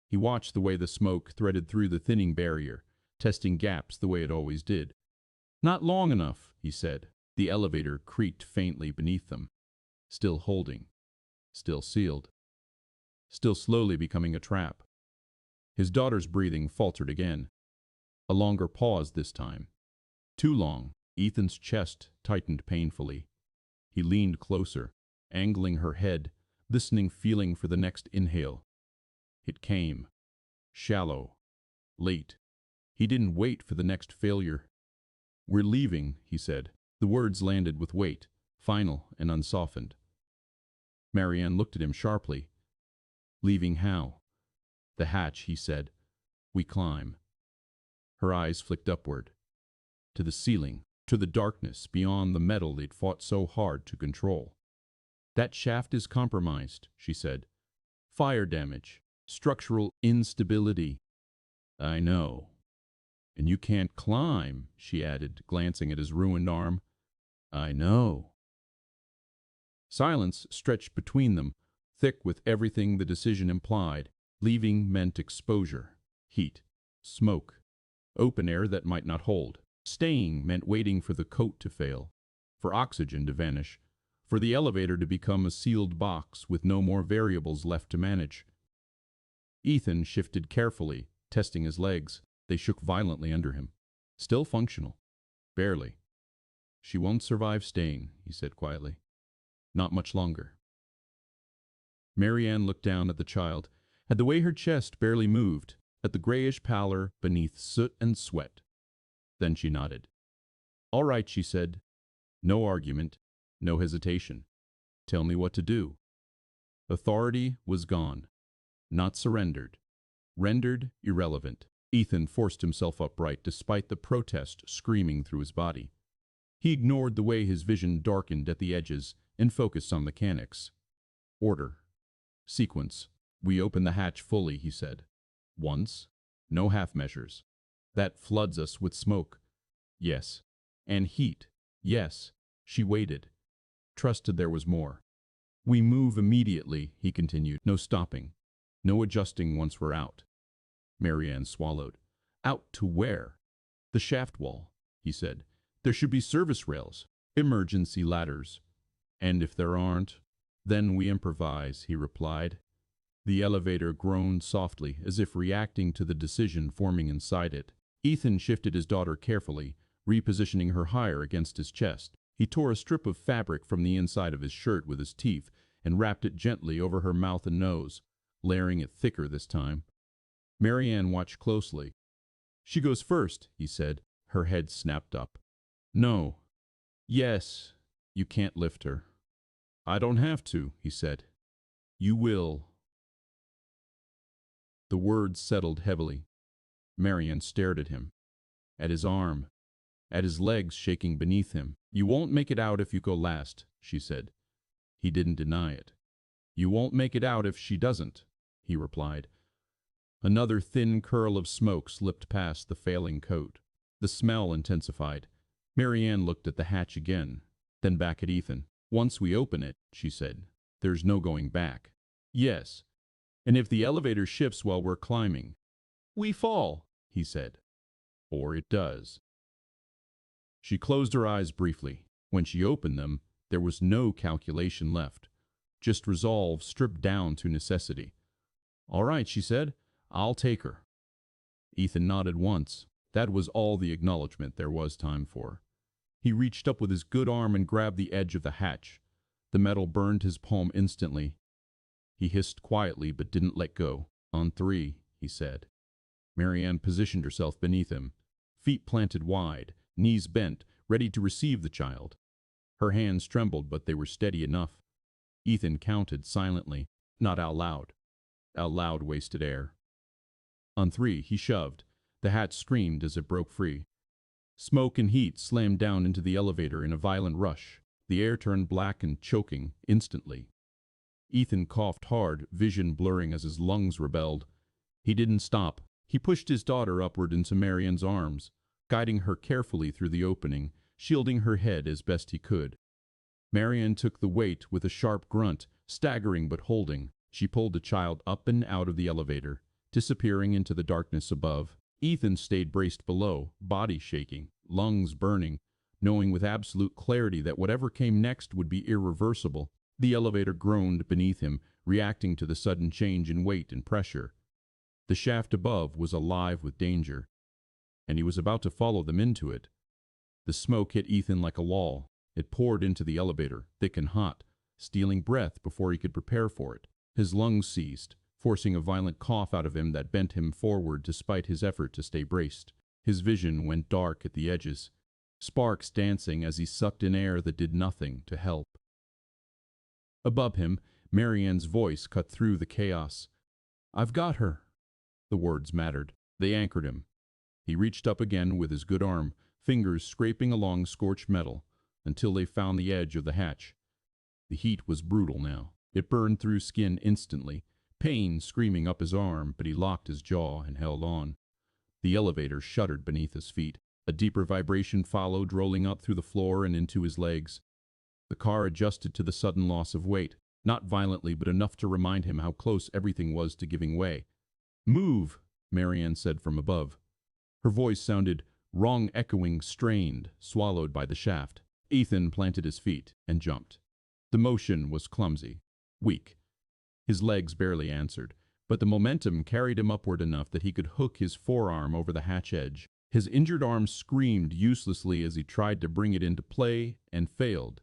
He watched the way the smoke threaded through the thinning barrier, testing gaps the way it always did. "Not long enough," he said. The elevator creaked faintly beneath them, still holding, still sealed, still slowly becoming a trap. His daughter's breathing faltered again. A longer pause this time. Too long. Ethan's chest tightened painfully. He leaned closer, angling her head, listening, feeling for the next inhale. It came. Shallow. Late. He didn't wait for the next failure. "We're leaving," he said. The words landed with weight, final and unsoftened. Marianne looked at him sharply. "Leaving how?" "The hatch," he said. "We climb." Her eyes flicked upward. To the ceiling, to the darkness beyond the metal they'd fought so hard to control. "That shaft is compromised," she said. "Fire damage. Structural instability." "I know." "And you can't climb," she added, glancing at his ruined arm. "I know." Silence stretched between them, thick with everything the decision implied. Leaving meant exposure, heat, smoke, open air that might not hold. Staying meant waiting for the coat to fail, for oxygen to vanish, for the elevator to become a sealed box with no more variables left to manage. Ethan shifted carefully, testing his legs. They shook violently under him. Still functional. Barely. "She won't survive staying," he said quietly. "Not much longer." Marianne looked down at the child, at the way her chest barely moved, at the grayish pallor beneath soot and sweat. Then she nodded. "All right," she said. No argument, no hesitation. "Tell me what to do." Authority was gone. Not surrendered. Rendered irrelevant. Ethan forced himself upright despite the protest screaming through his body. He ignored the way his vision darkened at the edges and focused on mechanics. Order. Sequence. "We open the hatch fully," he said. "Once. No half measures. That floods us with smoke." "Yes." "And heat." "Yes." She waited. Trusted there was more. "We move immediately," he continued. "No stopping. No adjusting once we're out." Marianne swallowed. "Out to where?" "The shaft wall," he said. "There should be service rails. Emergency ladders." "And if there aren't?" "Then we improvise," he replied. The elevator groaned softly, as if reacting to the decision forming inside it. Ethan shifted his daughter carefully, repositioning her higher against his chest. He tore a strip of fabric from the inside of his shirt with his teeth and wrapped it gently over her mouth and nose, layering it thicker this time. Marianne watched closely. "She goes first," he said. Her head snapped up. "No." "Yes." "You can't lift her." "I don't have to," he said. "You will." The words settled heavily. Marianne stared at him, at his arm, at his legs shaking beneath him. "You won't make it out if you go last," she said. He didn't deny it. "You won't make it out if she doesn't," he replied. Another thin curl of smoke slipped past the failing coat. The smell intensified. Marianne looked at the hatch again, then back at Ethan. "Once we open it," she said, "there's no going back." "Yes. And if the elevator shifts while we're climbing, we fall," he said. "Or it does." She closed her eyes briefly. When she opened them, there was no calculation left, just resolve stripped down to necessity. "All right," she said. "I'll take her." Ethan nodded once. That was all the acknowledgement there was time for. He reached up with his good arm and grabbed the edge of the hatch. The metal burned his palm instantly. He hissed quietly but didn't let go. "On three," he said. Marianne positioned herself beneath him, feet planted wide, knees bent, ready to receive the child. Her hands trembled, but they were steady enough. Ethan counted silently, not out loud. Out loud wasted air. On three, he shoved. The hatch screamed as it broke free. Smoke and heat slammed down into the elevator in a violent rush. The air turned black and choking instantly. Ethan coughed hard, vision blurring as his lungs rebelled. He didn't stop. He pushed his daughter upward into Marianne's arms, guiding her carefully through the opening, shielding her head as best he could. Marianne took the weight with a sharp grunt, staggering but holding. She pulled the child up and out of the elevator, disappearing into the darkness above. Ethan stayed braced below, body shaking, lungs burning, knowing with absolute clarity that whatever came next would be irreversible. The elevator groaned beneath him, reacting to the sudden change in weight and pressure. The shaft above was alive with danger, and he was about to follow them into it. The smoke hit Ethan like a wall. It poured into the elevator, thick and hot. stealing breath before he could prepare for it. His lungs seized, forcing a violent cough out of him that bent him forward despite his effort to stay braced. His vision went dark at the edges, sparks dancing as he sucked in air that did nothing to help. Above him, Marianne's voice cut through the chaos. "I've got her." The words mattered. They anchored him. He reached up again with his good arm, fingers scraping along scorched metal, until they found the edge of the hatch. The heat was brutal now. It burned through skin instantly, pain screaming up his arm, but he locked his jaw and held on. The elevator shuddered beneath his feet. A deeper vibration followed, rolling up through the floor and into his legs. The car adjusted to the sudden loss of weight, not violently but enough to remind him how close everything was to giving way. "Move," Marianne said from above. Her voice sounded wrong, echoing, strained, swallowed by the shaft. Ethan planted his feet and jumped. The motion was clumsy, weak. His legs barely answered, but the momentum carried him upward enough that he could hook his forearm over the hatch edge. His injured arm screamed uselessly as he tried to bring it into play and failed.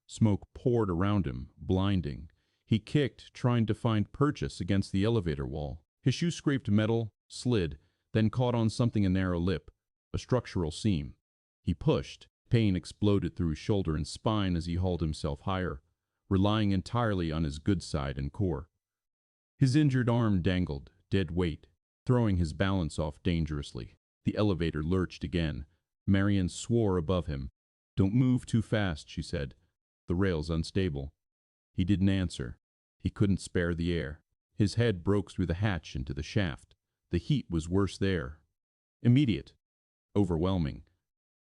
Smoke poured around him, blinding. He kicked, trying to find purchase against the elevator wall. His shoe scraped metal, slid, then caught on something a narrow lip, a structural seam. He pushed. Pain exploded through his shoulder and spine as he hauled himself higher, relying entirely on his good side and core. His injured arm dangled, dead weight, throwing his balance off dangerously. The elevator lurched again. Marianne swore above him. "Don't move too fast," she said. "The rail's unstable." He didn't answer. He couldn't spare the air. His head broke through the hatch into the shaft. The heat was worse there. Immediate. Overwhelming.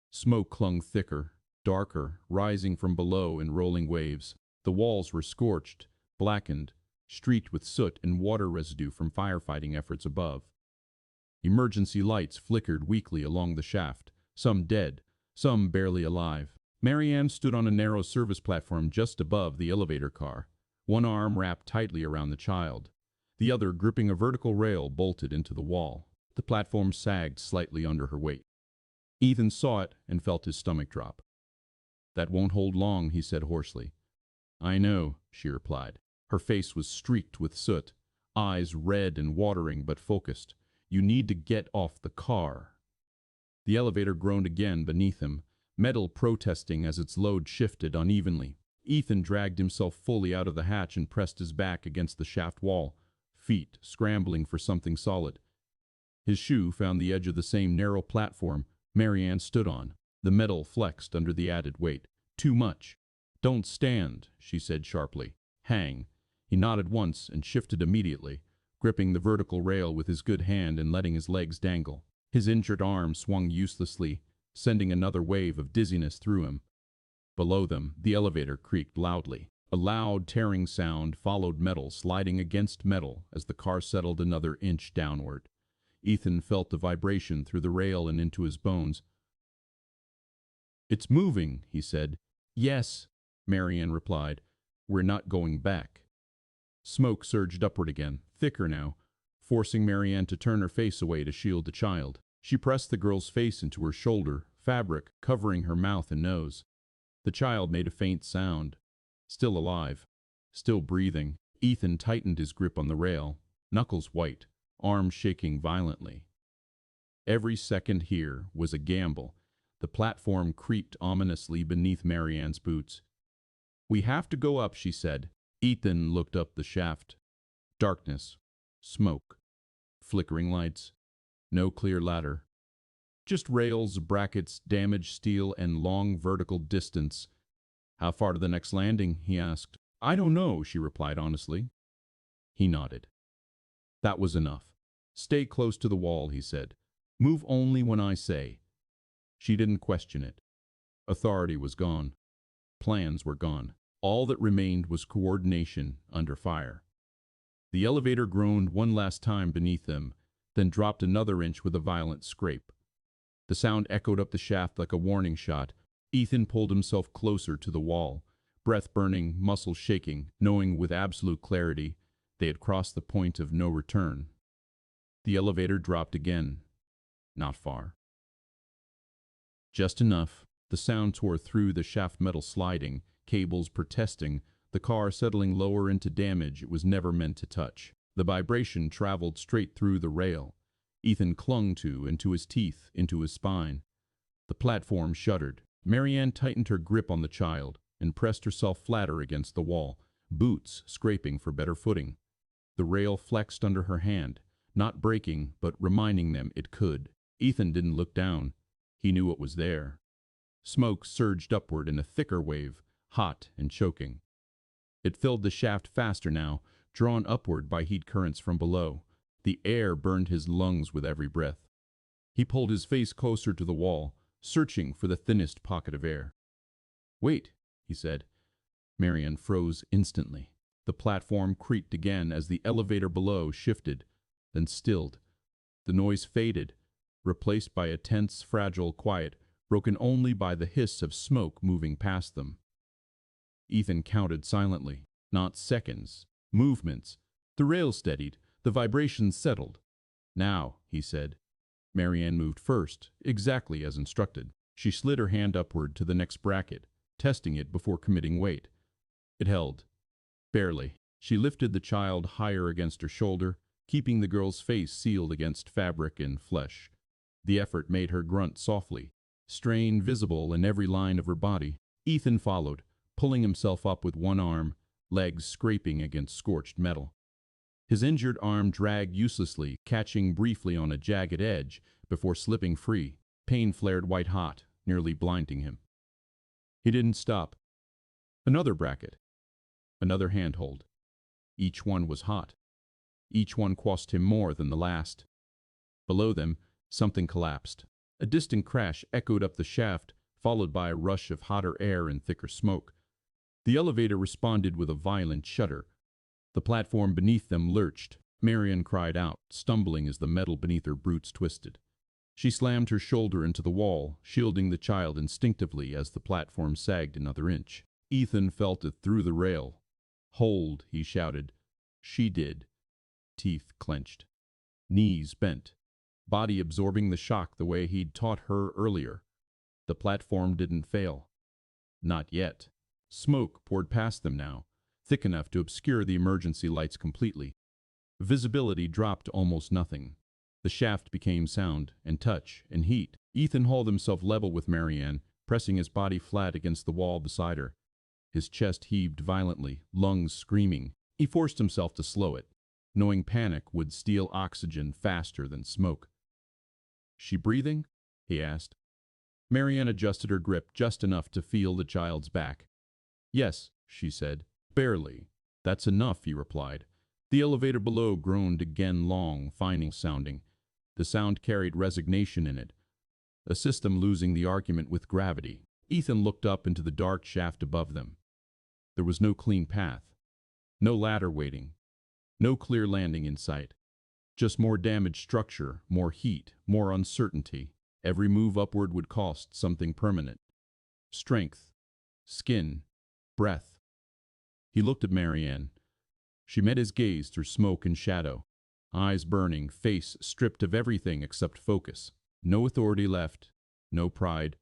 Smoke clung thicker, darker, rising from below in rolling waves. The walls were scorched, blackened, streaked with soot and water residue from firefighting efforts above. Emergency lights flickered weakly along the shaft, some dead, some barely alive. Marianne stood on a narrow service platform just above the elevator car, one arm wrapped tightly around the child, the other gripping a vertical rail bolted into the wall. The platform sagged slightly under her weight. Ethan saw it and felt his stomach drop. "That won't hold long," he said hoarsely. "I know," she replied. Her face was streaked with soot, eyes red and watering but focused. "You need to get off the car." The elevator groaned again beneath him, metal protesting as its load shifted unevenly. Ethan dragged himself fully out of the hatch and pressed his back against the shaft wall, feet scrambling for something solid. His shoe found the edge of the same narrow platform Marianne stood on. The metal flexed under the added weight. Too much. "Don't stand," she said sharply. "Hang." He nodded once and shifted immediately, gripping the vertical rail with his good hand and letting his legs dangle. His injured arm swung uselessly, sending another wave of dizziness through him. Below them, the elevator creaked loudly. A loud, tearing sound followed metal sliding against metal as the car settled another inch downward. Ethan felt the vibration through the rail and into his bones. "It's moving," he said. "Yes," Marianne replied. "We're not going back." Smoke surged upward again, thicker now, forcing Marianne to turn her face away to shield the child. She pressed the girl's face into her shoulder, fabric covering her mouth and nose. The child made a faint sound. Still alive. Still breathing. Ethan tightened his grip on the rail, knuckles white, arms shaking violently. Every second here was a gamble. The platform creaked ominously beneath Marianne's boots. "We have to go up," she said. Ethan looked up the shaft. Darkness. Smoke. Flickering lights. No clear ladder. Just rails, brackets, damaged steel, and long vertical distance. "How far to the next landing?" he asked. "I don't know," she replied honestly. He nodded. That was enough. "Stay close to the wall," he said. "Move only when I say." She didn't question it. Authority was gone. Plans were gone. All that remained was coordination under fire. The elevator groaned one last time beneath them, then dropped another inch with a violent scrape. The sound echoed up the shaft like a warning shot. Ethan pulled himself closer to the wall, breath burning, muscles shaking, knowing with absolute clarity they had crossed the point of no return. The elevator dropped again. Not far. Just enough. The sound tore through the shaft metal sliding, cables protesting, the car settling lower into damage it was never meant to touch. The vibration traveled straight through the rail. Ethan clung to, into his teeth, into his spine. The platform shuddered. Marianne tightened her grip on the child and pressed herself flatter against the wall, boots scraping for better footing. The rail flexed under her hand, not breaking, but reminding them it could. Ethan didn't look down. He knew it was there. Smoke surged upward in a thicker wave, hot and choking. It filled the shaft faster now, drawn upward by heat currents from below. The air burned his lungs with every breath. He pulled his face closer to the wall, searching for the thinnest pocket of air. "Wait," he said. Marianne froze instantly. The platform creaked again as the elevator below shifted, then stilled. The noise faded, replaced by a tense, fragile quiet, broken only by the hiss of smoke moving past them. Ethan counted silently, not seconds, movements. The rail steadied, the vibrations settled. "Now," he said. Marianne moved first, exactly as instructed. She slid her hand upward to the next bracket, testing it before committing weight. It held. Barely. She lifted the child higher against her shoulder, keeping the girl's face sealed against fabric and flesh. The effort made her grunt softly, strain visible in every line of her body. Ethan followed, pulling himself up with one arm, legs scraping against scorched metal. His injured arm dragged uselessly, catching briefly on a jagged edge before slipping free. Pain flared white-hot, nearly blinding him. He didn't stop. Another bracket. Another handhold. Each one was hot. Each one cost him more than the last. Below them, something collapsed. A distant crash echoed up the shaft, followed by a rush of hotter air and thicker smoke. The elevator responded with a violent shudder. The platform beneath them lurched. Marianne cried out, stumbling as the metal beneath her boots twisted. She slammed her shoulder into the wall, shielding the child instinctively as the platform sagged another inch. Ethan felt it through the rail. "Hold," he shouted. She did. Teeth clenched. Knees bent. Body absorbing the shock the way he'd taught her earlier. The platform didn't fail. Not yet. Smoke poured past them now, thick enough to obscure the emergency lights completely. Visibility dropped to almost nothing. The shaft became sound, and touch, and heat. Ethan hauled himself level with Marianne, pressing his body flat against the wall beside her. His chest heaved violently, lungs screaming. He forced himself to slow it, knowing panic would steal oxygen faster than smoke. "She breathing?" he asked. Marianne adjusted her grip just enough to feel the child's back. "Yes," she said. "Barely." "That's enough," he replied. The elevator below groaned again, long, final sounding. The sound carried resignation in it, a system losing the argument with gravity. Ethan looked up into the dark shaft above them. There was no clean path, no ladder waiting, no clear landing in sight. Just more damaged structure, more heat, more uncertainty. Every move upward would cost something permanent. Strength, skin, breath. He looked at Marianne. She met his gaze through smoke and shadow. Eyes burning, face stripped of everything except focus. No authority left, no pride,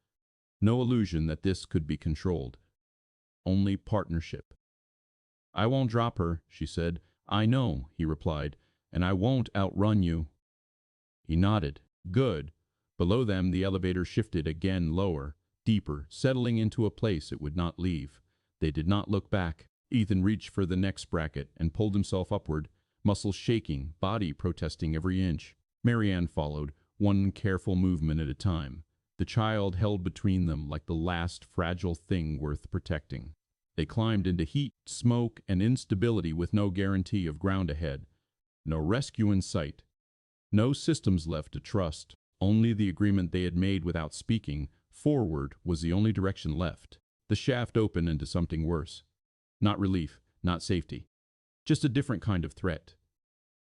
no illusion that this could be controlled. Only partnership. "I won't drop her," she said. "I know," he replied, "and I won't outrun you." He nodded. "Good." Below them, the elevator shifted again lower, deeper, settling into a place it would not leave. They did not look back. Ethan reached for the next bracket and pulled himself upward, muscles shaking, body protesting every inch. Marianne followed, one careful movement at a time. The child held between them like the last fragile thing worth protecting. They climbed into heat, smoke, and instability with no guarantee of ground ahead. No rescue in sight. No systems left to trust. Only the agreement they had made without speaking. Forward was the only direction left. The shaft opened into something worse. Not relief, not safety. Just a different kind of threat.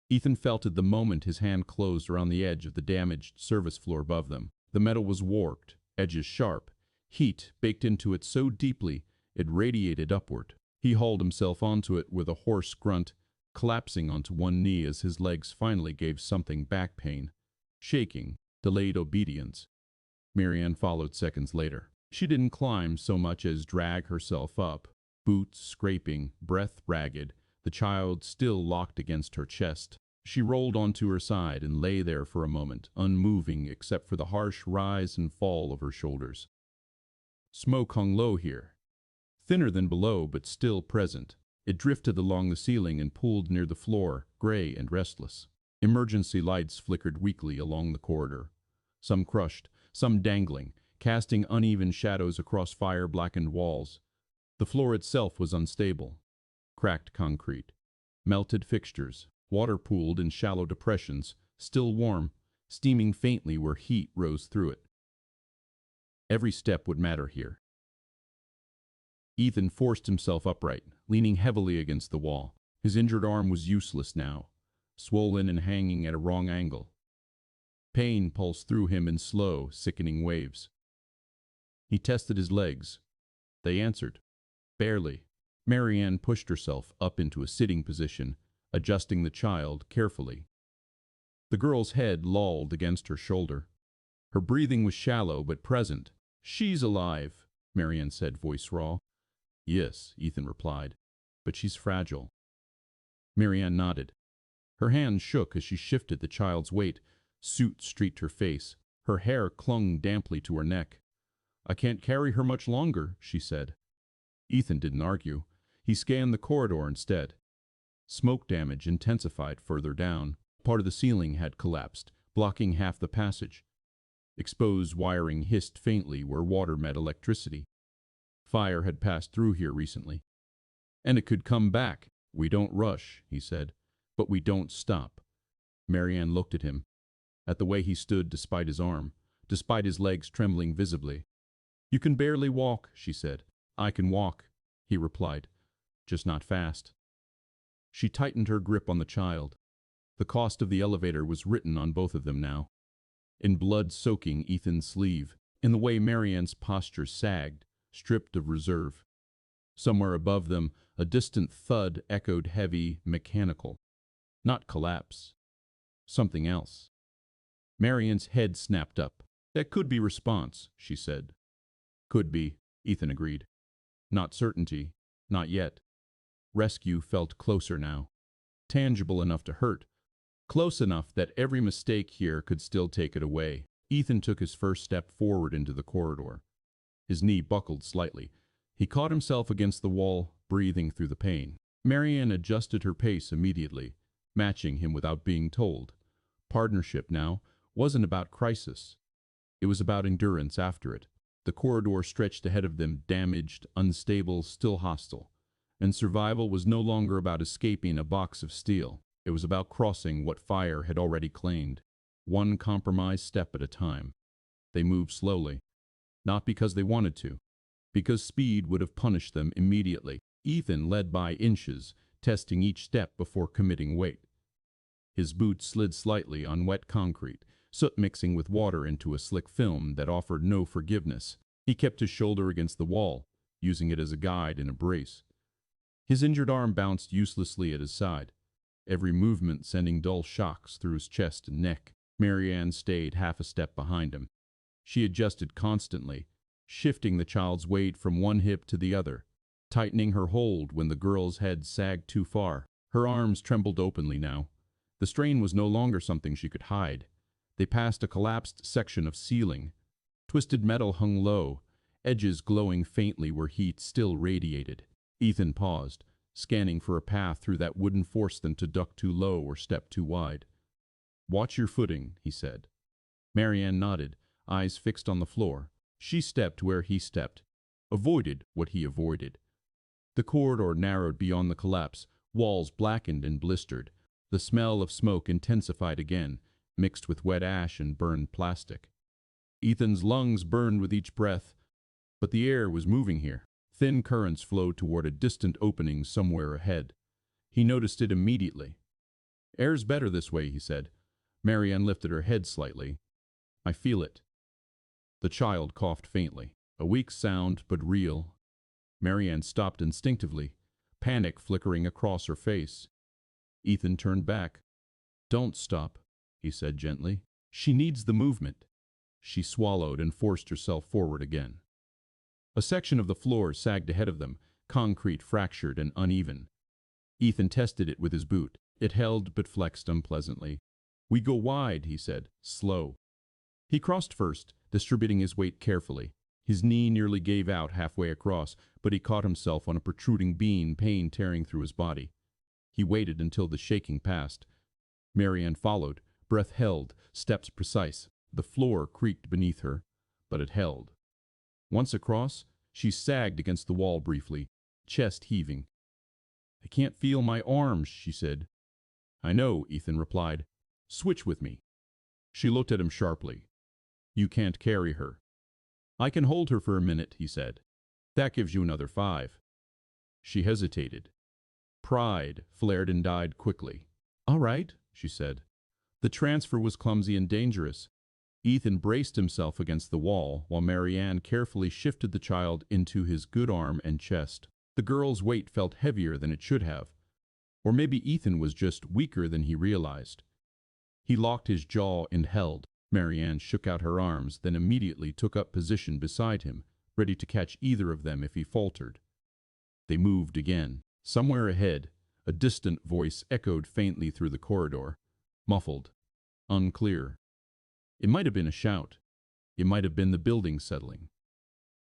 Ethan felt it the moment his hand closed around the edge of the damaged service floor above them. The metal was warped, edges sharp. Heat baked into it so deeply it radiated upward. He hauled himself onto it with a hoarse grunt, collapsing onto one knee as his legs finally gave something back pain. Shaking, delayed obedience. Marianne followed seconds later. She didn't climb so much as drag herself up. boots scraping, breath ragged, the child still locked against her chest. She rolled onto her side and lay there for a moment, unmoving except for the harsh rise and fall of her shoulders. Smoke hung low here, thinner than below but still present. It drifted along the ceiling and pooled near the floor, gray and restless. Emergency lights flickered weakly along the corridor, some crushed, some dangling, casting uneven shadows across fire-blackened walls. The floor itself was unstable. Cracked concrete, melted fixtures, water pooled in shallow depressions, still warm, steaming faintly where heat rose through it. Every step would matter here. Ethan forced himself upright, leaning heavily against the wall. His injured arm was useless now, swollen and hanging at a wrong angle. Pain pulsed through him in slow, sickening waves. He tested his legs. They answered. Barely. Marianne pushed herself up into a sitting position, adjusting the child carefully. The girl's head lolled against her shoulder. Her breathing was shallow but present. "She's alive," Marianne said, voice raw. "Yes," Ethan replied, "but she's fragile." Marianne nodded. Her hands shook as she shifted the child's weight. Soot streaked her face. Her hair clung damply to her neck. "I can't carry her much longer," she said. Ethan didn't argue. He scanned the corridor instead. Smoke damage intensified further down. Part of the ceiling had collapsed, blocking half the passage. Exposed wiring hissed faintly where water met electricity. Fire had passed through here recently. "And it could come back." "We don't rush," he said, "but we don't stop." Marianne looked at him, at the way he stood despite his arm, despite his legs trembling visibly. "You can barely walk," she said. "I can walk," he replied, "just not fast." She tightened her grip on the child. The cost of the elevator was written on both of them now. In blood soaking Ethan's sleeve, in the way Marianne's posture sagged, stripped of reserve. Somewhere above them, a distant thud echoed heavy, mechanical. Not collapse. Something else. Marianne's head snapped up. "That could be response," she said. "Could be," Ethan agreed. "Not certainty. Not yet." Rescue felt closer now. Tangible enough to hurt. Close enough that every mistake here could still take it away. Ethan took his first step forward into the corridor. His knee buckled slightly. He caught himself against the wall, breathing through the pain. Marianne adjusted her pace immediately, matching him without being told. Partnership now wasn't about crisis. It was about endurance after it. The corridor stretched ahead of them, damaged, unstable, still hostile. And survival was no longer about escaping a box of steel. It was about crossing what fire had already claimed, one compromised step at a time. They moved slowly, not because they wanted to, because speed would have punished them immediately. Ethan led by inches, testing each step before committing weight. His boots slid slightly on wet concrete, soot mixing with water into a slick film that offered no forgiveness. He kept his shoulder against the wall, using it as a guide and a brace. His injured arm bounced uselessly at his side, every movement sending dull shocks through his chest and neck. Marianne stayed half a step behind him. She adjusted constantly, shifting the child's weight from one hip to the other, tightening her hold when the girl's head sagged too far. Her arms trembled openly now. The strain was no longer something she could hide. They passed a collapsed section of ceiling. Twisted metal hung low, edges glowing faintly where heat still radiated. Ethan paused, scanning for a path through that wouldn't force them to duck too low or step too wide. "Watch your footing," he said. Marianne nodded, eyes fixed on the floor. She stepped where he stepped, avoided what he avoided. The corridor narrowed beyond the collapse, walls blackened and blistered. The smell of smoke intensified again, mixed with wet ash and burned plastic. Ethan's lungs burned with each breath, but the air was moving here. Thin currents flowed toward a distant opening somewhere ahead. He noticed it immediately. "Air's better this way," he said. Marianne lifted her head slightly. "I feel it." The child coughed faintly. A weak sound, but real. Marianne stopped instinctively, panic flickering across her face. Ethan turned back. "Don't stop," he said gently. "She needs the movement." She swallowed and forced herself forward again. A section of the floor sagged ahead of them, concrete fractured and uneven. Ethan tested it with his boot. It held but flexed unpleasantly. "We go wide," he said, slow. He crossed first, distributing his weight carefully. His knee nearly gave out halfway across, but he caught himself on a protruding beam, pain tearing through his body. He waited until the shaking passed. Marianne followed, breath held, steps precise. The floor creaked beneath her, but it held. Once across, she sagged against the wall briefly, chest heaving. "I can't feel my arms," she said. "I know," Ethan replied. "Switch with me." She looked at him sharply. "You can't carry her." "I can hold her for a minute," he said. "That gives you another 5. She hesitated. Pride flared and died quickly. "All right," she said. The transfer was clumsy and dangerous. Ethan braced himself against the wall while Marianne carefully shifted the child into his good arm and chest. The girl's weight felt heavier than it should have. Or maybe Ethan was just weaker than he realized. He locked his jaw and held. Marianne shook out her arms, then immediately took up position beside him, ready to catch either of them if he faltered. They moved again. Somewhere ahead, a distant voice echoed faintly through the corridor, muffled, unclear. It might have been a shout. It might have been the building settling.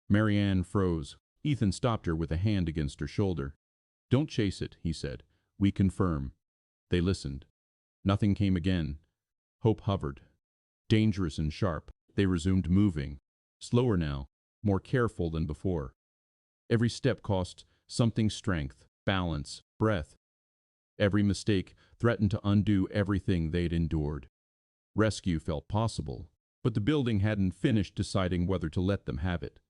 Marianne froze. Ethan stopped her with a hand against her shoulder. "Don't chase it," he said. "We confirm." They listened. Nothing came again. Hope hovered. Dangerous and sharp, they resumed moving. Slower now, more careful than before. Every step cost something: strength, balance, breath. Every mistake threatened to undo everything they'd endured. Rescue felt possible, but the building hadn't finished deciding whether to let them have it.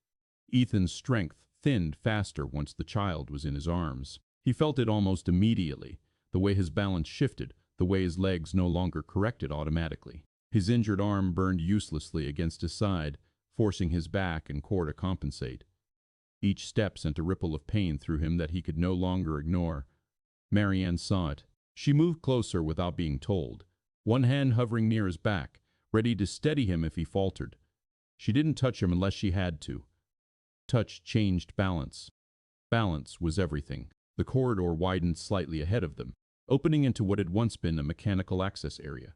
Ethan's strength thinned faster once the child was in his arms. He felt it almost immediately, the way his balance shifted, the way his legs no longer corrected automatically. His injured arm burned uselessly against his side, forcing his back and core to compensate. Each step sent a ripple of pain through him that he could no longer ignore. Marianne saw it. She moved closer without being told, one hand hovering near his back, ready to steady him if he faltered. She didn't touch him unless she had to. Touch changed balance. Balance was everything. The corridor widened slightly ahead of them, opening into what had once been a mechanical access area.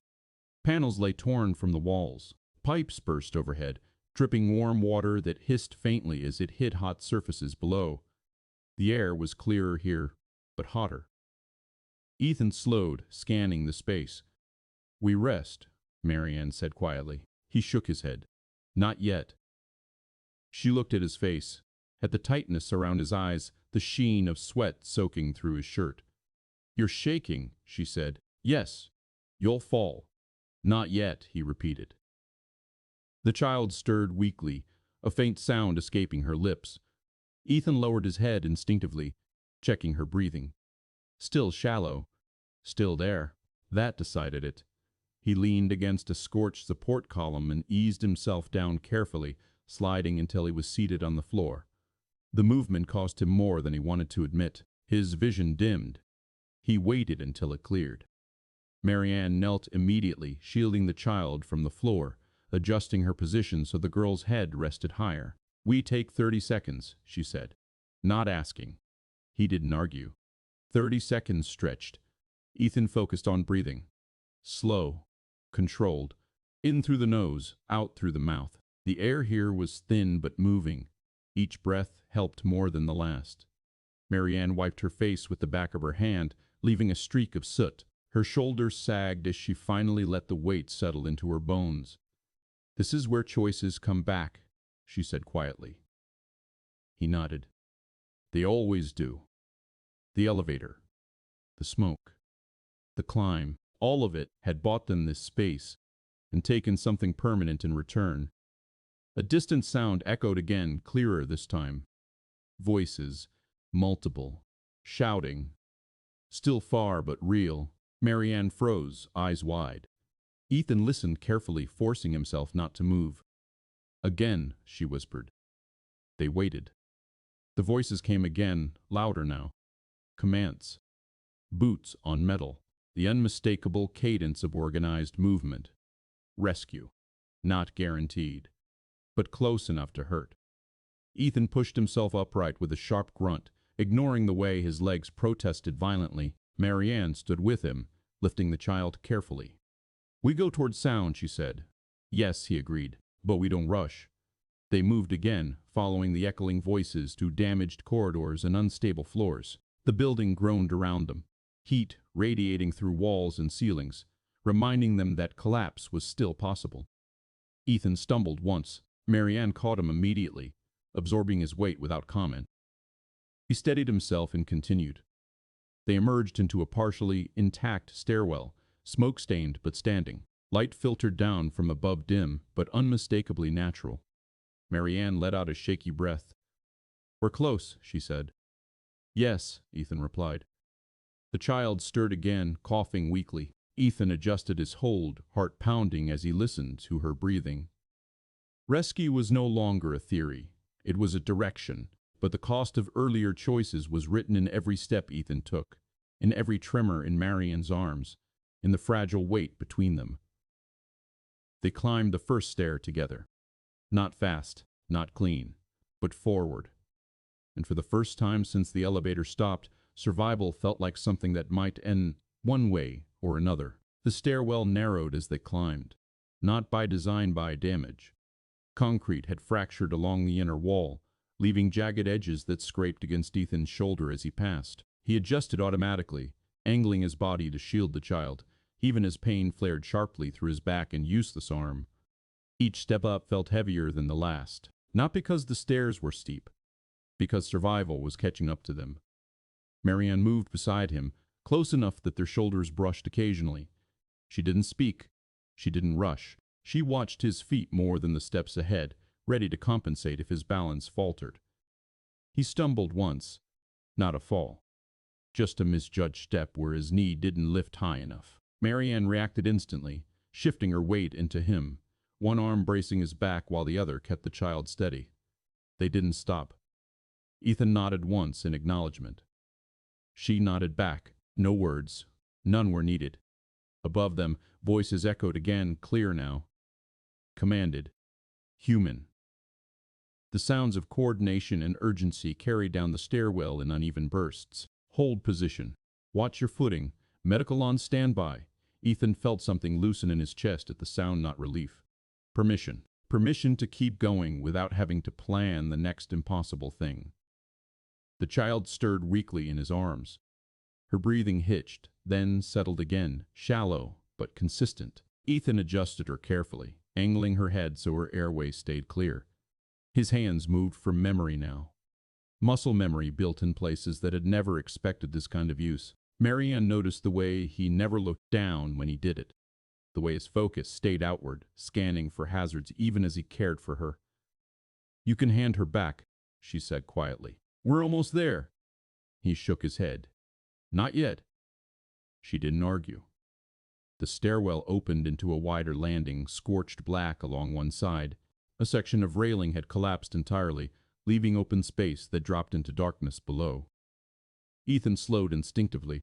Panels lay torn from the walls. Pipes burst overhead, dripping warm water that hissed faintly as it hit hot surfaces below. The air was clearer here, but hotter. Ethan slowed, scanning the space. "We rest," Marianne said quietly. He shook his head. "Not yet." She looked at his face, at the tightness around his eyes, the sheen of sweat soaking through his shirt. "You're shaking," she said. "Yes, you'll fall." "Not yet," he repeated. The child stirred weakly, a faint sound escaping her lips. Ethan lowered his head instinctively, checking her breathing. Still shallow, still there. That decided it. He leaned against a scorched support column and eased himself down carefully, sliding until he was seated on the floor. The movement cost him more than he wanted to admit. His vision dimmed. He waited until it cleared. Marianne knelt immediately, shielding the child from the floor, adjusting her position so the girl's head rested higher. "We take 30 seconds, she said, not asking. He didn't argue. 30 seconds stretched. Ethan focused on breathing. Slow, controlled, in through the nose, out through the mouth. The air here was thin but moving. Each breath helped more than the last. Marianne wiped her face with the back of her hand, leaving a streak of soot. Her shoulders sagged as she finally let the weight settle into her bones. "This is where choices come back," she said quietly. He nodded. "They always do." The elevator, the smoke, the climb, all of it had bought them this space and taken something permanent in return. A distant sound echoed again, clearer this time. Voices, multiple, shouting. Still far but real. Marianne froze, eyes wide. Ethan listened carefully, forcing himself not to move. "Again," she whispered. They waited. The voices came again, louder now. Commands. Boots on metal. The unmistakable cadence of organized movement. Rescue. Not guaranteed, but close enough to hurt. Ethan pushed himself upright with a sharp grunt, Ignoring the way his legs protested violently, Marianne stood with him, lifting the child carefully. "We go towards sound," she said. "Yes," he agreed, "but we don't rush." They moved again, following the echoing voices to damaged corridors and unstable floors. The building groaned around them, heat radiating through walls and ceilings, reminding them that collapse was still possible. Ethan stumbled once. Marianne caught him immediately, absorbing his weight without comment. He steadied himself and continued. They emerged into a partially intact stairwell, smoke-stained but standing. Light filtered down from above, dim but unmistakably natural. Marianne let out a shaky breath. "We're close," she said. "Yes," Ethan replied. The child stirred again, coughing weakly. Ethan adjusted his hold, heart pounding as he listened to her breathing. Rescue was no longer a theory. It was a direction, but the cost of earlier choices was written in every step Ethan took, in every tremor in Marianne's arms, in the fragile weight between them. They climbed the first stair together. Not fast, not clean, but forward. And for the first time since the elevator stopped, survival felt like something that might end one way or another. The stairwell narrowed as they climbed, not by design, by damage. Concrete had fractured along the inner wall, leaving jagged edges that scraped against Ethan's shoulder as he passed. He adjusted automatically, angling his body to shield the child, even as pain flared sharply through his back and useless arm. Each step up felt heavier than the last, not because the stairs were steep, because survival was catching up to them. Marianne moved beside him, close enough that their shoulders brushed occasionally. She didn't speak. She didn't rush. She watched his feet more than the steps ahead, ready to compensate if his balance faltered. He stumbled once. Not a fall. Just a misjudged step where his knee didn't lift high enough. Marianne reacted instantly, shifting her weight into him, one arm bracing his back while the other kept the child steady. They didn't stop. Ethan nodded once in acknowledgement. She nodded back. No words. None were needed. Above them, voices echoed again, clear now. Commanded. Human. The sounds of coordination and urgency carried down the stairwell in uneven bursts. Hold position. Watch your footing. Medical on standby. Ethan felt something loosen in his chest at the sound, not relief. Permission. Permission to keep going without having to plan the next impossible thing. The child stirred weakly in his arms. Her breathing hitched, then settled again, shallow but consistent. Ethan adjusted her carefully, angling her head so her airway stayed clear. His hands moved from memory now. Muscle memory built in places that had never expected this kind of use. Marianne noticed the way he never looked down when he did it, the way his focus stayed outward, scanning for hazards even as he cared for her. "You can hand her back," she said quietly. "We're almost there." He shook his head. "Not yet." She didn't argue. The stairwell opened into a wider landing, scorched black along one side. A section of railing had collapsed entirely, leaving open space that dropped into darkness below. Ethan slowed instinctively.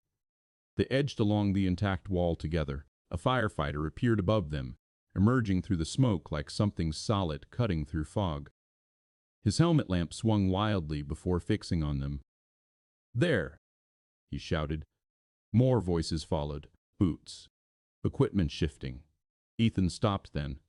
They edged along the intact wall together. A firefighter appeared above them, emerging through the smoke like something solid cutting through fog. His helmet lamp swung wildly before fixing on them. "There!" he shouted. More voices followed. Boots. Equipment shifting. Ethan stopped then.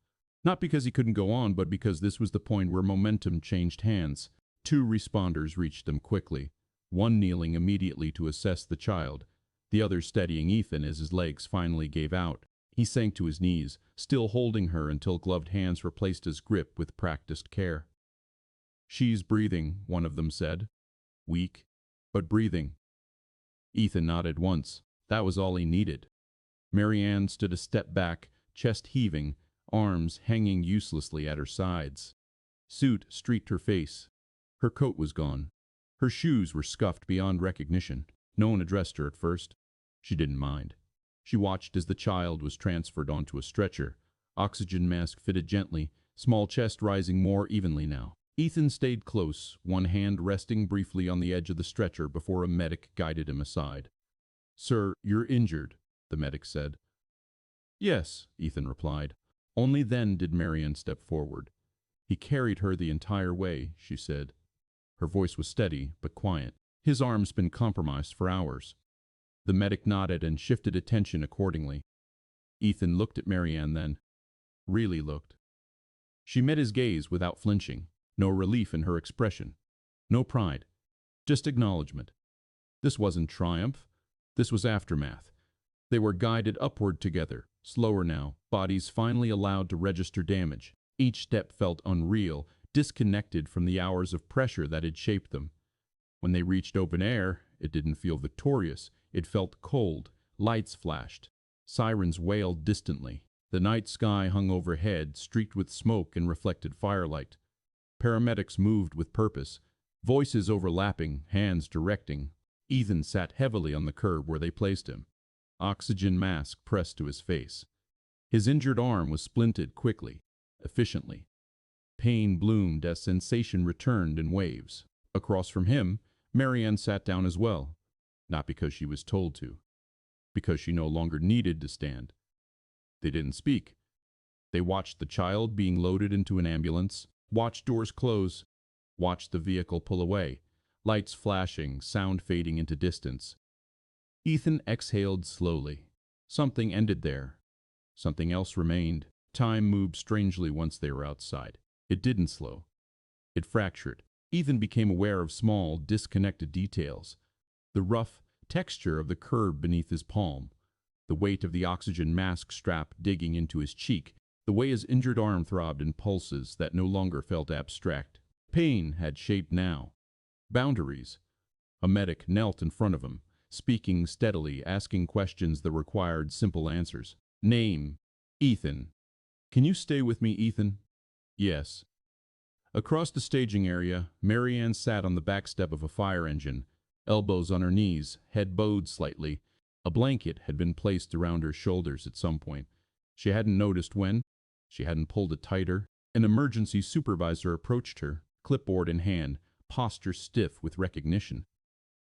Not because he couldn't go on, but because this was the point where momentum changed hands. Two responders reached them quickly, one kneeling immediately to assess the child, the other steadying Ethan as his legs finally gave out. He sank to his knees, still holding her until gloved hands replaced his grip with practiced care. "She's breathing," one of them said. "Weak, but breathing." Ethan nodded once. That was all he needed. Marianne stood a step back, chest heaving, arms hanging uselessly at her sides. Soot streaked her face. Her coat was gone. Her shoes were scuffed beyond recognition. No one addressed her at first. She didn't mind. She watched as the child was transferred onto a stretcher. Oxygen mask fitted gently, small chest rising more evenly now. Ethan stayed close, one hand resting briefly on the edge of the stretcher before a medic guided him aside. "Sir, you're injured," the medic said. "Yes," Ethan replied. Only then did Marianne step forward. "He carried her the entire way," she said. Her voice was steady but quiet. His arm's been compromised for hours. The medic nodded and shifted attention accordingly. Ethan looked at Marianne then. Really looked. She met his gaze without flinching. No relief in her expression. No pride. Just acknowledgement. This wasn't triumph. This was aftermath. They were guided upward together, slower now, bodies finally allowed to register damage. Each step felt unreal, disconnected from the hours of pressure that had shaped them. When they reached open air, it didn't feel victorious. It felt cold. Lights flashed. Sirens wailed distantly. The night sky hung overhead, streaked with smoke and reflected firelight. Paramedics moved with purpose, voices overlapping, hands directing. Ethan sat heavily on the curb where they placed him. Oxygen mask pressed to his face. His injured arm was splinted quickly, efficiently. Pain bloomed as sensation returned in waves. Across from him, Marianne sat down as well, not because she was told to, because she no longer needed to stand. They didn't speak. They watched the child being loaded into an ambulance, watched doors close, watched the vehicle pull away, lights flashing, sound fading into distance. Ethan exhaled slowly. Something ended there. Something else remained. Time moved strangely once they were outside. It didn't slow. It fractured. Ethan became aware of small, disconnected details. The rough texture of the curb beneath his palm, the weight of the oxygen mask strap digging into his cheek, the way his injured arm throbbed in pulses that no longer felt abstract. Pain had shape now. Boundaries. A medic knelt in front of him, speaking steadily, asking questions that required simple answers. Name. Ethan. Can you stay with me, Ethan? Yes. Across the staging area, Marianne sat on the back step of a fire engine, elbows on her knees, head bowed slightly. A blanket had been placed around her shoulders at some point. She hadn't noticed when. She hadn't pulled it tighter. An emergency supervisor approached her, clipboard in hand, posture stiff with recognition.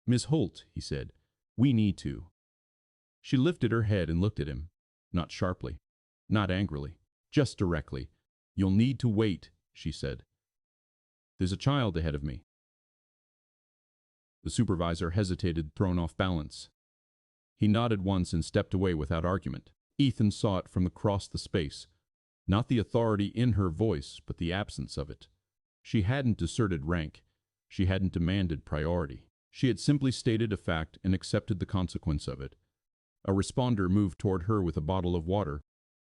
"Miss Holt," he said, "we need to." She lifted her head and looked at him, not sharply, not angrily, just directly. "You'll need to wait," she said. "There's a child ahead of me." The supervisor hesitated, thrown off balance. He nodded once and stepped away without argument. Ethan saw it from across the space. Not the authority in her voice, but the absence of it. She hadn't asserted rank. She hadn't demanded priority. She had simply stated a fact and accepted the consequence of it. A responder moved toward her with a bottle of water.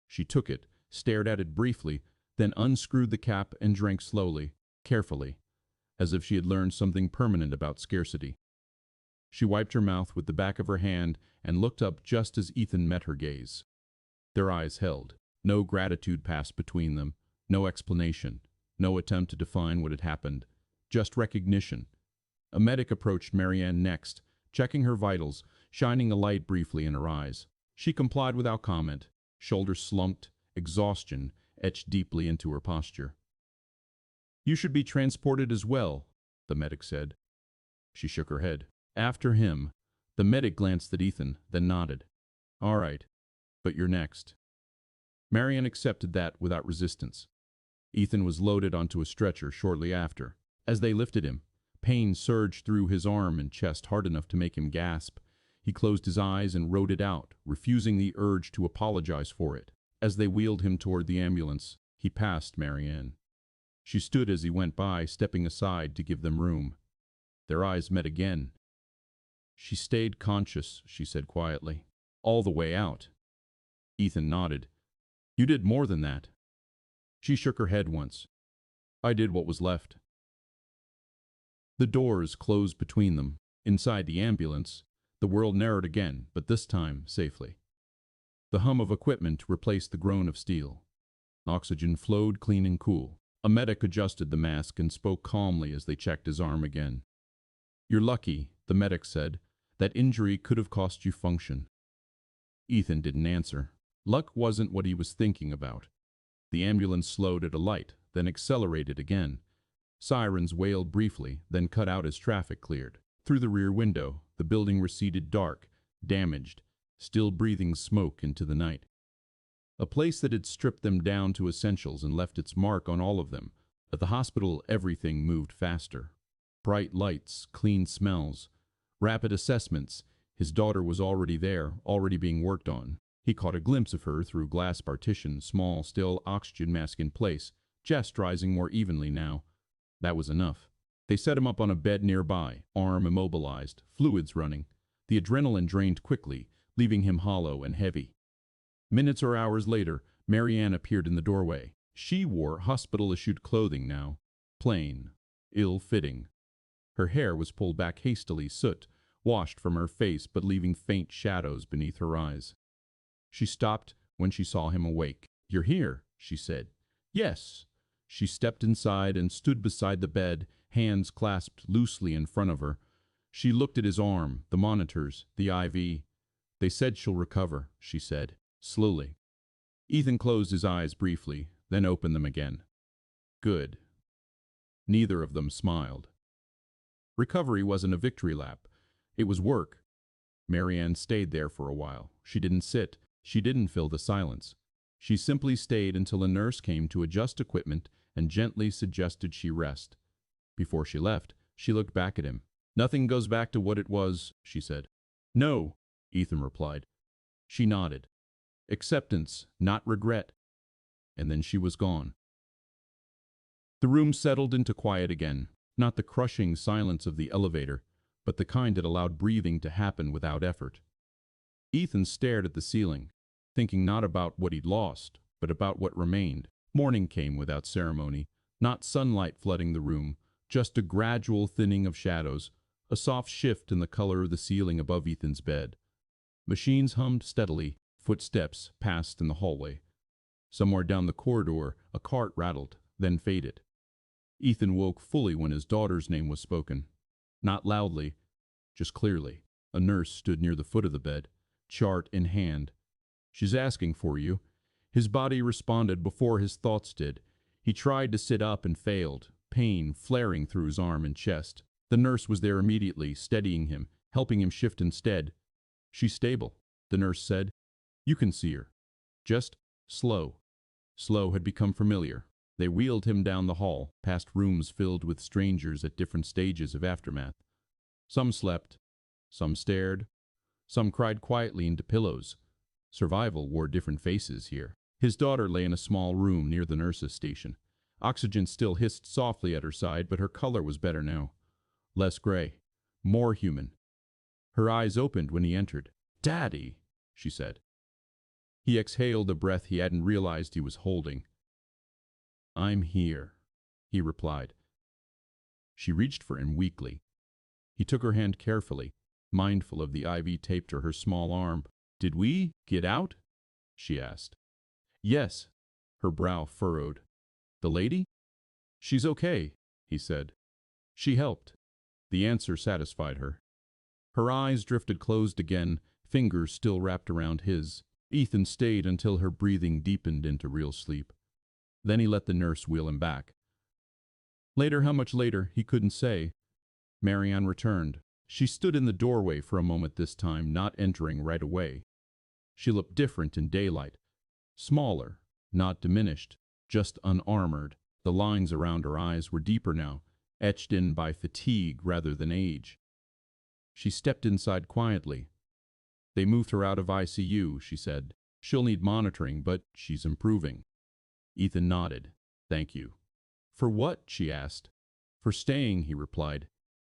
She took it, stared at it briefly, then unscrewed the cap and drank slowly, carefully, as if she had learned something permanent about scarcity. She wiped her mouth with the back of her hand and looked up just as Ethan met her gaze. Their eyes held. No gratitude passed between them, no explanation, no attempt to define what had happened, just recognition. A medic approached Marianne next, checking her vitals, shining a light briefly in her eyes. She complied without comment, shoulders slumped, exhaustion etched deeply into her posture. "You should be transported as well," the medic said. She shook her head. "After him." The medic glanced at Ethan, then nodded. "All right, but you're next." Marianne accepted that without resistance. Ethan was loaded onto a stretcher shortly after. As they lifted him, pain surged through his arm and chest hard enough to make him gasp. He closed his eyes and wrote it out, refusing the urge to apologize for it. As they wheeled him toward the ambulance, he passed Marianne. She stood as he went by, stepping aside to give them room. Their eyes met again. "She stayed conscious," she said quietly. "All the way out." Ethan nodded. "You did more than that." She shook her head once. "I did what was left." The doors closed between them. Inside the ambulance, the world narrowed again, but this time safely. The hum of equipment replaced the groan of steel. Oxygen flowed clean and cool. A medic adjusted the mask and spoke calmly as they checked his arm again. "You're lucky," the medic said. "That injury could have cost you function." Ethan didn't answer. Luck wasn't what he was thinking about. The ambulance slowed at a light, then accelerated again. Sirens wailed briefly, then cut out as traffic cleared. Through the rear window, the building receded dark, damaged, still breathing smoke into the night. A place that had stripped them down to essentials and left its mark on all of them. At the hospital, everything moved faster. Bright lights, clean smells, rapid assessments. His daughter was already there, already being worked on. He caught a glimpse of her through glass partition, small, still oxygen mask in place, chest rising more evenly now. That was enough. They set him up on a bed nearby, arm immobilized, fluids running. The adrenaline drained quickly, leaving him hollow and heavy. Minutes or hours later, Marianne appeared in the doorway. She wore hospital-issued clothing now, plain, ill-fitting. Her hair was pulled back hastily, soot washed from her face but leaving faint shadows beneath her eyes. She stopped when she saw him awake. "You're here," she said. "Yes." She stepped inside and stood beside the bed, hands clasped loosely in front of her. She looked at his arm, the monitors, the IV. "They said she'll recover," she said, slowly. Ethan closed his eyes briefly, then opened them again. "Good." Neither of them smiled. Recovery wasn't a victory lap. It was work. Marianne stayed there for a while. She didn't sit. She didn't fill the silence. She simply stayed until a nurse came to adjust equipment and gently suggested she rest. Before she left, she looked back at him. "Nothing goes back to what it was," she said. "No," Ethan replied. She nodded. Acceptance, not regret. And then she was gone. The room settled into quiet again, not the crushing silence of the elevator, but the kind that allowed breathing to happen without effort. Ethan stared at the ceiling, thinking not about what he'd lost, but about what remained. Morning came without ceremony, not sunlight flooding the room, just a gradual thinning of shadows, a soft shift in the color of the ceiling above Ethan's bed. Machines hummed steadily, footsteps passed in the hallway. Somewhere down the corridor, a cart rattled, then faded. Ethan woke fully when his daughter's name was spoken. Not loudly, just clearly. A nurse stood near the foot of the bed, chart in hand. "She's asking for you." His body responded before his thoughts did. He tried to sit up and failed, pain flaring through his arm and chest. The nurse was there immediately, steadying him, helping him shift instead. "She's stable," the nurse said. "You can see her. Just slow." Slow had become familiar. They wheeled him down the hall, past rooms filled with strangers at different stages of aftermath. Some slept, some stared, some cried quietly into pillows. Survival wore different faces here. His daughter lay in a small room near the nurse's station. Oxygen still hissed softly at her side, but her color was better now. Less gray, more human. Her eyes opened when he entered. "Daddy," she said. He exhaled a breath he hadn't realized he was holding. "I'm here," he replied. She reached for him weakly. He took her hand carefully, mindful of the IV taped to her small arm. "Did we get out?" she asked. "Yes." Her brow furrowed. "The lady?" "She's okay," he said. "She helped." The answer satisfied her. Her eyes drifted closed again, fingers still wrapped around his. Ethan stayed until her breathing deepened into real sleep. Then he let the nurse wheel him back. Later, how much later, he couldn't say. Marianne returned. She stood in the doorway for a moment this time, not entering right away. She looked different in daylight. Smaller, not diminished, just unarmored. The lines around her eyes were deeper now, etched in by fatigue rather than age. She stepped inside quietly. "They moved her out of ICU," she said. "She'll need monitoring, but she's improving." Ethan nodded. "Thank you." "For what?" she asked. "For staying," he replied.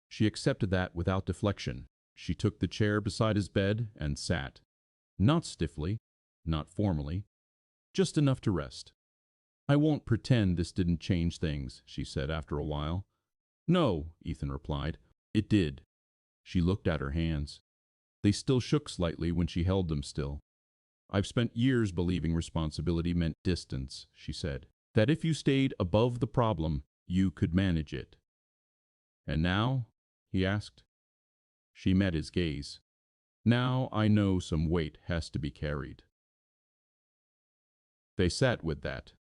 She accepted that without deflection. She took the chair beside his bed and sat. Not stiffly, not formally, just enough to rest. "I won't pretend this didn't change things," she said after a while. "No," Ethan replied. "It did." She looked at her hands. They still shook slightly when she held them still. "I've spent years believing responsibility meant distance," she said. "That if you stayed above the problem, you could manage it." "And now?" he asked. She met his gaze. "Now I know some weight has to be carried." They sat with that.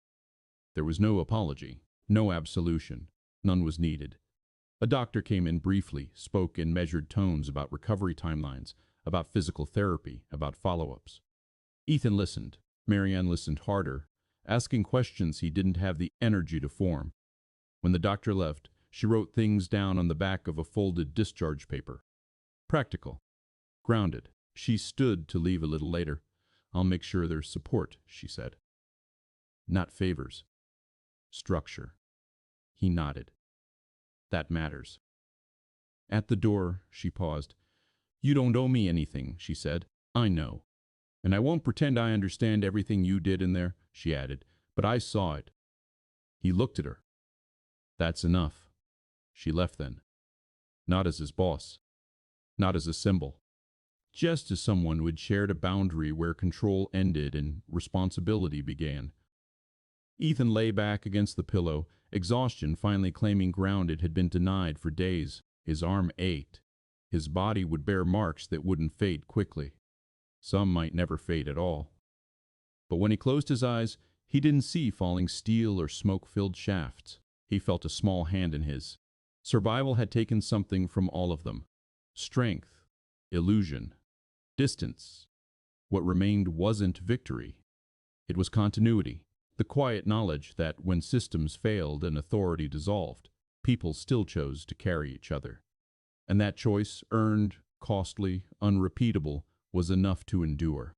There was no apology, no absolution. None was needed. A doctor came in briefly, spoke in measured tones about recovery timelines, about physical therapy, about follow-ups. Ethan listened. Marianne listened harder, asking questions he didn't have the energy to form. When the doctor left, She wrote things down on the back of a folded discharge paper. Practical. Grounded. She stood to leave a little later. I'll make sure there's support, she said. Not favors. Structure. He nodded. That matters. At the door, she paused. You don't owe me anything, she said. I know. And I won't pretend I understand everything you did in there, she added, but I saw it. He looked at her. That's enough. She left then. Not as his boss. Not as a symbol. Just as someone who had shared a boundary where control ended and responsibility began. Ethan lay back against the pillow, exhaustion finally claiming ground it had been denied for days. His arm ached. His body would bear marks that wouldn't fade quickly. Some might never fade at all. But when he closed his eyes, he didn't see falling steel or smoke-filled shafts. He felt a small hand in his. Survival had taken something from all of them. Strength, illusion, distance. What remained wasn't victory. It was continuity, the quiet knowledge that when systems failed and authority dissolved, people still chose to carry each other. And that choice, earned, costly, unrepeatable, was enough to endure.